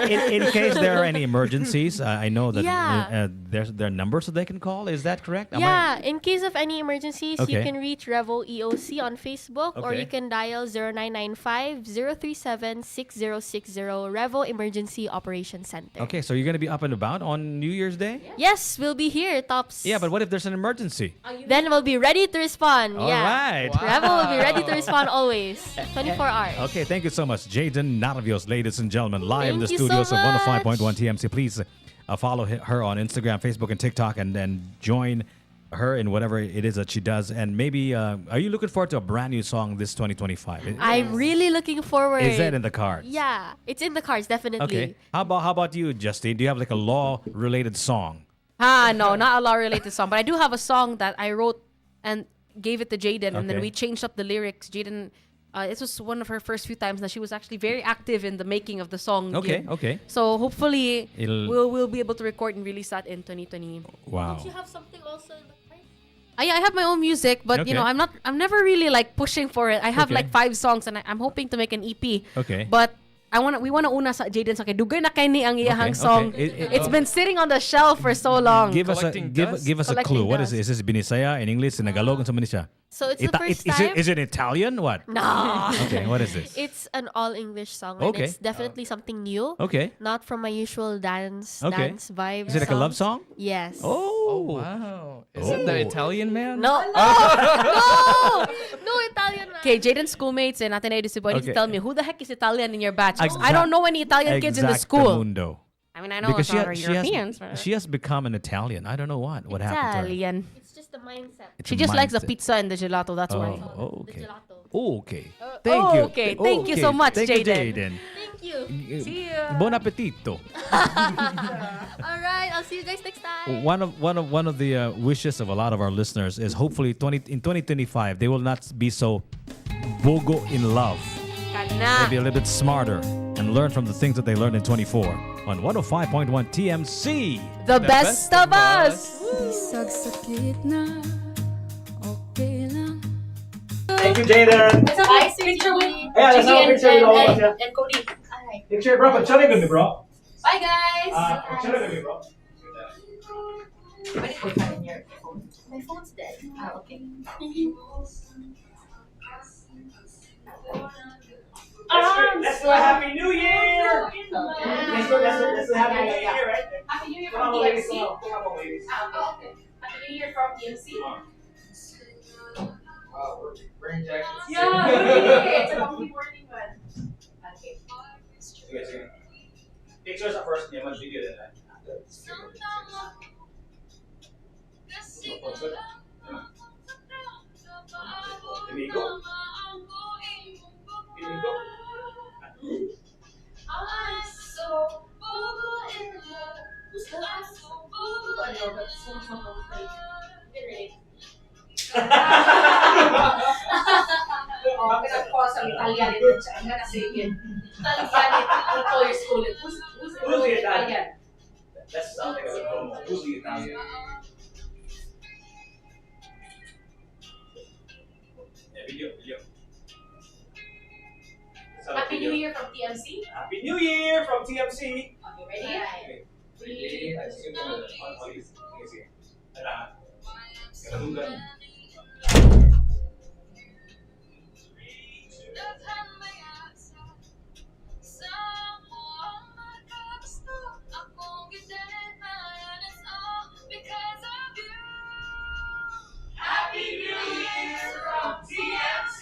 In case there are any emergencies, I know that Yeah. there are numbers that they can call. Is that correct? Am I- Yeah, in case of any emergencies, you Okay. can reach Revo EOC on Facebook or Okay. you can dial 0995-037-6060 Revo Emergency Operations Center. Okay, so you're gonna be up and about on New Year's Day? Yes, we'll be here, Tops. Yeah, but what if there's an emergency? Then we'll be ready to respond. All yeah. right. Revo will be ready to respond always. 24 hours. Okay, thank you so much, Jaden Naravios, ladies and gentlemen, live in the Thank you studios so of 105.1 TMC. Please follow her on Instagram, Facebook, and TikTok, and then join her in whatever it is that she does. And maybe, are you looking forward to a brand new song this 2025? I'm really looking forward. Is that in the cards? Yeah, it's in the cards, definitely. Okay. How about you, Justine? Do you have like a law-related song? No, not a law-related song, but I do have a song that I wrote and gave it to Jaden, and then Okay. we changed up the lyrics. Jaden, it was one of her first few times that she was actually very active in the making of the song. Okay, Gib. okay. So hopefully It'll- we'll be able to record and release that in 2020. Wow. Don't you have something also in the cards? Yeah, I have my own music, but you know, Okay. I'm never really like pushing for it. I have Okay. like 5 songs, and I'm hoping to make an EP. Okay. But we wanna una sa Jaden sa kay dugay na kay ni ang iyahang Okay, song. okay. It's been sitting on the shelf for so long. Give us a Collecting give, dust? give us a Collecting clue. What is dust. it? Is this Binisaya in English, in Tagalog, and somebody siya? So it's the first is time. it Italian? What? No. Okay, what is this? It's an all-English song, Okay. and it's definitely something new. Okay. Not from my usual dance Okay. vibe. Is it like a love song? Yes. Oh. Wow. Is it the Italian man? No. No Italian man. Okay, Jaden's schoolmates and Ateneo de Cebu, I need to Okay. tell me, who the heck is Italian in your batch? 'Cause I Exact- don't know any Italian kids in the school. Exactamundo. I mean, I know Because it's other Europeans. but- she has become an Italian. I don't know what happened to her. Italian. It's just the mindset. It's She a just likes the mindset. pizza and the gelato, that's why. Oh, okay. The gelato. Okay. Thank you. okay. Thank you so much, Thank you, Jaden. Jaden. Thank you. See ya. Bon appetito. All right. I'll see you guys next time. One of the wishes of a lot of our listeners is hopefully in 2025 they will not be so bogo in love. Kana. Maybe a little bit smarter and learn from the things that they learned in 24 on 105.1 TMC. The best of us. Sagsakit na, okay lang. Thank you, Jaden. It's a nice picture with Yeah, let's have a picture with all of us, yeah. and Cody. Alright. Picture, bro. Picture with me, bro. Bye, guys. Picture with me, bro. Why did you put in your phone? My phone's dead. Okay. Let's do a Happy New Year. Let's do Happy New Year, right? Happy New Year Come from on, ladies. TMC. Come on, ladies. Okay. Happy New Year from TMC. Wow, we're wearing jackets. Yeah, really. It's a lovely morning one. Okay. Sige, sige. Pictures at first, niya mag-video din na. Amigo? Amigo? I'm so in love. Who's the last? I know, but so much more complete. Get ready. Oh, pinag-call sa Italian ito. I'm gonna say it. Italian, I'll call your school. Who's the Italian? That's something of a promo. Who's the Italian? Yeah, video. Happy New Year from TMC. Happy New Year from TMC. Okay, ready? Okay. Ready? Sige po. Sige. Ala. Kalungan. Happy New Year from TMC.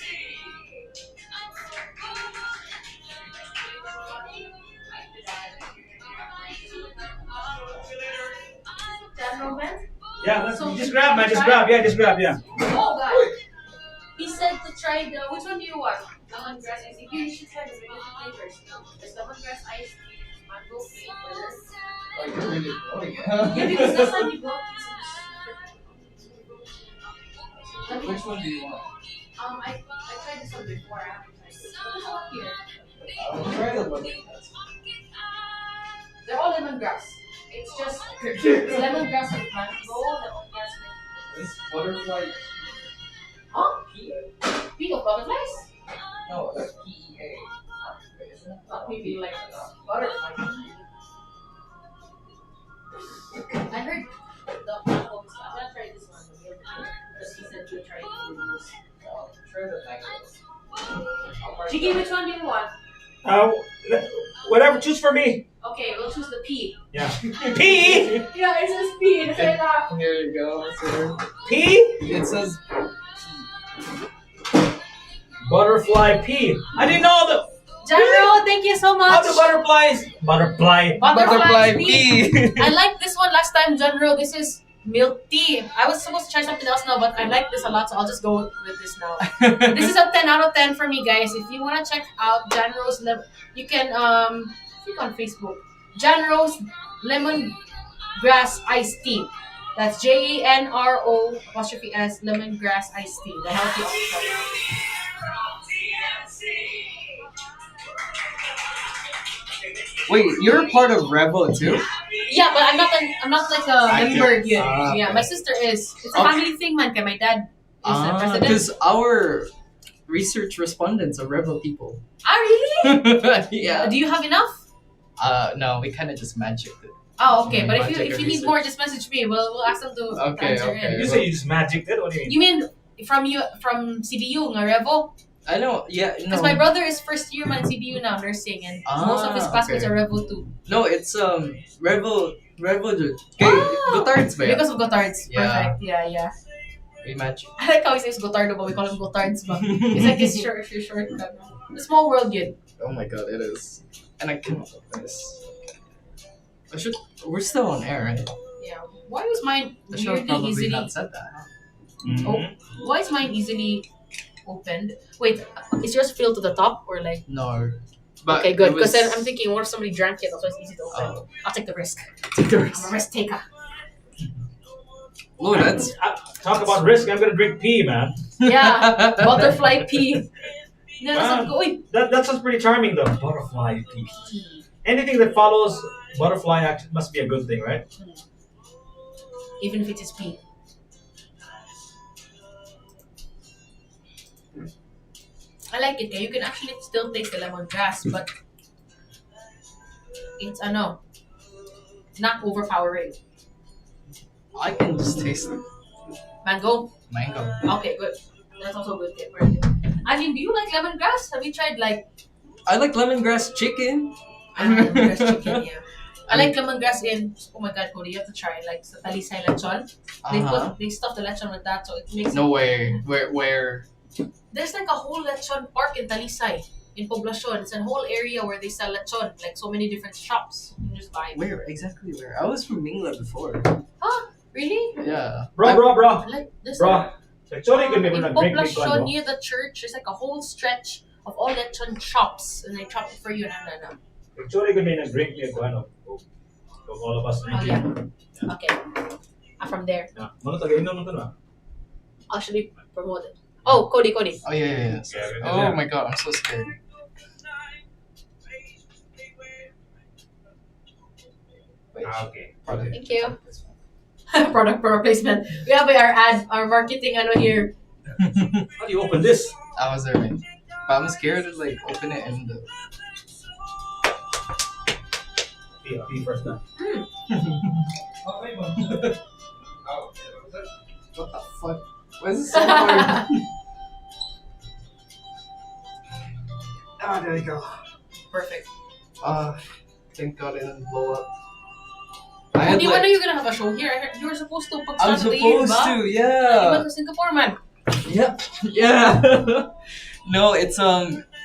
Gentlemen. Yeah, let's So, just grab, man. Just grab. Yeah, just grab. Yeah. Oh God. He said to try the, which one do you want? Lemongrass ice tea. You should try the regular flavors. There's lemongrass ice tea, mango flavors. Yeah, because that's how you brought these. Which one do you want? I tried this one before. I haven't tried this one here. I'll try the one. They're all lemongrass. It's just it's lemongrass and mango, lemongrass and This butterfly. huh? Speak of butterflies? No, PEA. Maybe like butterfly. I heard the mango. I'm gonna try this one. Because he said to try to do this. Try the mango. Jiggy, which one do you want? Whatever, choose for me. Okay, we'll choose the P. Yeah. P? Yeah, it says P. It's right now. Here you go, sir. P? It says Butterfly P. I didn't know the. General, thank you so much. How the butterflies? Butterfly P. I liked this one last time, General. This is milk tea. I was supposed to try something else now, but I like this a lot, so I'll just go with this now. This is a 10 out of 10 for me, guys. If you want to check out General's, you can click on Facebook. General's Lemon Grass Iced Tea. That's JANRO apostrophe S lemongrass iced tea. The healthy option. Wait, you're part of Revo too? Yeah, but I'm not like a Active. member yet. Ah, Yeah, okay. my sister is. It's a Okay. family thing, man. Kaya my dad is the president. Because our research respondents are Revo people. Ah, really? Yeah. Do you have enough? No, we kind of just magicked it. Oh, okay. But Magic if you need research. more, just message me. We'll ask them to Okay, answer okay. in. You say you just magicked it? What do you mean? You mean from CBU, nga Revo? I know, yeah, no. Because my brother is first year man CBU now, nursing, and most of his Ah, classmates okay. are Revo too. No, it's Revo Okay, Gotards ba yan? Because of Gotards. Yeah. Perfect. Yeah. We match. I like how he says Gotardo, but we call him Gotards. But it's like his short. The small world yun. Oh my god, it is. And I cannot open this. We're still on air, right? Yeah. Why was mine I should have weirdly probably easily? not said that. Oh, why is mine easily opened? Wait, is yours filled to the top or like? No. But Okay, good. it was- Because I'm thinking, what if somebody drank it? Also, it's easy to open. Oh. I'll take the risk. Take the risk. I'm a risk taker. Oh, that's Talk about risk. I'm gonna drink pee, man. Yeah, butterfly pea. Yeah, that's not good. That sounds pretty charming, though. Butterfly pea. Anything that follows butterfly act must be a good thing, right? Even if it is pea. I like it. You can actually still taste the lemongrass, but it's not overpowering. I can just taste it. Mango. Mango. Okay, good. That's also good. Okay, very good. I mean, do you like lemongrass? Have you tried like I like lemongrass chicken. lemongrass chicken? Yeah. I like lemongrass in. Oh my God, Cody, you have to try like sa talisay lechon. They stuff the lechon with that, so it makes No it, way. Where? There's like a whole lechon park in Talisay, in Poblacion. It's a whole area where they sell lechon, like so many different shops. You can just buy it. Where exactly? Where? I was from England before. Huh? Really? Yeah. Bro. Like this. Bro. Actually, could be In like drink me Poblacion, near the church, there's like a whole stretch of all lechon shops, and they chop it for you. No. Actually, could be like drink me of all of us Oh drinking. yeah. Okay. I'm from there. Yeah. Ano taga-inom nito na? Actually promoted. Oh, Cody. Oh yeah. Oh my god, I'm so scared. Okay. Thank you. Product placement. We have our marketing here. How do you open this? I was there, man. But I'm scared to like open it and the Pee first time. what the fuck? Why is it so hard? There you go. Perfect. Thank God it didn't blow up. Oh, do you know you're gonna have a show here? I heard you were supposed to pag I'm start of the year, supposed ba? to, You yeah. went to Singapore, man. Yep. Yeah. No, it's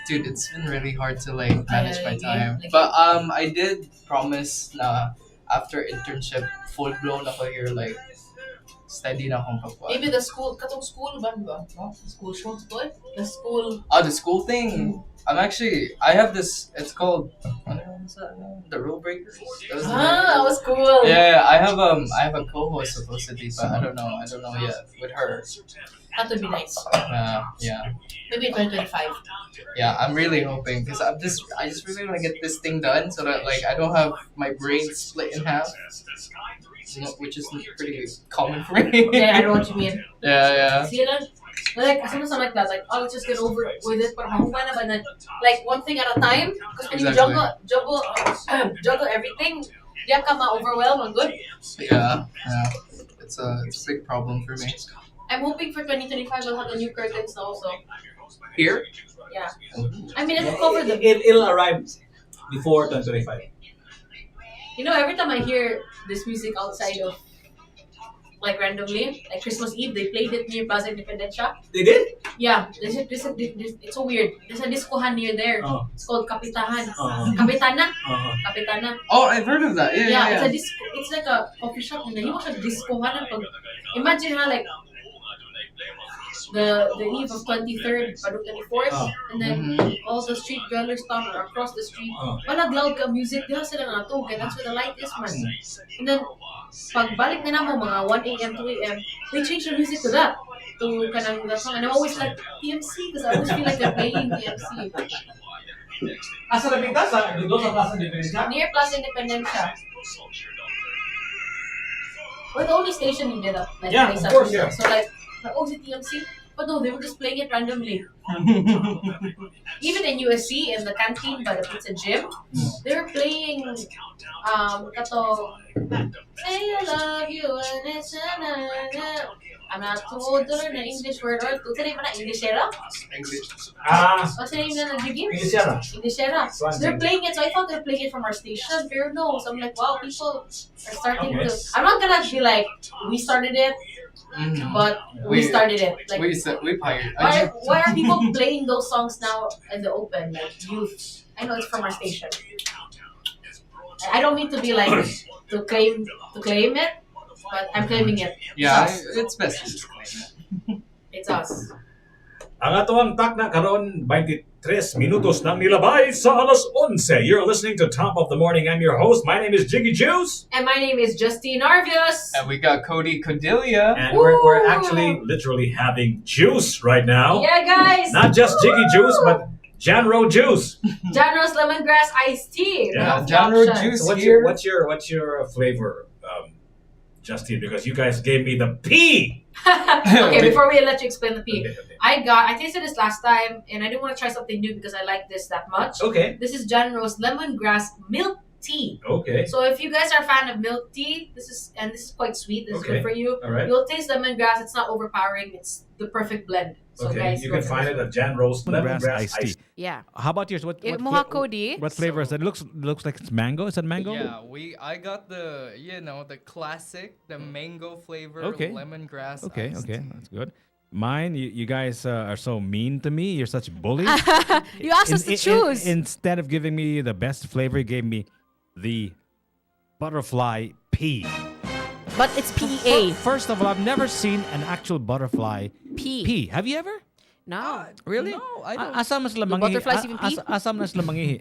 dude, it's been really hard to like manage my time. But I did promise na after internship, full blown ako here like steady na akong pagkuhan. Maybe the school, katong school ba? The school show to it? The school. Oh, the school thing. I have this. It's called. What is that? The Rule Breakers. That was cool. Yeah, I have a co-host supposedly, but I don't know yet with her. That would be nice. Yeah. Maybe in 2025. Yeah, I'm really hoping because I just really want to get this thing done so that like I don't have my brain split in half, which is pretty common for me. Yeah, I know what you mean. Yeah. See you then? Like, something like that. Like, let's just get over with it. But like, one thing at a time. Because when you juggle everything, yeah, come out overwhelmed and good. Yeah. It's a big problem for me. I'm hoping for 2025 we'll have the new curtains now also. Here? Yeah. I mean, it'll cover them. It'll arrive before 2025. You know, every time I hear this music outside of, like, randomly, like Christmas Eve, they played it near Plaza Independencia. They did? Yeah. It's so weird. There's a discohan near there. Oh. It's called Kapitahan. Uh-huh. Kapitana. Uh-huh. Kapitana. Oh, I've heard of that. Yeah. It's a disco. It's like a coffee shop. And then you watch a discohan. Imagine how, like, the eve of 23rd, Paduk 24th, and then all the street dwellers come across the street. Walang loud ka music, diha sila natug, and that's where the light is, man. And then, pagbalik na namo, mga 1 a.m., 2 a.m., they change the music to that, to kanang that song. And I'm always like, TMC, because I always feel like they're playing TMC. Asa na pinta? Doon sa Plaza Independencia? Near Plaza Independencia. We're the only station in there, like, Yeah, of course, yeah. So, like, is it TMC? But no, they were just playing it randomly. Even in USC, in the canteen by the pizza gym, they were playing kato, say I love you and it's I'm not too old to learn an English word or two. Today, mana Englishera? What's the name na Jiggy? Englishera. They're playing it, so I thought they were playing it from our station. Pero no, so I'm like, wow, people are starting to. I'm not gonna be like, we started it. But we started it. Like, we pioneered. Why are people playing those songs now in the open? Like youth. I know it's from our station. I don't mean to be like to claim it, but I'm claiming it. Yeah, it's best to just claim it. It's us. Ang atoang takna karon 23 minutos nang nilabay sa alas 11. You're listening to Top of the Morning. I'm your host. My name is Jiggy Juice. And my name is Justine Arvius. And we got Cody Cordelia. And we're actually literally having juice right now. Yeah, guys. Not just Jiggy Juice, but Janro Juice. Janro's lemongrass iced tea. Yeah, Janro Juice. So what's your flavor, Justine? Because you guys gave me the P. Okay, before we let you explain the P, I tasted this last time and I didn't want to try something new because I like this that much. Okay. This is Janro's lemongrass milk tea. Okay. So if you guys are a fan of milk tea, this is quite sweet. This is good for you. All right. You'll taste lemongrass. It's not overpowering. It's the perfect blend. So Okay, guys, you can find it at Janro's lemongrass iced tea. Yeah. How about yours? What Cody. What flavor is that? It looks like it's mango. Is that mango? Yeah, I got the the classic, the mango flavor lemongrass. Okay, iced okay, tea. that's good. Mine, you guys are so mean to me. You're such bullies. You asked us to choose. Instead of giving me the best flavor, you gave me the butterfly pea. But it's PEA. First of all, I've never seen an actual butterfly Pea. pea. Have you ever? No. Really? No, I don't. Asam mas lamang butterflies even pee? Asam nas lamangihi.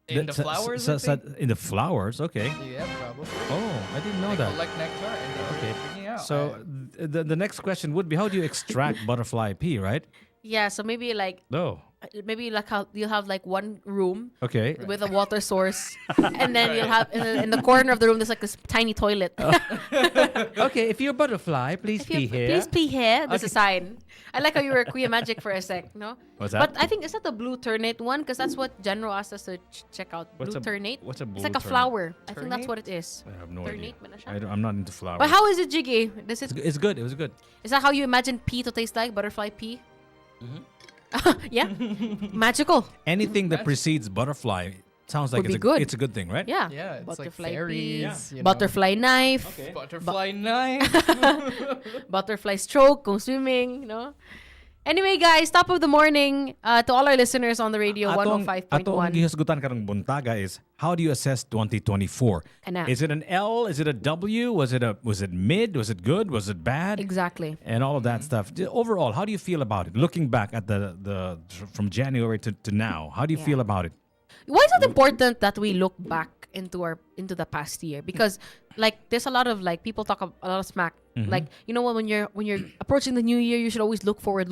In the flowers, I think? In the flowers, okay. Yeah, probably. Oh, I didn't know They that. collect nectar and Okay. bring it out. So the next question would be, how do you extract butterfly pea, right? Yeah, so maybe like how you'll have like one room Okay. with a water source, and then you'll have in the corner of the room there's like this tiny toilet. Okay, if you're a butterfly, please pee here. Please pee here. There's a sign. I like how you were Kuya Magic for a sec, no? What's that? But I think is that the blue ternate one? Because that's what General asked us to check out. What's Blue a- ternate. what's a It's blue like a ternate? flower. I think that's Ternate? what it is. I have no Ternate idea. ba na siya? I'm not into flowers. But how is it, Jiggy? Does it? It's good. It was good. Is that how you imagine pea to taste like? Butterfly pea? Yeah, magical. Anything that precedes butterfly sounds like Would it's be good. It's a good thing, right? Yeah. Yeah, it's Butterfly like fairies. pea, you know. butterfly knife, Butterfly knife. butterfly stroke, kung swimming, no? Anyway, guys, top of the morning to all our listeners on the radio, Atong 105.1. gihasgutan karong buntaga is, how do you assess 2024? Kana. Is it an L? Is it a W? Was it mid? Was it good? Was it bad? Exactly. And all of that stuff. Overall, how do you feel about it? Looking back at the from January to now, how do you Yeah. feel about it? Why is it important that we look back into the past year? Because like there's a lot of like people talk a lot of smack. Like, you know, when you're approaching the new year, you should always look forward,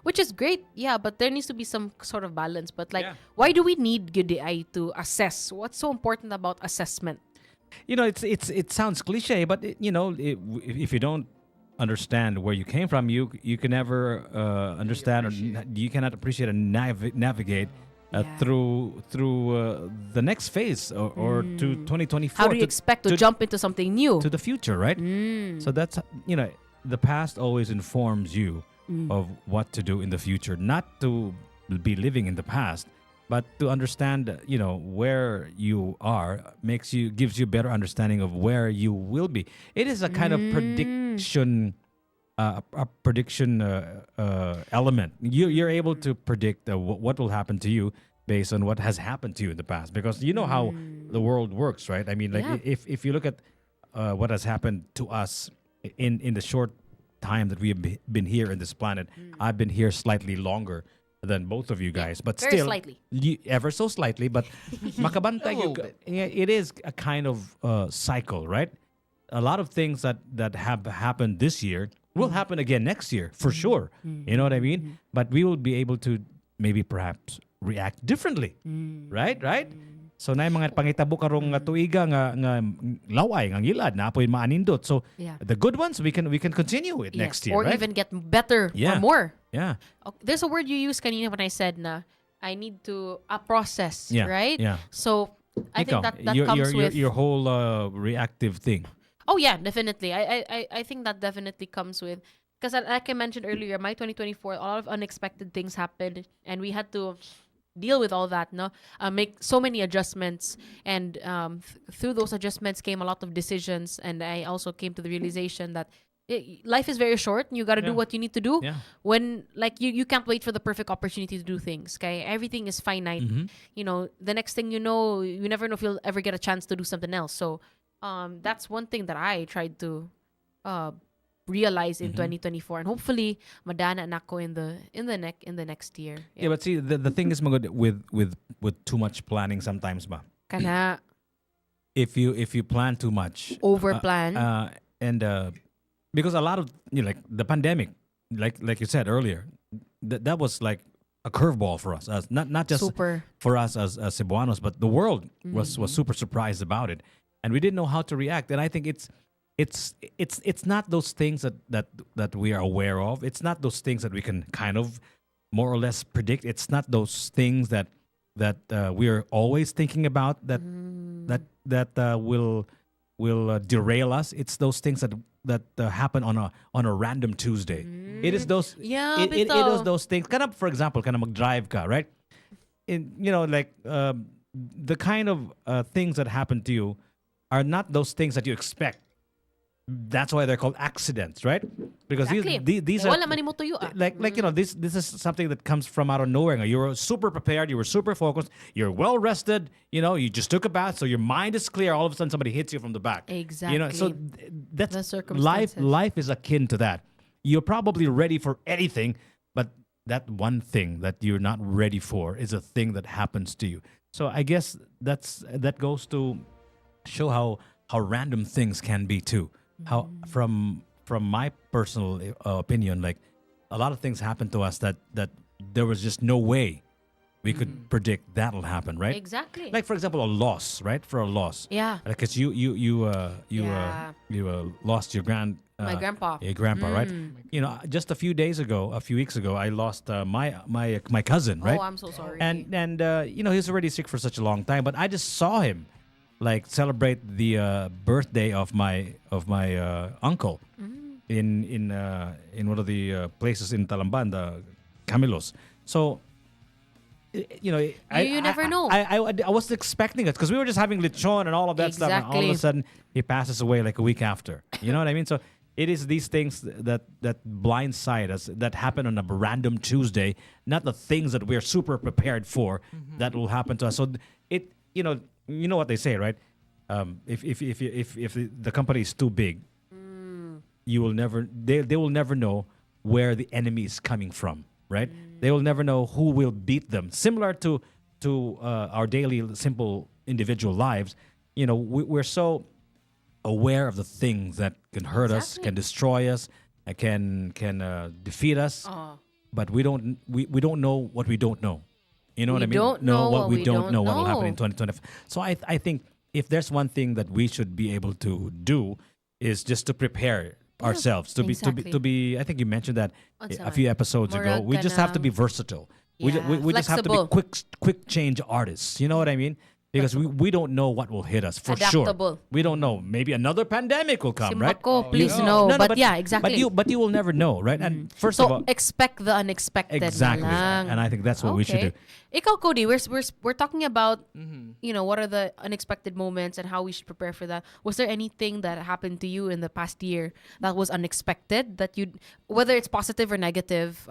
which is great. Yeah, but there needs to be some sort of balance. But like, why do we need good eye to assess? What's so important about assessment? You know, it sounds cliche, but if you don't understand where you came from, you can never understand or you cannot appreciate and navigate through the next phase or to 2024. How do you expect to jump into something new? to the future, right? So that's the past always informs you of what to do in the future, not to be living in the past, but to understand where you are gives you better understanding of where you will be. It is a kind of prediction a prediction element. You're able to predict what will happen to you based on what has happened to you in the past, because you know how the world works, right? I mean, like if you look at what has happened to us in the short time that we have been here in this planet. I've been here slightly longer than both of you guys, but very still slightly. Ever so slightly, but makabantay it is a kind of cycle, right? A lot of things that have happened this year will happen again next year for sure. You know what I mean? But we will be able to maybe perhaps react differently, right? So na mga pangitabo karong nga tuiga nga laway nga gilad na apoy maanindot. So the good ones we can continue it next year, or right? even get better or more. Yeah. Okay, there's a word you used kanina when I said na I need to process, Yeah, right? yeah. So I think Ikaw, that comes with your whole reactive thing. Oh yeah, definitely. I think that definitely comes with, because like I mentioned earlier, my 2024, a lot of unexpected things happened, and we had to deal with all that. No, make so many adjustments, and through those adjustments came a lot of decisions, and I also came to the realization that life is very short, and you got to do what you need to do. When you can't wait for the perfect opportunity to do things. Okay, everything is finite. You know, the next thing you know, you never know if you'll ever get a chance to do something else. So that's one thing that I tried to realize in 2024, and hopefully madana na ko in the next year. Yeah, but see, the thing is magod with too much planning sometimes ba. Kana If you plan too much, over plan, and because a lot of like the pandemic, like you said earlier, that was like a curveball for us, as not just super for us as Cebuanos, but the world was super surprised about it, and we didn't know how to react. And I think it's not those things that we are aware of. It's not those things that we can kind of more or less predict. It's not those things that we are always thinking about that will derail us. It's those things that happen on a random Tuesday. It is those it is those things. Kind of, for example, kind of mag-drive ka, right? The kind of things that happen to you are not those things that you expect. That's why they're called accidents, right? Because these are wala man mo tuyo, this is something that comes from out of nowhere. You were super prepared, you were super focused, you're well rested, you just took a bath, so your mind is clear. All of a sudden somebody hits you from the back. Exactly. So that's The circumstances. life is akin to that. You're probably ready for anything, but that one thing that you're not ready for is a thing that happens to you. So I guess that goes to show how random things can be too. How from my personal opinion, like a lot of things happen to us that there was just no way we could predict that'll happen, right? Exactly. Like, for example, a loss, right? For a loss, Yeah. because you lost your My grandpa. your grandpa, right? Just a few weeks ago, I lost my cousin, right? Oh, I'm so sorry. And he's already sick for such a long time, but I just saw him celebrate the birthday of my uncle in one of the places in Talamban, the Camilos. So you never know. I wasn't expecting it because we were just having lechon and all of that stuff, and all of a sudden he passes away like a week after. You know what I mean? So it is these things that blindside us, that happen on a random Tuesday, not the things that we're super prepared for that will happen to us. So it you know what they say, right? If the company is too big, you will never they will never know where the enemy is coming from, right? They will never know who will beat them. Similar to our daily simple individual lives, we're so aware of the things that can hurt us, can destroy us, can defeat us, but we don't know what we don't know. You know what I mean? don't know what we don't know what will happen know. in 2025. So I think if there's one thing that we should be able to do is just to prepare ourselves to exactly. be. I think you mentioned that Unsa a few man? episodes ago. Murag We just have to be kanang- versatile. We Yeah, just have to be flexible. quick change artists. You know what I mean? Because we don't know what will hit us for Adaptable. sure. We don't know. Maybe another pandemic will come, right? Simbako, please no. But yeah, exactly. But you will never know, right? And first so of all, expect the unexpected. na exactly. lang. And I think that's what we should do. Ikaw, Cody, we're talking about, you know, what are the unexpected moments and how we should prepare for that. Was there anything that happened to you in the past year that was unexpected that you, whether it's positive or negative,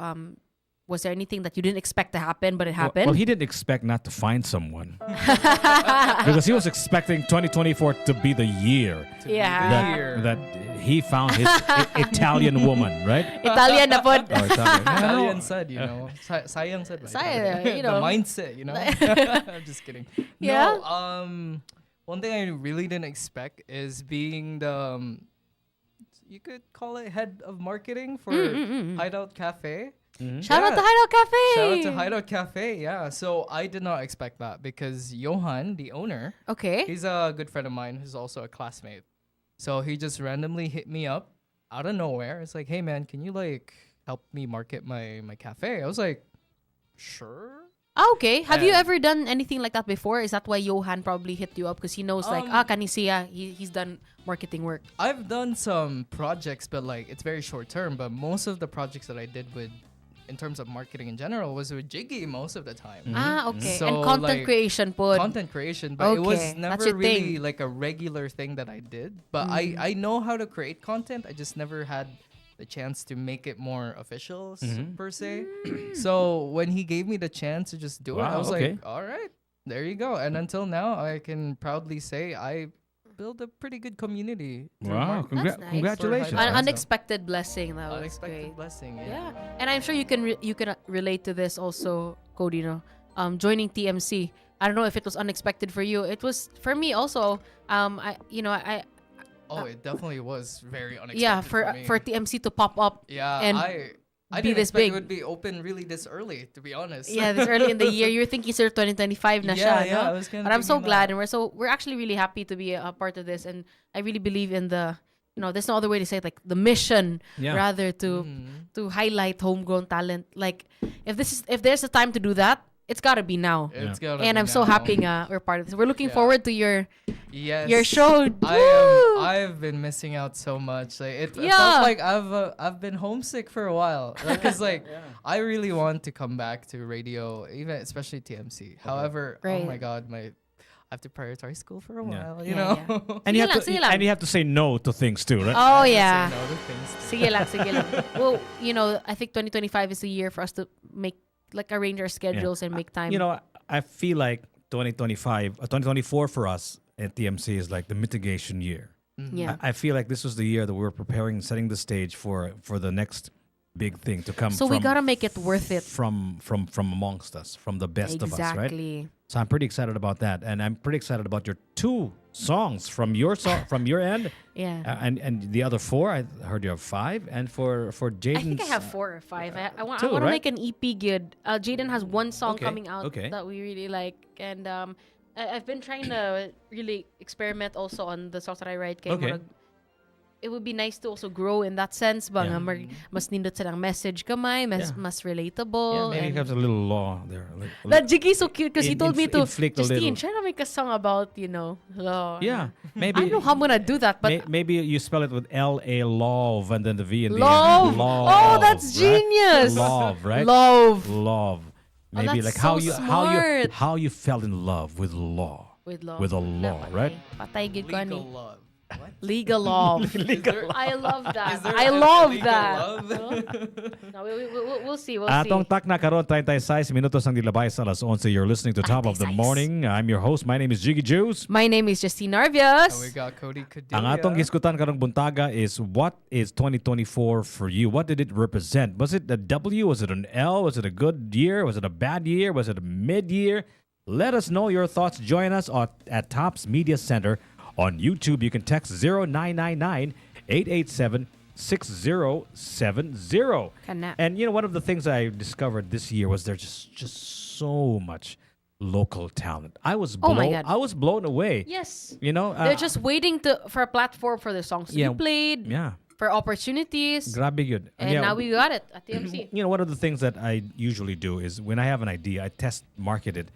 was there anything that you didn't expect to happen but it happened? Well, he didn't expect not to find someone because he was expecting 2024 to be the year. Yeah. That he found his Italian woman, right? Italian na pod. Oh, Italian. Italian said, you know. Sayang said. You know. The mindset, you know. I'm just kidding. Yeah. No, one thing I really didn't expect is being the, you could call it head of marketing for Hideout Cafe. Shout out to Hideout Cafe. Shout out to Hideout Cafe, yeah. So I did not expect that because Johan, the owner, he's a good friend of mine who's also a classmate. So he just randomly hit me up out of nowhere. It's like, hey man, can you like help me market my cafe? I was like, sure. Okay. Have you ever done anything like that before? Is that why Johan probably hit you up because he knows kanisiya, he's done marketing work? I've done some projects, but like it's very short term. But most of the projects that I did with, in terms of marketing in general, was with Jiggy most of the time. Okay. So, and content like, creation po. Content creation, but it was Okay, that's never your really thing. like a regular thing that I did. But I know how to create content. I just never had the chance to make it more official per se. So when he gave me the chance to just do it, I Wow, was okay. like, all right, there you go. And until now, I can proudly say I built a pretty good community. through Wow, marketing. That's nice. congratulations. For Hideout. An unexpected blessing. That was Unexpected great. blessing, Yeah, and I'm sure you can relate to this also, Cody. No, joining TMC. I don't know if it was unexpected for you. It was for me also. Oh, it definitely was very unexpected. Yeah, me. for TMC to pop up. Yeah, and I be didn't this expect big. it would be open really this early, to be honest. Yeah, this early in the year, you're thinking sir 2025 na siya, Yeah, no? I was kinda But I'm so thinking glad, that. and we're actually really happy to be a part of this, and I really believe in the, there's no other way to say it, like the mission, Yeah. rather to highlight homegrown talent. Like if there's a time to do that, it's gotta be now. It's gotta and be I'm so now. happy we're part of this. We're looking Yeah. forward to your Yes, show. I've been missing out so much. Like it Yeah. felt like I've been homesick for a while. Because I really want to come back to radio, even especially TMC. However, Great. oh my god, I have to prioritize school for a while. You Yeah, know. And you Sige have lang, sige lang. and you have to say no to things too, right? Oh yeah. Say no to things too. Sige lang, sige lang. Well, I think 2025 is the year for us to arrange our schedules and make time. I feel like 2024 for us at TMC is like the mitigation year. Yeah. I feel like this was the year that we were preparing, setting the stage for the next big thing to come. So we gotta make it worth it. From amongst us, from the best of us, right? Exactly. So I'm pretty excited about that, and I'm pretty excited about your 2 songs from your end. Yeah. And the other 4, I heard you have 5, and for Jaden's. I think I have 4 or 5. I want Two, to right? make an EP good. Jaden has one song Okay, coming out okay. that we really like, and I've been trying to really experiment also on the songs that I write. Kaya Okay. it would be nice to also grow in that sense. Ba Yeah. nga mas nindot silang message kamay, mas relatable. Maybe and it has a little law there. that Jiggy is so cute because he In- told me to inflict a Justine, little. try to make a song about law. Yeah, I maybe. don't know how I'm gonna do that, but Maybe you spell it with L-A love and then the V in the Love. end. Love. Oh, that's right? genius. Love, right? Love. Love. Oh, Maybe that's like how so you smart. how you fell in love with law. With law. With a law, right? Patay gid ko Legal ani. love. What? Legal love. Legal I love that. Is there I a love legal that. love? No, we'll see. We'll Atong see. tak na karon 36 minutos ang dilabay sa alas 11. You're listening to Top of the 36. Morning. I'm your host. My name is Jiggy Juice. My name is Justine And we Narvias. got Cody Cadelia. Ang atong giskutan karong buntaga is what is 2024 for you? What did it represent? Was it a W? Was it an L? Was it a good year? Was it a bad year? Was it a mid-year? Let us know your thoughts. Join us at Tops Media Center on YouTube. You can text 0999-887-6070. Kana. And one of the things I discovered this year was there's just so much local talent. I was Oh blown my God. I was blown away. Yes. You know, They're just waiting for a platform for the songs to yeah, be played. Yeah. for opportunities. Grabe yun. And Yeah. now we got it at TMC. You know, one of the things that I usually do is when I have an idea, I test market it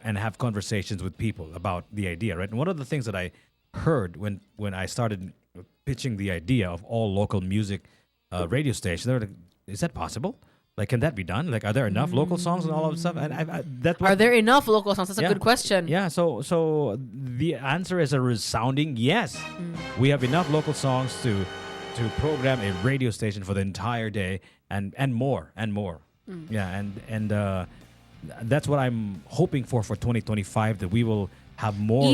and have conversations with people about the idea, right? And one of the things that I heard when I started pitching the idea of all local music radio stations, they were like, is that possible? Like, can that be done? Like, are there enough local songs and all of that stuff? And Are there enough local songs? That's a good question. Yeah, so the answer is a resounding yes. We have enough local songs to program a radio station for the entire day and more. Yeah, and that's what I'm hoping for 2025, that we will have more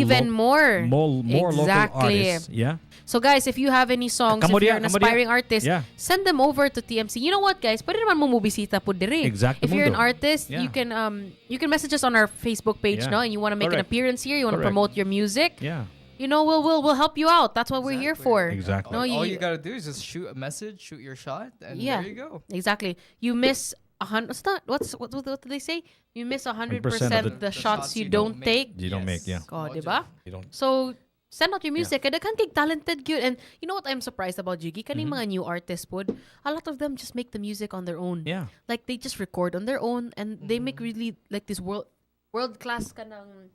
more local Exactly. artists. Yeah. So guys, if you have any songs, if you're an aspiring artist, Yeah. send them over to TMC. You know what, guys? Pwede naman mo mubisita po dire. Exacto If you're an mundo. artist, Yeah. you can message us on our Facebook page, Yeah. no? And you want to make an Correct. appearance here, you want to Correct. promote your music. Yeah. You know, we'll help you out. That's what we're here for. Exactly. No, All you gotta do is just shoot a message, shoot your shot, and yeah, there you go. Exactly. You miss 100. What do they say? You miss 100% of the shots you don't take. You don't make, yeah. Oh, diba? You don't. So send out your music. Kada kan kay talented gyud. And you know what I'm surprised about, Jiggy? Kaning mga new artists pod, a lot of them just make the music on their own. Yeah. Like they just record on their own and they make really like this world class kanang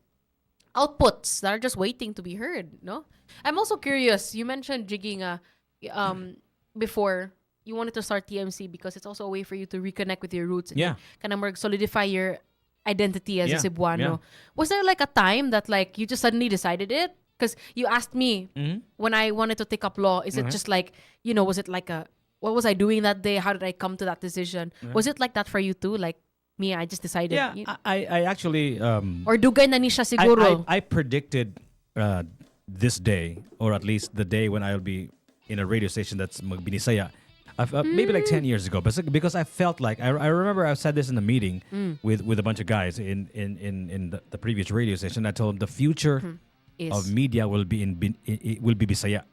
outputs that are just waiting to be heard, no? I'm also curious. You mentioned, Jiggy, before you wanted to start TMC because it's also a way for you to reconnect with your roots. Yeah. Kind of solidify your identity as Yeah, a Cebuano. yeah. Was there like a time that like you just suddenly decided it? Because you asked me Mm-hmm. when I wanted to take up law, is it Uh-huh. just like, was it like what was I doing that day? How did I come to that decision? Uh-huh. Was it like that for you too? Like me, I just decided. Yeah, I actually or dugay na ni siya siguro. I predicted this day, or at least the day when I'll be in a radio station that's magbinisaya. Maybe like 10 years ago, but because I felt like I remember I said this in a meeting with a bunch of guys in the previous radio station. I told them the future of media will be Bisaya.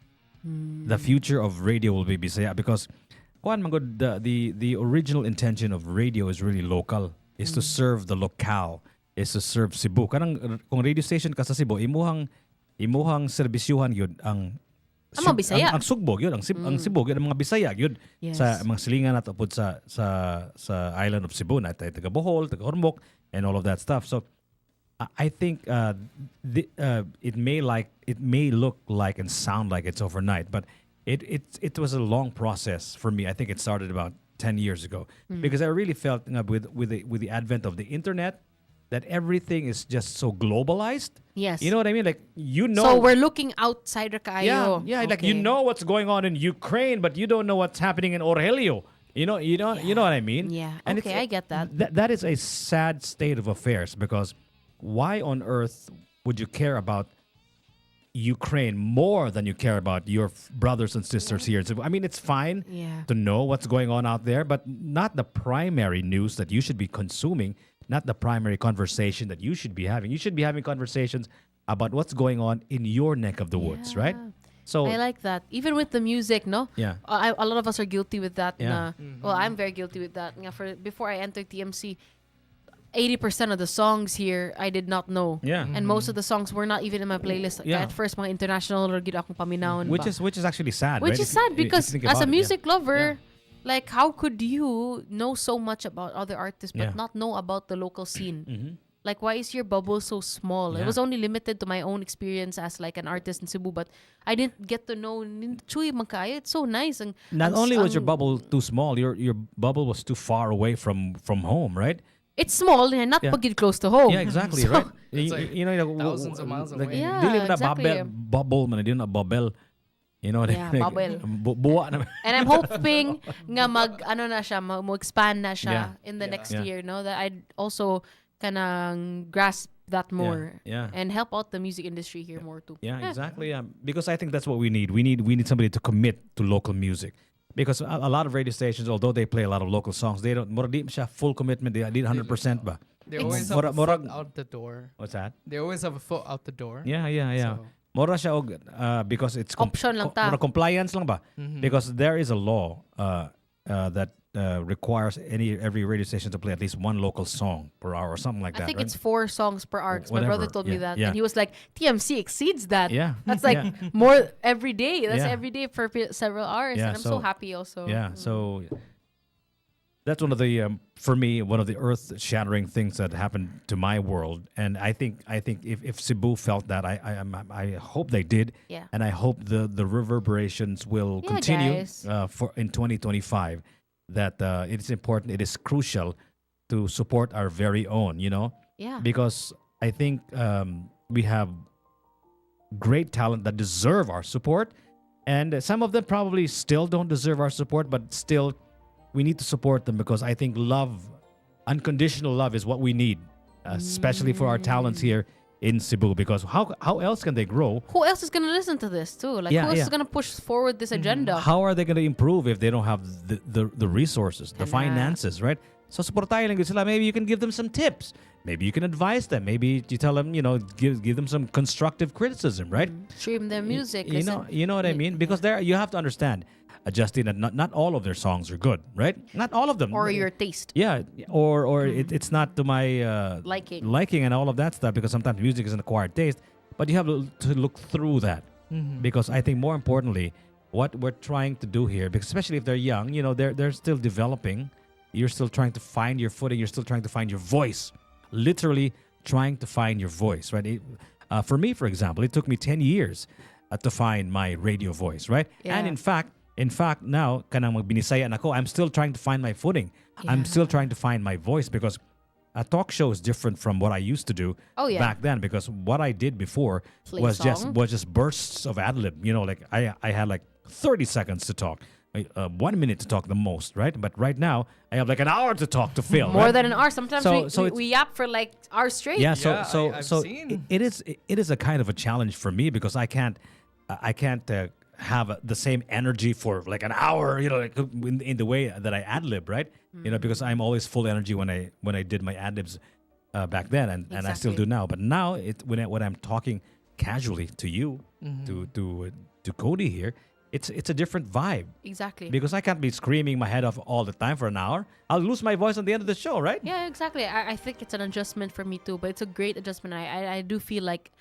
The future of radio will be Bisaya because the original intention of radio is really local, is to serve the locale, is to serve Cebu. Kung radio station ka sa Cebu, imuhang serbisyuhan yun ang Ang mga Bisaya. ang sugbog yun, ang Cebu yun, ang mga Bisaya yun. Yes. Sa mga silingan at upod sa island of Cebu na taga Bohol, taga Ormoc, and all of that stuff. So I think it may look like and sound like it's overnight, but it was a long process for me. I think it started about 10 years ago because I really felt with the advent of the internet that everything is just so globalized. Yes. You know what I mean? Like, So we're looking outside kaayo. Yeah, like you know what's going on in Ukraine, but you don't know what's happening in Orgelio. You know what I mean? Yeah. And Okay, I get that. That is a sad state of affairs because why on earth would you care about Ukraine more than you care about your brothers and sisters here? I mean, it's fine Yeah. to know what's going on out there, but not the primary news that you should be consuming, not the primary conversation that you should be having. You should be having conversations about what's going on in your neck of the woods, right? So I like that. Even with the music, no? Yeah. A lot of us are guilty with that. Yeah. Well, I'm very guilty with that. Before I entered TMC, 80% of the songs here I did not know. Yeah. And most of the songs were not even in my playlist. Yeah. At first, mga international or gid akong paminahon which ba. is actually sad, Which right? is sad If you because think as about a it, music lover, like how could you know so much about other artists but Yeah. not know about the local scene? Mhm. Like why is your bubble so small? It Yeah. was only limited to my own experience as like an artist in Cebu, but I didn't get to know Chuy Magkaya. It's so nice. Not only was your bubble too small, your bubble was too far away from home, right? It's small and not Yeah. pagid close to home. Yeah, exactly, So- right? It's like thousands of miles away. Yeah, dili na exactly. bubble man, dili na bubble. You know what Yeah, I mean? bubble. Buwa na. And I'm hoping nga mag-expand na siya Yeah. in the next Yeah. year, no? That I'd also kanang grasp that more Yeah. and help out the music industry here more too. Yeah, exactly. Because I think that's what we need. We need somebody to commit to local music. Because a lot of radio stations, although they play a lot of local songs, they don't. Mura di siya full commitment. They need 100% ba. They always have a foot out the door. What's that? They always have a foot out the door. Yeah. So- Mura siya og because it's Option lang ta. mura compliance lang ba? Mhm. Because there is a law that requires every radio station to play at least one local song per hour or something like I that. think right? it's 4 songs per hour. 'Cause my brother Whatever. told me Yeah, that, yeah. and he was like, "TMC exceeds that. Yeah. That's like Yeah. more every day. That's Yeah. every day for several hours." Yeah, And I'm so happy also. Yeah, so that's one of the for me one of the earth-shattering things that happened to my world, and I think if Cebu felt that, I hope they did, Yeah. and I hope the reverberations will Yeah, continue guys. for in 2025. That it is important, it is crucial to support our very own, Yeah. because I think we have great talent that deserve our support, and some of them probably still don't deserve our support, but still we need to support them, because I think love, unconditional love, is what we need, especially for our talents here in Cebu, because how else can they grow? Who else is gonna listen to this too? Like, Yeah, who else yeah. is gonna push forward this agenda? How are they going to improve if they don't have the resources, the finances, right? So supportahin lang sila. Maybe you can give them some tips. Maybe you can advise them. Maybe you tell them, give them some constructive criticism, right? Stream their music. You know what I mean? Because you have to understand, Justin, that not all of their songs are good, right? Not all of them. Or your taste. Yeah, or it's not to my Liking. and all of that stuff, because sometimes music is an acquired taste. But you have to look through that, because I think more importantly, what we're trying to do here, because especially if they're young, they're still developing. You're still trying to find your footing. You're still trying to find your voice. Literally trying to find your voice, right? For me, for example, it took me 10 years to find my radio voice, right? Yeah. And in fact, now, kanang magbinisaya na ako, I'm still trying to find my footing. I'm still trying to find my voice, because a talk show is different from what I used to do Oh, yeah. back then, because what I did before Play was song. just bursts of ad lib. Like I had like 30 seconds to talk, 1 minute to talk the most, right? But right now I have like an hour to talk to Phil. More right? than an hour. Sometimes So we, it's- we yap for like hours straight. Yeah, I've so seen. it is a kind of a challenge for me, because I can't have the same energy for like an hour, like in the way that I ad lib, right? Because I'm always full energy when I did my ad libs back then, and I still Exactly. do now. But now when I'm talking casually to you, to Cody here, it's a different vibe. Exactly. Because I can't be screaming my head off all the time for an hour. I'll lose my voice at the end of the show, right? Yeah, exactly. I think it's an adjustment for me too, but it's a great adjustment. I do feel like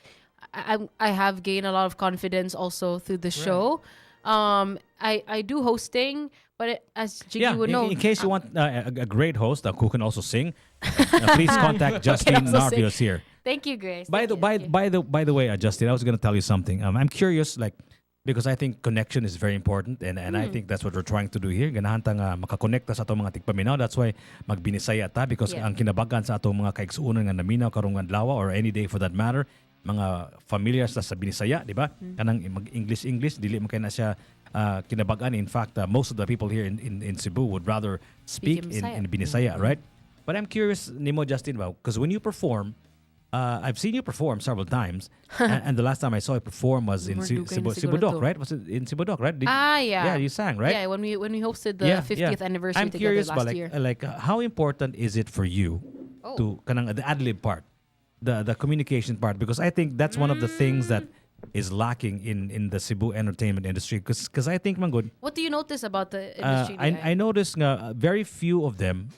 I have gained a lot of confidence also through the show. I do hosting, but as Jiggy would know, in case you want a great host who can also sing, please contact Justin also sing. Narvios here. Thank you, Grace. By the way, Justin, I was going to tell you something. I'm curious, like, because I think connection is very important, and I think that's what we're trying to do here. Ganahan ta nga makakonekta sa atong mga tigpaminaw. That's why magbinisaya ta, because Yeah. ang kinabagan sa atong mga kaigsuonan nga naminaw karong adlaw, or any day for that matter, mga familiar sa Binisaya, di ba? Kanang mag-English, dili man kay na siya kinabagan. In fact, most of the people here in Cebu would rather speak Speak in in Bisaya. Binisaya, right? But I'm curious, Nimo, Justin, because when you perform, I've seen you perform several times, and the last time I saw you perform was in Mardugan siguro Cebudoc, to. right? Was it in Cebudoc, right? yeah. Yeah, you sang, right? Yeah, when we hosted the 50th anniversary I'm together curious, last but year. how important is it for you to kanang the ad lib part, the communication part? Because I think that's one of the things that is lacking in the Cebu entertainment industry. Because I think, Manggod, What do you notice about the industry? I noticed nga very few of them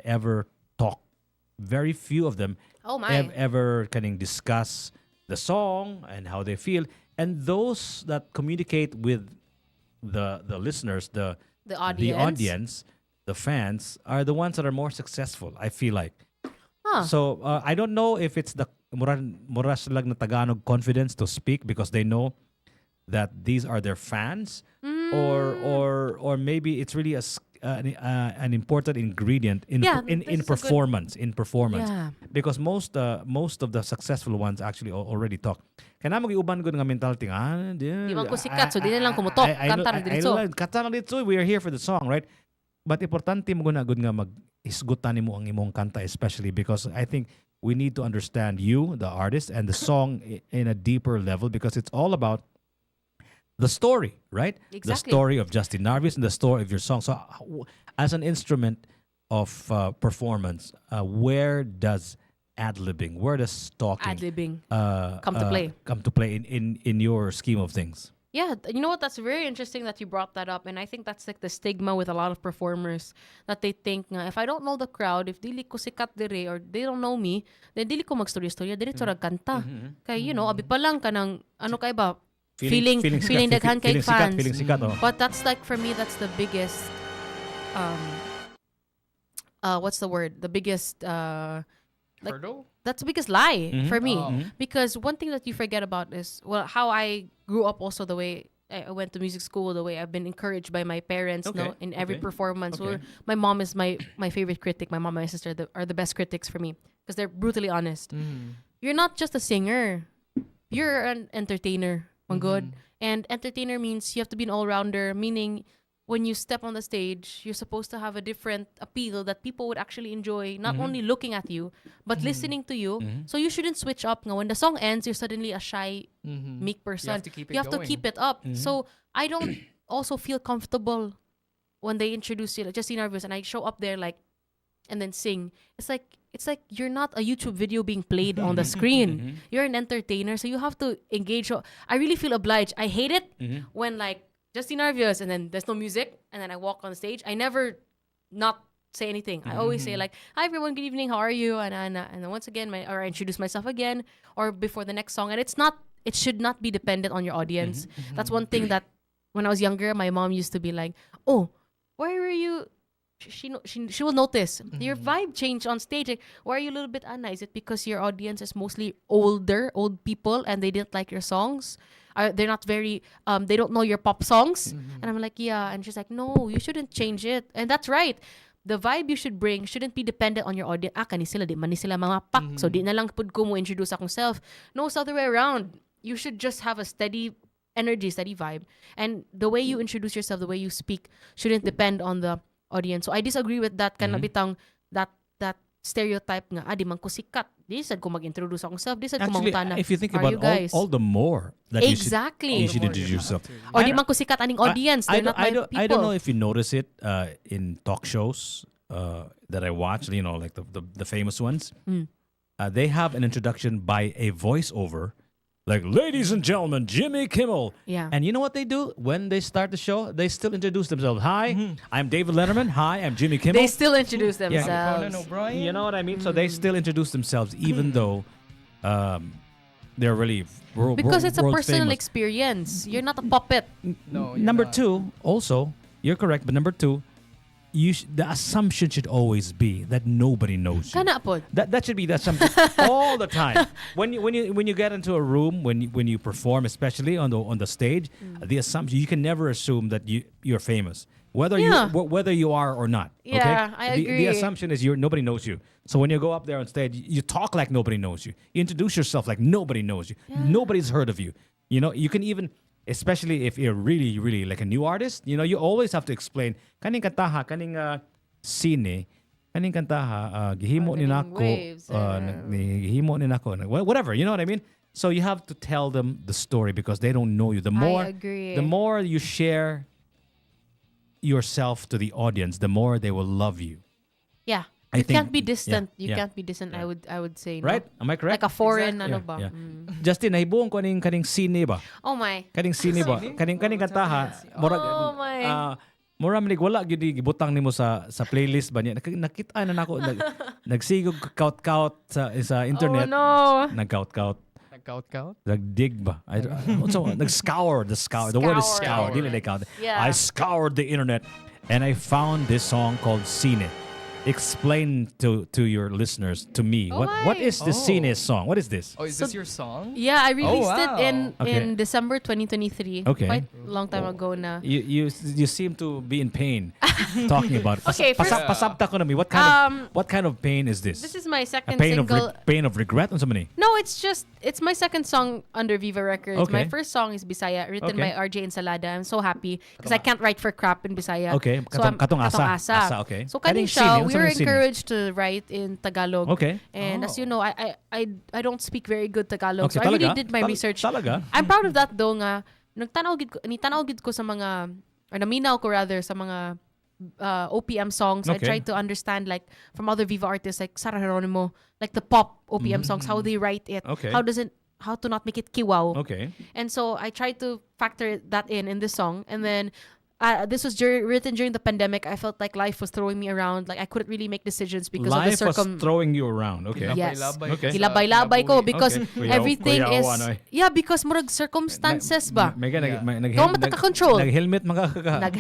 ever talk. Very few of them Oh, my. ever can discuss the song and how they feel. And those that communicate with the listeners, the audience, the fans, are the ones that are more successful, I feel like. Huh. So I don't know if it's the mura silang na Tagalog confidence to speak because they know that these are their fans, or maybe it's really an important ingredient in Yeah, this is a in good- performance Yeah. because most of the successful ones actually already talk. Kaya na mag-iuban ko nga mentality Di man ko sikat, so di na lang kumutok, kanta na diretso. Kanta na dito, we are here for the song, right? But importante mo gud nga mag-isgutan nimo ang imong kanta, especially because I think we need to understand you, the artist, and the song in a deeper level, because it's all about the story, right? The Exactly. story of Justin Narvis and the story of your song. So, as an instrument of performance, where does ad-libbing, where does talking Ad-libbing come to play? Come to play in your scheme of things? Yeah, you know what? That's very interesting that you brought that up, and I think that's like the stigma with a lot of performers that they think nga, if I don't know the crowd, if dili ko sikat dire or they don't know me, then dili ko magstorya-storya diretso ra kanta. Kay abi pa lang kanang ano kay ba feeling daghan kay fans. Feeling sikat, oh. But that's like for me that's the biggest what's the word? The biggest like, Hurdle? that's the biggest lie for me. Oh. Because one thing that you forget about is, well, how I grew up also, the way I went to music school, the way I've been encouraged by my parents no, in every performance. Okay. My mom is my favorite critic. My mom and my sister are the best critics for me because they're brutally honest. You're not just a singer. You're an entertainer. Good. And entertainer means you have to be an all-rounder, meaning when you step on the stage, you're supposed to have a different appeal that people would actually enjoy, not only looking at you, but listening to you. So you shouldn't switch up. When the song ends, you're suddenly a shy, meek person. You have to keep it You have to going. keep it up. So I don't also feel comfortable when they introduce you, like Justine Arvios, and I show up there like, and then sing. It's like you're not a YouTube video being played on the screen. You're an entertainer, so you have to engage. I really feel obliged. I hate it when like Justine Arvios, and then there's no music, and then I walk on stage. I never not say anything. I always say like, "Hi everyone, good evening. How are you?" And then once again, or I introduce myself again, or before the next song. And it should not be dependent on your audience. That's one thing that when I was younger, my mom used to be like, "Oh, why were you?" She will notice your vibe changed on stage. Like, why are you a little bit Anna? Is it because your audience is mostly old people and they didn't like your songs? They're not very they don't know your pop songs. And I'm like, yeah. And she's like, no, you shouldn't change it. And that's right. The vibe you should bring shouldn't be dependent on your audience. Kani sila, di man ni sila mga pak. So di na lang pud ko mo introduce akong self. No, it's the other way around. You should just have a steady energy, steady vibe. And the way you introduce yourself, the way you speak shouldn't depend on the audience. So I disagree with that kind of bitang that stereotype nga, di man ko sikat. Di sad ko mag-introduce akong self. Di sad ko Actually, mangutana. if you think "Are about you guys?" all the more that Exactly. you should introduce yourself. Or di man ko sikat aning audience. They're not my people. I don't know if you notice it in talk shows that I watch, like the famous ones. They have an introduction by a voiceover. Like, ladies and gentlemen, Jimmy Kimmel. Yeah. And you know what they do? When they start the show, they still introduce themselves. Hi, I'm David Letterman. Hi, I'm Jimmy Kimmel. They still introduce themselves. Conan O'Brien. You know what I mean? So they still introduce themselves, even though they're really Because it's a world personal famous. experience. You're not a puppet. No, you're Number not. two, also, you're correct, but number two, the assumption should always be that nobody knows you. Kana pod. That should be the assumption all the time. When you get into a room, when you perform, especially on the stage, the assumption you can never assume that you're famous, whether Yeah. whether you are or not. Yeah, okay? I The agree. assumption is nobody knows you. So when you go up there on stage, you talk like nobody knows you. You introduce yourself like nobody knows you. Nobody's heard of you. You can even, especially if you're really, really like a new artist, you always have to explain, kaning kantaha, kaning sine, kaning kantaha, gihimo ni nako, waves, gihimo ni nako, whatever, you know what I mean? So you have to tell them the story because they don't know you. The agree. more you share yourself to the audience, the more they will love you. Yeah. I You think- can't be distant. yeah, You yeah. can't be distant. I would say. No? Right? Am I correct? Like a foreign Yeah, ano ba? yeah. Justin, nahibuong ko kaning sine ba? Oh my. Kaning sine ba? Kaning kantaha, murag Oh my. mura manig wala gyud gibutang nimo sa playlist ba niya. Nakita na nako nagsigog kaut-kaut sa internet. Oh no. Nag-kaut-kaut. Nag-kaut-kaut? Nag-dig ba? So nag-scour the scour. The word is scour. Scour. Dili like count. Yeah. I scoured the internet and I found this song called Sine. Explain to your listeners, to me, Oh what my. is the Sine song? What is this? Oh, is this your song? Yeah, I released wow. it in Okay. December 2023. Okay. Quite long time ago na. You seem to be in pain talking about it. Okay, first- Pasabta ko na mi. What kind of pain is this? This is my A second pain single. pain of regret on somebody. No, it's my second song under Viva Records. My Okay. first song is Bisaya, written Okay. by RJ Ensalada. I'm so happy because I can't write for crap in Bisaya. Okay. So I'm Katong asa. Asa. Asa, okay. So Kaning kaning siya, sine, we unsa were man sine? encouraged to write in Tagalog. Okay. And as you know, I don't speak very good Tagalog. Okay, So I really talaga? did my research. Talaga? I'm proud of that though nga. Nitanaw gid ko sa mga, or naminaw ko rather sa mga OPM songs. I Okay. tried to understand like from other Viva artists like Sarah Geronimo, like the pop OPM songs, how they write it. Okay. How how to not make it kiwaw. Okay. And so I tried to factor that in this song. And then this was written during the pandemic. I felt like life was throwing me around. Like I couldn't really make decisions because Life of the was throwing you around. Okay. Yes. Okay. Gilabay-labay ko because Okay. everything Kuyaw, is ano eh. yeah, because murag circumstances ba. May Ikaw mataka-control. Nag-helmet makakaka.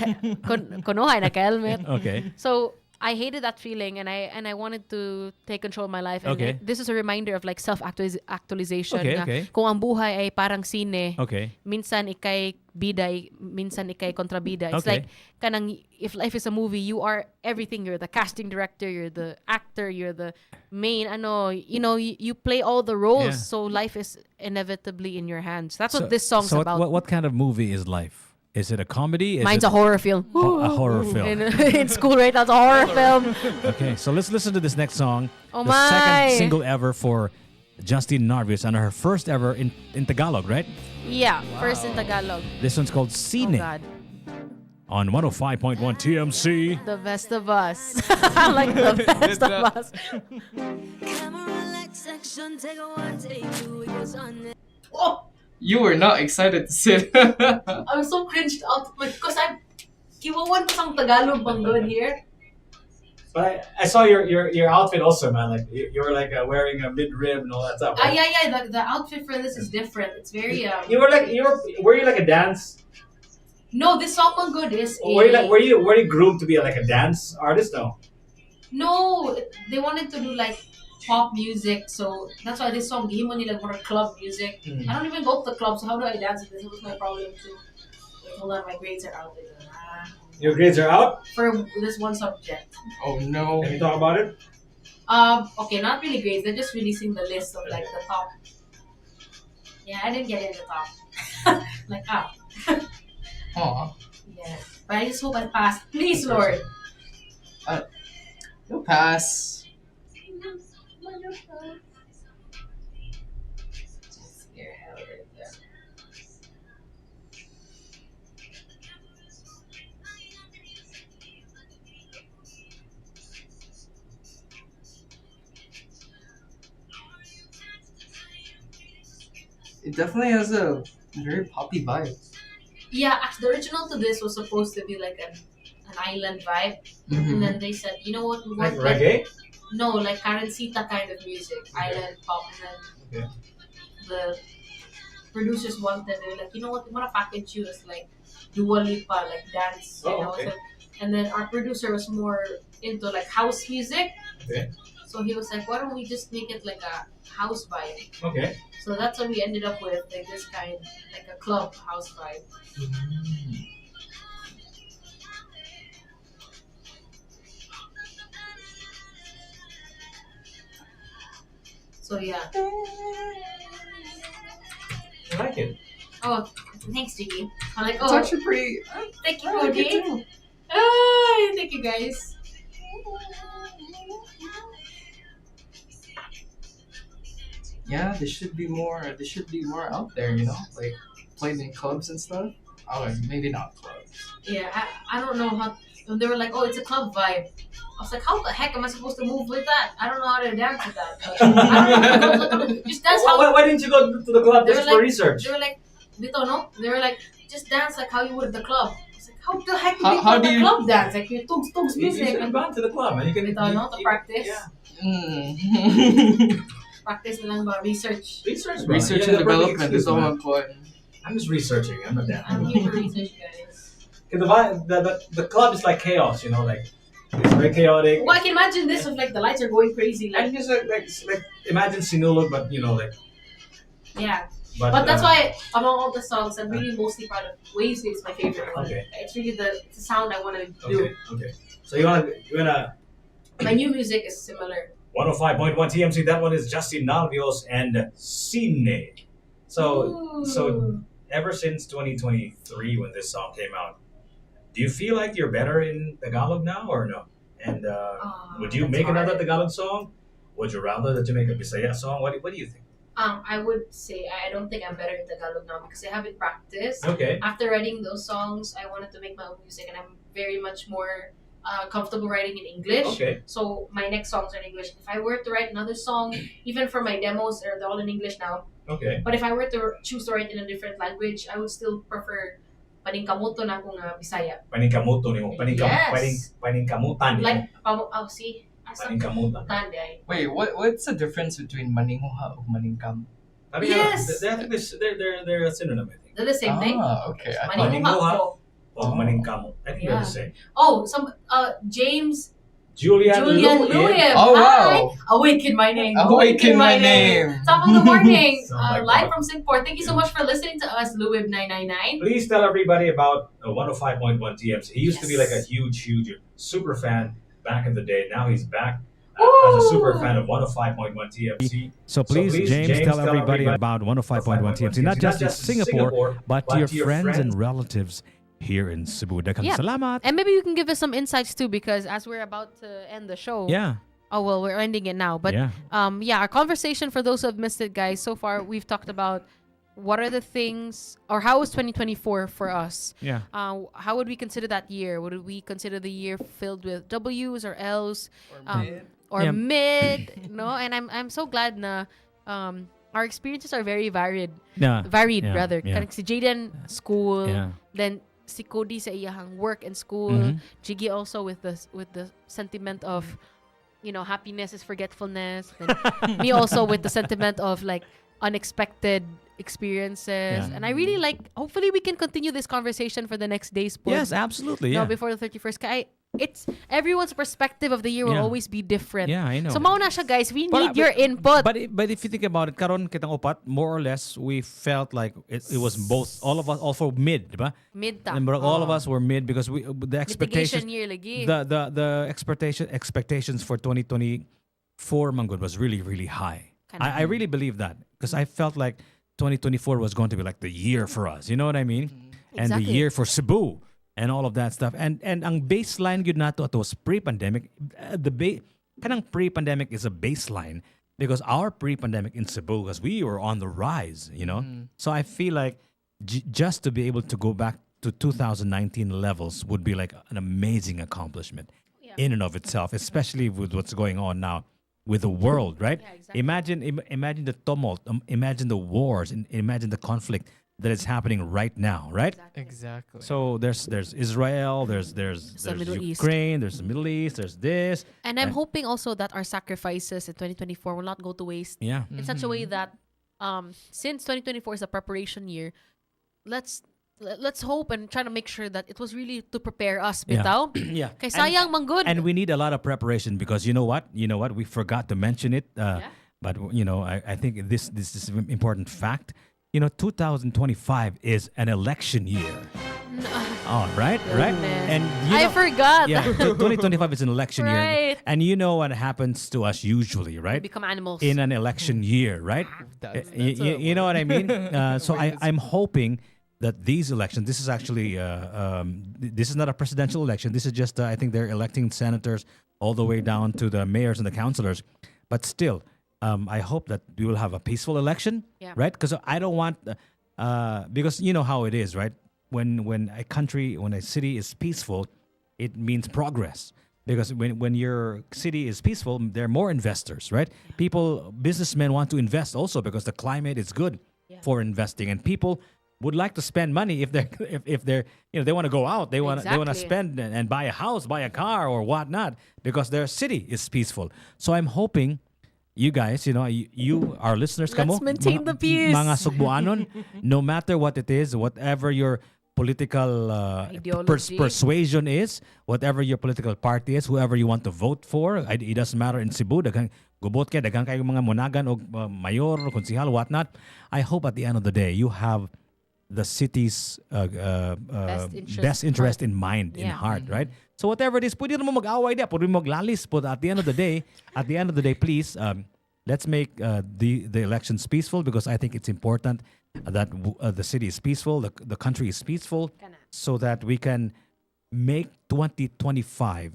Kunuhay naka-helmet. Okay. So I hated that feeling, and I wanted to take control of my life. And Okay. this is a reminder of like self-actualization. Okay, Na okay. kung ang buhay ay parang sine, Okay. minsan ikay biday, minsan ikay kontrabida. It's Okay. like kanang if life is a movie, you are everything. You're the casting director, you're the actor, you're the main. You play all the roles. Yeah. So life is inevitably in your hands. That's So- what this song's so about. What kind of movie is life? Is it a comedy? Is Mine's it a horror film. A horror film. In school, right? That's a horror film. Okay, so let's listen to this next song. Oh the my. second single ever for Justine Narvios and her first ever in Tagalog, right? Yeah, first in Tagalog. This one's called Oh Sine God. on 105.1 TMC. The best of us. Like the best of us. Section, take a one, take two, it goes on. Oh, You were not excited to sit. I'm so cringed out because I'm kiwawan ko sang Tagalog bang good here. But I saw your outfit also, man. Like you were like wearing a mid-rib and all that stuff. Ah, right? yeah. The outfit for this is different. It's very Were you like a dance? No, this song bang good is Were you groomed to be like a dance artist? No. No, they wanted to do like pop music, so that's why this song gihimo nila more club music. Mm. I don't even go to the club, so how do I dance with this? It was my problem too. Wait, hold on, my grades are out. Your grades are out. For this one subject. Oh no. Can you talk about it? Okay, not really grades. They're just releasing the list of like the top. Yeah, I didn't get in the top. Like Aw. Yeah, but I just hope I pass. Please, Lord. You'll pass. It definitely has a very poppy vibe. Yeah, the original to this was supposed to be like an island vibe, Mhm. and then they said, you know what, we Like want reggae? No, like Karansita kind of music, island pop, and then Okay. the producers wanted, they were like, you know what, we want to package you as like Dua Lipa, like dance, you Oh, know. okay. So, and then our producer was more into like house music, Okay. so he was like, why don't we just make it like a house vibe? Okay. So that's what we ended up with, like this kind, like a club house vibe. So yeah. I like it. Oh, thanks, Jiggy. I'm like, It's oh, actually pretty. thank you, I like it Cody. too. Thank you, guys. Yeah, they should be more. They should be more out there. You know, like playing in clubs and stuff. Oh, maybe not clubs. Yeah, I don't know how. And they were like, oh, it's a club vibe. I was like, how the heck am I supposed to move with that? I don't know how to dance with that. I don't know. Just dance how. Why didn't you go to the club They just were for like, research? They were like, Dito, no? They were like, just dance like how you would at the club. I was like, how the heck do How- you how go do to the you- club dance? Like, you tugs You music. should have gone to the club, man. You can. Dito, no? To practice. Mm. Practice na lang ba? Research. Research, bro. Research You and have the perfect development excuse, is all man. important. I'm just researching. I'm not that. I'm here for research, guys. Because the club is like chaos, you know, like it's very chaotic. Well, I can imagine this if like the lights are going crazy. Like, And just like imagine Sinulog, but you know, like. yeah. But, But that's why among all the songs, I'm really mostly proud of Waves is my favorite one. Okay. It's really the sound I want to do. Okay. Okay. So you wanna My new music is similar. 105.1 TMC. That one is Justine Narvios and Sine. So ever since 2023 when this song came out, do you feel like you're better in Tagalog now or no? And would you that's make another hard. Tagalog song? Would you rather that you make a Bisaya song? What do you think? I would say I don't think I'm better in Tagalog now because I haven't practiced. Okay. After writing those songs, I wanted to make my own music, and I'm very much more comfortable writing in English. Okay. So my next songs are in English. If I were to write another song, even for my demos, they're all in English now. Okay. But if I were to choose to write in a different language, I would still prefer paningkamuto na akong Bisaya. Paningkamuto nimo. Yes. Paningkamutan nimo. Like, see? Paningkamutan. Wait, what's the difference between maninguha and maningkam? Yes. They're a synonym, I think. They're the same thing. Okay. Maninghuha ko. Or maningkamo. I think they're the same. Oh, James Julian Lewin. Oh, Hi. wow. Awaken my name. Awaken my name. Top of the morning. Oh my Live God. from Singapore. Thank you so much for listening to us, Luwib 999. Please tell everybody about 105.1 TMC. He used to be like a huge super fan back in the day. Now he's back as a super fan of 105.1 TMC. So please, James, tell everybody about 105.1 TMC, not just in Singapore, but to your friends and relatives here in Cebu. Daghang Yeah. salamat. And maybe you can give us some insights too, because as we're about to end the show. Yeah. Oh, well, we're ending it now. But Yeah. Our conversation, for those who have missed it, guys, so far we've talked about what are the things, or how was 2024 for us? Yeah. How would we consider that year? Would we consider the year filled with W's or L's? Or Yeah. mid? No? And I'm so glad na our experiences are very varied. Yeah. Varied, Yeah. rather. Yeah. Kanang si Jaden, school. Yeah. Then si Cody sa iyahang work and school. Mhm. Jiggy also with the sentiment of, happiness is forgetfulness. Then me also with the sentiment of like unexpected experiences. Yeah. And I really hopefully we can continue this conversation for the next days. Po. Yes, absolutely. No, Yeah. before the 31st. It's everyone's perspective of the year will Yeah. always be different. Yeah, I know. So mauna siya, guys. We But- need your input. But if you think about it, karon kitang upat, more or less, we felt like it was both, all of us, also mid, diba? Mid ta. And all of us were mid because the expectations, Mitigation year lagi. the expectations for 2024, Manggod, was really, really high. I really believe that because I felt like 2024 was going to be like the year for us. You know what I mean? And the Exactly. year for Cebu and all of that stuff. And ang baseline yun nato it was pre-pandemic. Kanang pre-pandemic is a baseline because our pre-pandemic in Cebu, because we were on the rise, So I feel like just to be able to go back to 2019 levels would be like an amazing accomplishment in and of itself, especially with what's going on now with the world, right? Yeah, exactly. Imagine the tumult, imagine the wars, and imagine the conflict that is happening right now, right? Exactly. So there's Israel, there's the Middle East. Ukraine, there's the Middle East, there's this. And I'm hoping also that our sacrifices in 2024 will not go to waste. Yeah. In such a way that since 2024 is a preparation year, let's hope and try to make sure that it was really to prepare us, bitaw. Yeah. Kay sayang manggod. And we need a lot of preparation because you know what? We forgot to mention it. But I think this is an important fact. 2025 is an election year. Oh, right. Goodness. And I forgot. Yeah, 2025 is an election year. Right. And you know what happens to us usually, right? We become animals. In an election year, right? You know what I mean? So I'm hoping that these elections, this is actually, this is not a presidential election. This is just, I think they're electing senators all the way down to the mayors and the councilors. But still, I hope that we will have a peaceful election, right? Because I don't want, because you know how it is, right? When a city is peaceful, it means progress. Because when your city is peaceful, there are more investors, right? Businessmen want to invest also because the climate is good for investing, and people would like to spend money if they're they want to go out, they want to spend and buy a house, buy a car or whatnot because their city is peaceful. So I'm hoping you guys, you our listeners, Let's maintain the peace. Mga Sugbuanon, no matter what it is, whatever your political Ideology. persuasion is, whatever your political party is, whoever you want to vote for, it doesn't matter in Cebu, daghang gubot kay daghang kayo mga monagan o mayor, konsehal, whatnot. I hope at the end of the day you have the city's best interest in mind, in heart, right? So whatever it is, pwede mo mag-away dia, pwede mo maglalis, but at the end of the day, please, let's make the elections peaceful because I think it's important that the city is peaceful, the country is peaceful, so that we can make 2025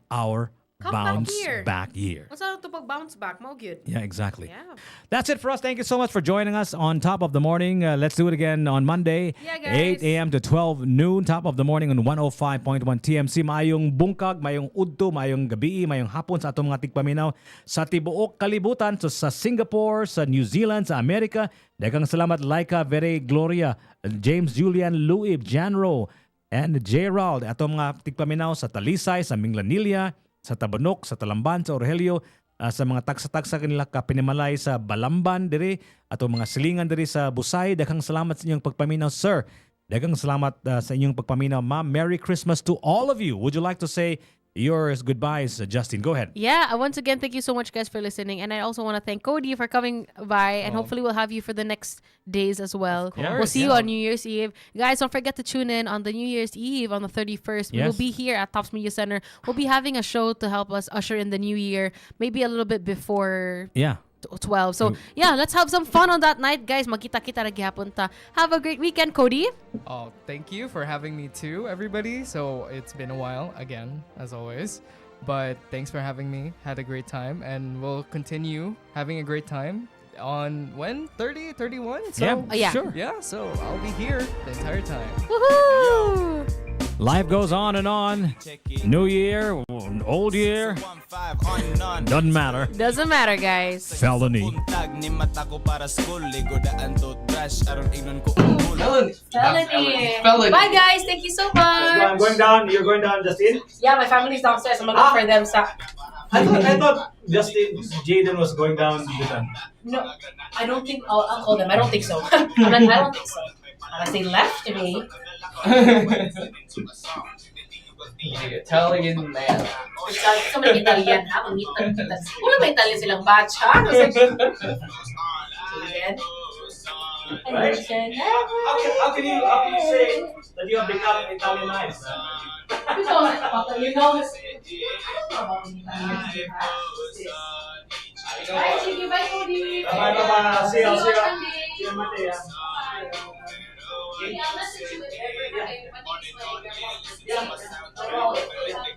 our bounce year. back year. What's up to bounce back? Mo good. Yeah, exactly. Yeah. That's it for us. Thank you so much for joining us on Top of the Morning. Let's do it again on Monday, Yeah, guys. 8 a.m. to 12 noon. Top of the Morning on 105.1 TMC. Mayong bungkag, mayong udto, mayong gabi, mayong hapon sa atong mga tigpaminaw sa tibuok kalibutan. So sa Singapore, sa New Zealand, sa Amerika. Daghang salamat Laika, Vere, Gloria, James, Julian, Louis, Janro, and Gerald. Atong mga tigpaminaw sa Talisay, sa Minglanilla, sa Tabanok, sa Talamban, sa Orhelio, sa mga tagsa-tagsa kanila kapinimalay sa Balamban diri ato mga silingan diri sa Busay. Daghang salamat sa inyong pagpaminaw, sir. Daghang salamat sa inyong pagpaminaw, ma'am. Merry Christmas to all of you. Would you like to say yours goodbyes, Justin? Go ahead. Yeah, once again, thank you so much, guys, for listening. And I also want to thank Cody for coming by. And hopefully we'll have you for the next days as well. We'll see you on New Year's Eve. Guys, don't forget to tune in on the New Year's Eve on the 31st. We will be here at Tops Media Center. We'll be having a show to help us usher in the new year, maybe a little bit before 12. So, yeah, let's have some fun on that night, guys. Magkita-kita na gihapon ta. Have a great weekend, Cody. Oh, thank you for having me too, everybody. So it's been a while again, as always. But thanks for having me. Had a great time, and we'll continue having a great time on when 30, 31. So sure. Yeah, so I'll be here the entire time. Woohoo! Life goes on and on. New year, old year, doesn't matter. Doesn't matter, guys. Felony. Felony. Bye, guys. Thank you so much. I'm going down. You're going down, Justin? Yeah, my family's downstairs. I'm looking for them. I thought Justin Jaden was going down with them. No, I don't think I'll call them. I don't think so. I don't think so. Unless they left me. Italian man. Gusto may Italian, ha? Wala ba Italian silang batch, ha? Again? Right? How can you say that you have become Italianized? You know, I don't know about Italian. Bye, Chiki. Bye, Cody. Bye. See you on Monday. See you on Monday. Yeah, I'll message you with everything.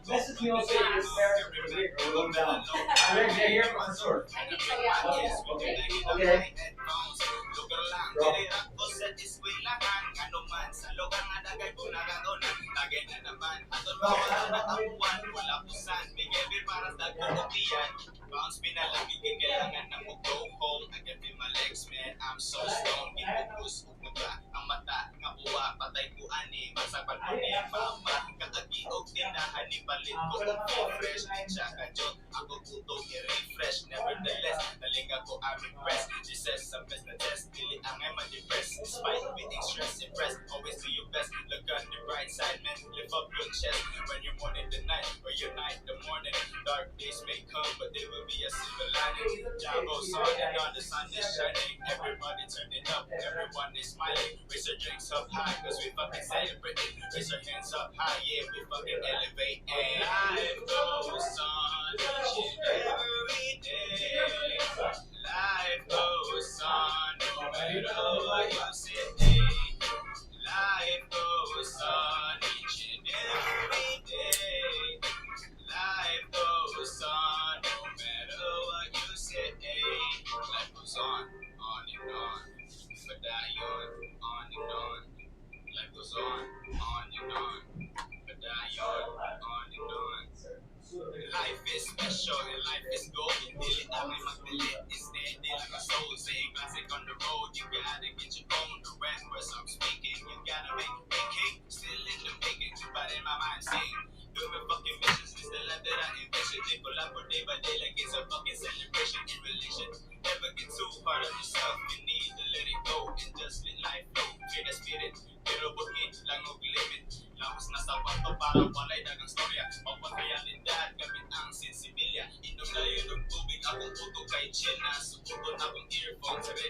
Message me also if your parents are going down. They're here from the store. Okay. Bounce pinalagi kay kailangan na mo go home. I can feel my legs, man, I'm so stoned. Ginugus, ugnaga, ang mata, nga buwa, patay ko ani. Magsapan mo niya, mama, kakagiog, tinahan ni palit ko. Fresh, siya ka joke, ako puto, i-refresh. Nevertheless, nalinga ko, I'm impressed. She says, sa best na test, dili ang ay ma-depress. Despite being stressed, impressed, always do your best. Look on the bright side, man, lift up your chest. When you're morning the night, or your night the morning. Dark days may come, but they will be a silver lining. Job goes on and on, the sun is shining. Everybody turning up, everyone is smiling. Raise your drinks up high, cause we fucking celebrating. Raise your hands up high, yeah, we fucking elevate. And life goes on each and every day. Life goes on, no matter what you say.